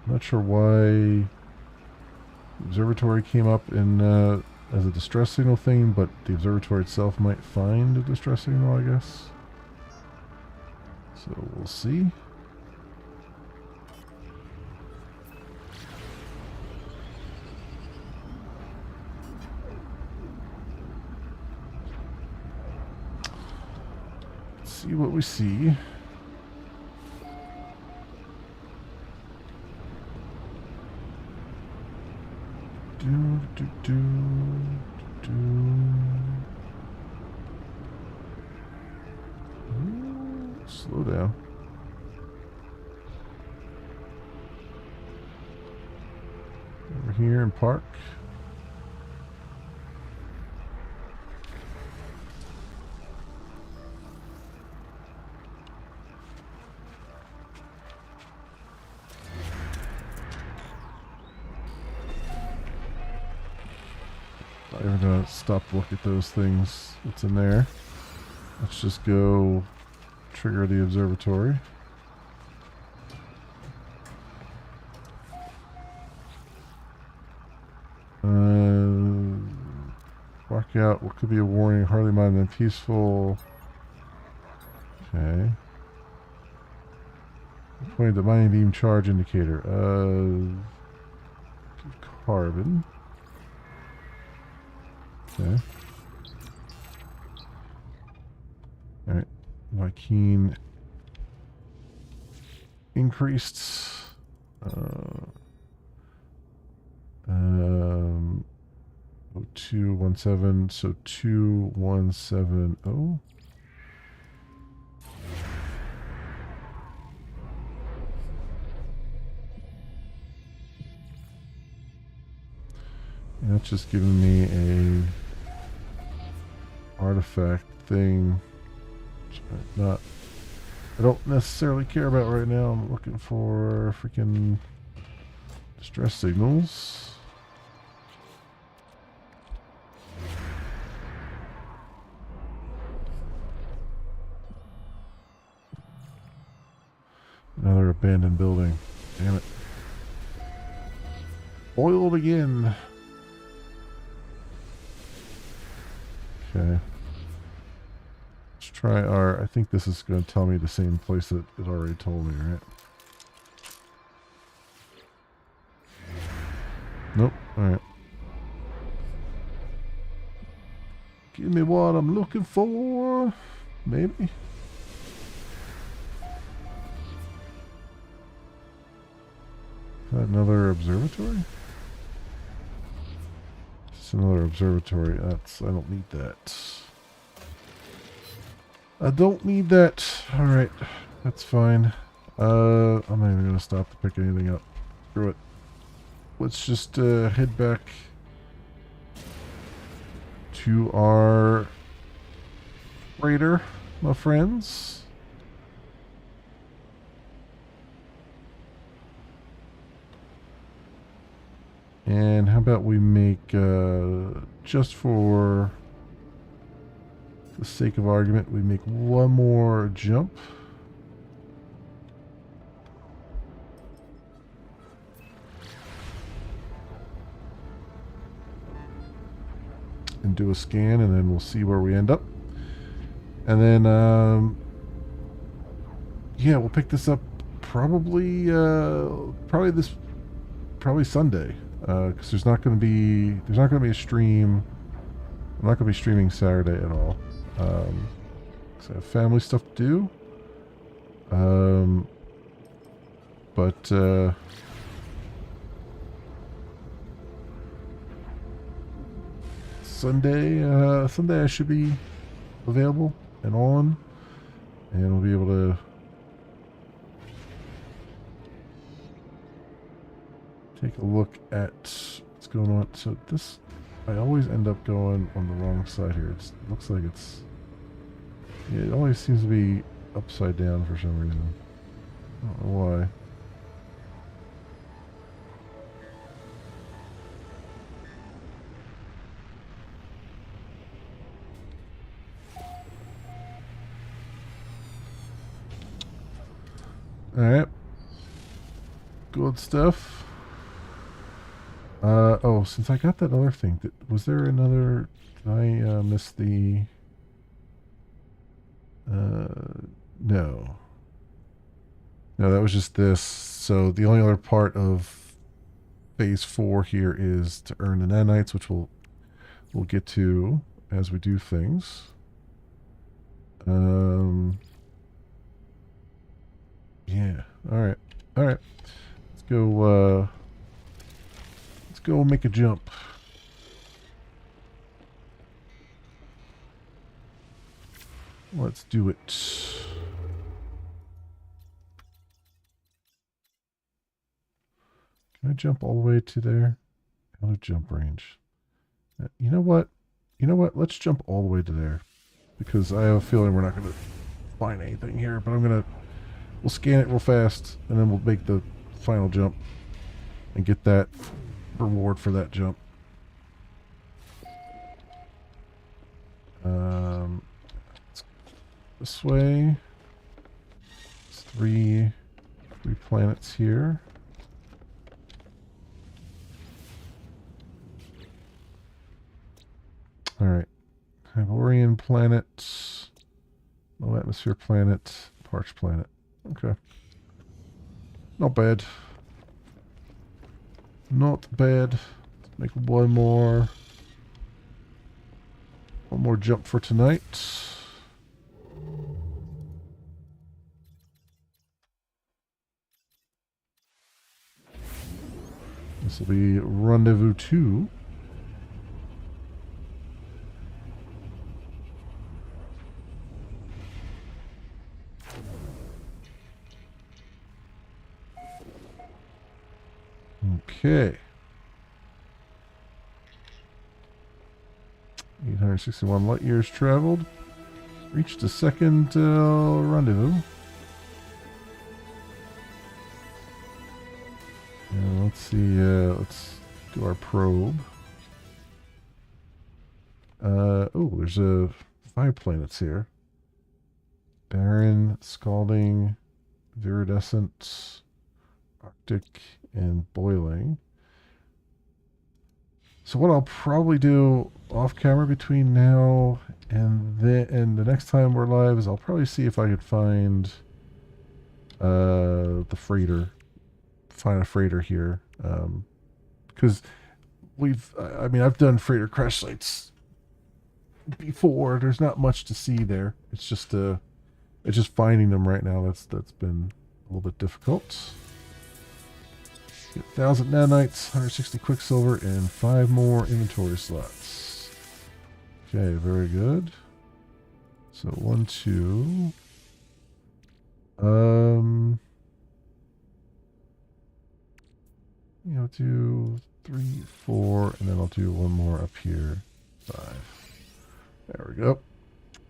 I'm not sure why the observatory came up in as a distress signal thing, but the observatory itself might find a distress signal, I guess. So we'll see. Let's see what we see. Slow down. Over here in park. ever gonna stop to look at those things that's in there. Let's just go trigger the observatory. Walk out. What could be a warning? Hardly mind than peaceful. Okay. Point the mining beam charge indicator. Carbon. Okay. Alright. Joaquin increased. Um, 0217, so 2170. And that's just giving me a artifact thing, which I don't necessarily care about right now. I'm looking for freaking distress signals. Another abandoned building. Damn it. Oiled again. Okay. Let's try our... I think this is going to tell me the same place that it already told me, right? Nope. Alright. Give me what I'm looking for. Maybe. Another observatory? Just another observatory. That's... I don't need that. I don't need that. Alright. That's fine. I'm not even going to stop to pick anything up. Screw it. Let's just head back to our freighter, my friends. And how about we make, just for the sake of argument, we make one more jump. And do a scan, and then we'll see where we end up. And then, yeah, we'll pick this up probably Sunday. Because there's not going to be a stream. I'm not going to be streaming Saturday at all. Because I have family stuff to do. But Sunday I should be available and on, and we'll be able to take a look at what's going on. So this, I always end up going on the wrong side here. It looks like it's, yeah, it always seems to be upside down for some reason. I don't know why. Alright. Good stuff. Oh, since I got that other thing, was there another... Did I miss the... No. No, that was just this. So the only other part of phase 4 here is to earn the nanites, which we'll get to as we do things. Yeah. Alright. Alright. Let's go make a jump. Let's do it. Can I jump all the way to there? Out of jump range. You know what? Let's jump all the way to there. Because I have a feeling we're not going to find anything here. But we'll scan it real fast. And then we'll make the final jump. And get that reward for that jump. Let's go this way. It's three planets here. All right. Hyborian planet. Low atmosphere planet. Parched planet. Okay. Not bad. Not bad. Let's make one more jump for tonight. This will be Rendezvous 2. Okay. 861 light years traveled. Reached the second rendezvous. And let's see, let's do our probe. Oh, there's 5 planets here. Barren, Scalding, Viridescent, Arctic, and Boiling. So what I'll probably do off camera between now and the next time we're live is I'll probably see if I could find the freighter. Find a freighter here. Because I've done freighter crash sites before. There's not much to see there. It's just finding them right now that's been a little bit difficult. Get 1,000 nanites, 160 quicksilver, and 5 more inventory slots. Okay, very good. So 1, 2. I'll do 3, 4, and then I'll do one more up here. 5. There we go.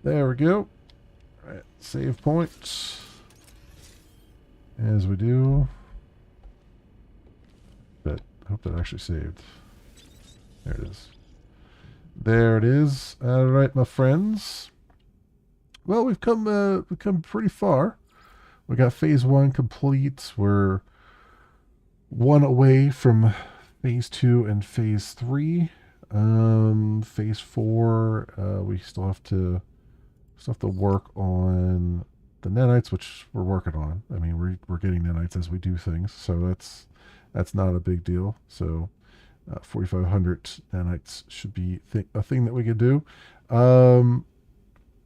There we go. All right, save points. As we do. But I hope that actually saved. There it is. There it is. All right, my friends. Well, we've come pretty far. We got phase 1 complete. We're 1 away from phase 2 and phase 3. Phase 4, we still have to work on the nanites, which we're working on. I mean, we're getting nanites as we do things, so that's not a big deal. So 4,500 nanites should be a thing that we could do. And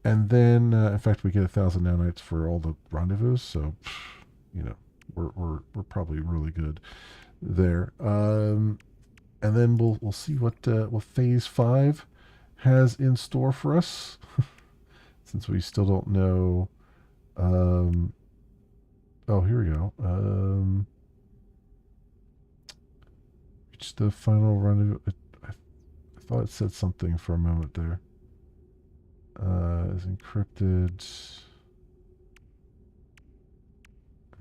then, in fact, we get 1,000 nanites for all the rendezvous. So, we're probably really good there. And then we'll see what phase 5 has in store for us, since we still don't know. Oh, here we go. Reach the final rendezvous. I thought it said something for a moment there. Is encrypted.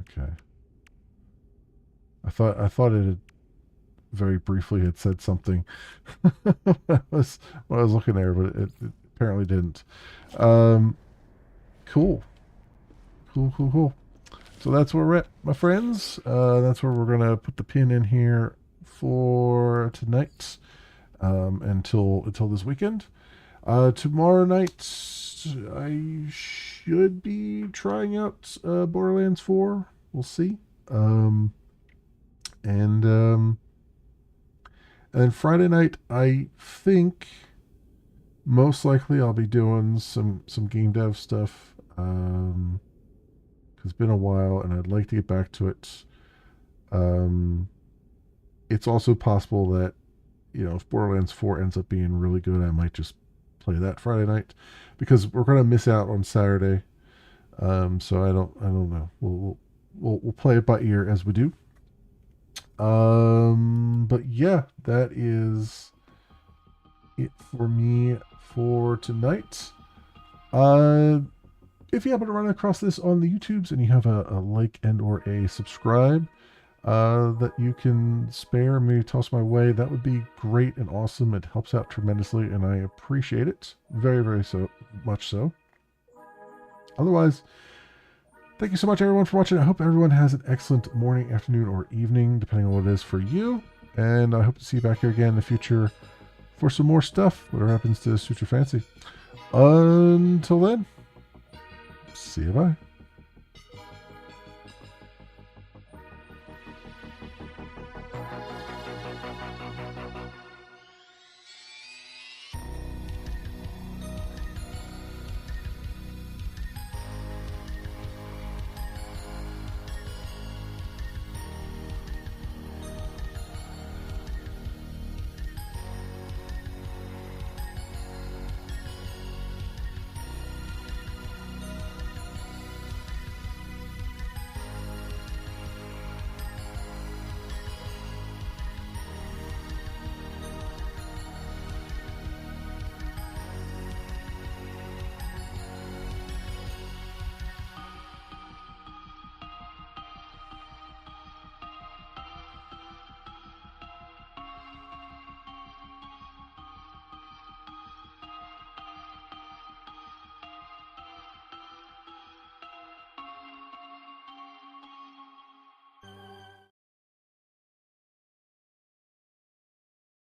Okay. I thought it had very briefly had said something when I was looking there, but it apparently didn't. Cool. So that's where we're at, my friends. That's where we're gonna put the pin in here for tonight, until this weekend. Tomorrow night, I should be trying out Borderlands 4. We'll see. And then Friday night, I think most likely I'll be doing some game dev stuff. It's been a while, and I'd like to get back to it. It's also possible that, if Borderlands 4 ends up being really good, I might just play that Friday night, because we're going to miss out on Saturday. So I don't know. We'll play it by ear as we do. But yeah, that is it for me for tonight. If you happen to run across this on the YouTubes and you have a like and or a subscribe, that you can spare, maybe toss my way, that would be great and awesome. It helps out tremendously, and I appreciate it very, very so much so. Otherwise, thank you so much, everyone, for watching. I hope everyone has an excellent morning, afternoon, or evening, depending on what it is for you. And I hope to see you back here again in the future for some more stuff, whatever happens to suit your fancy. Until then, see you, bye.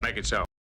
Make it so.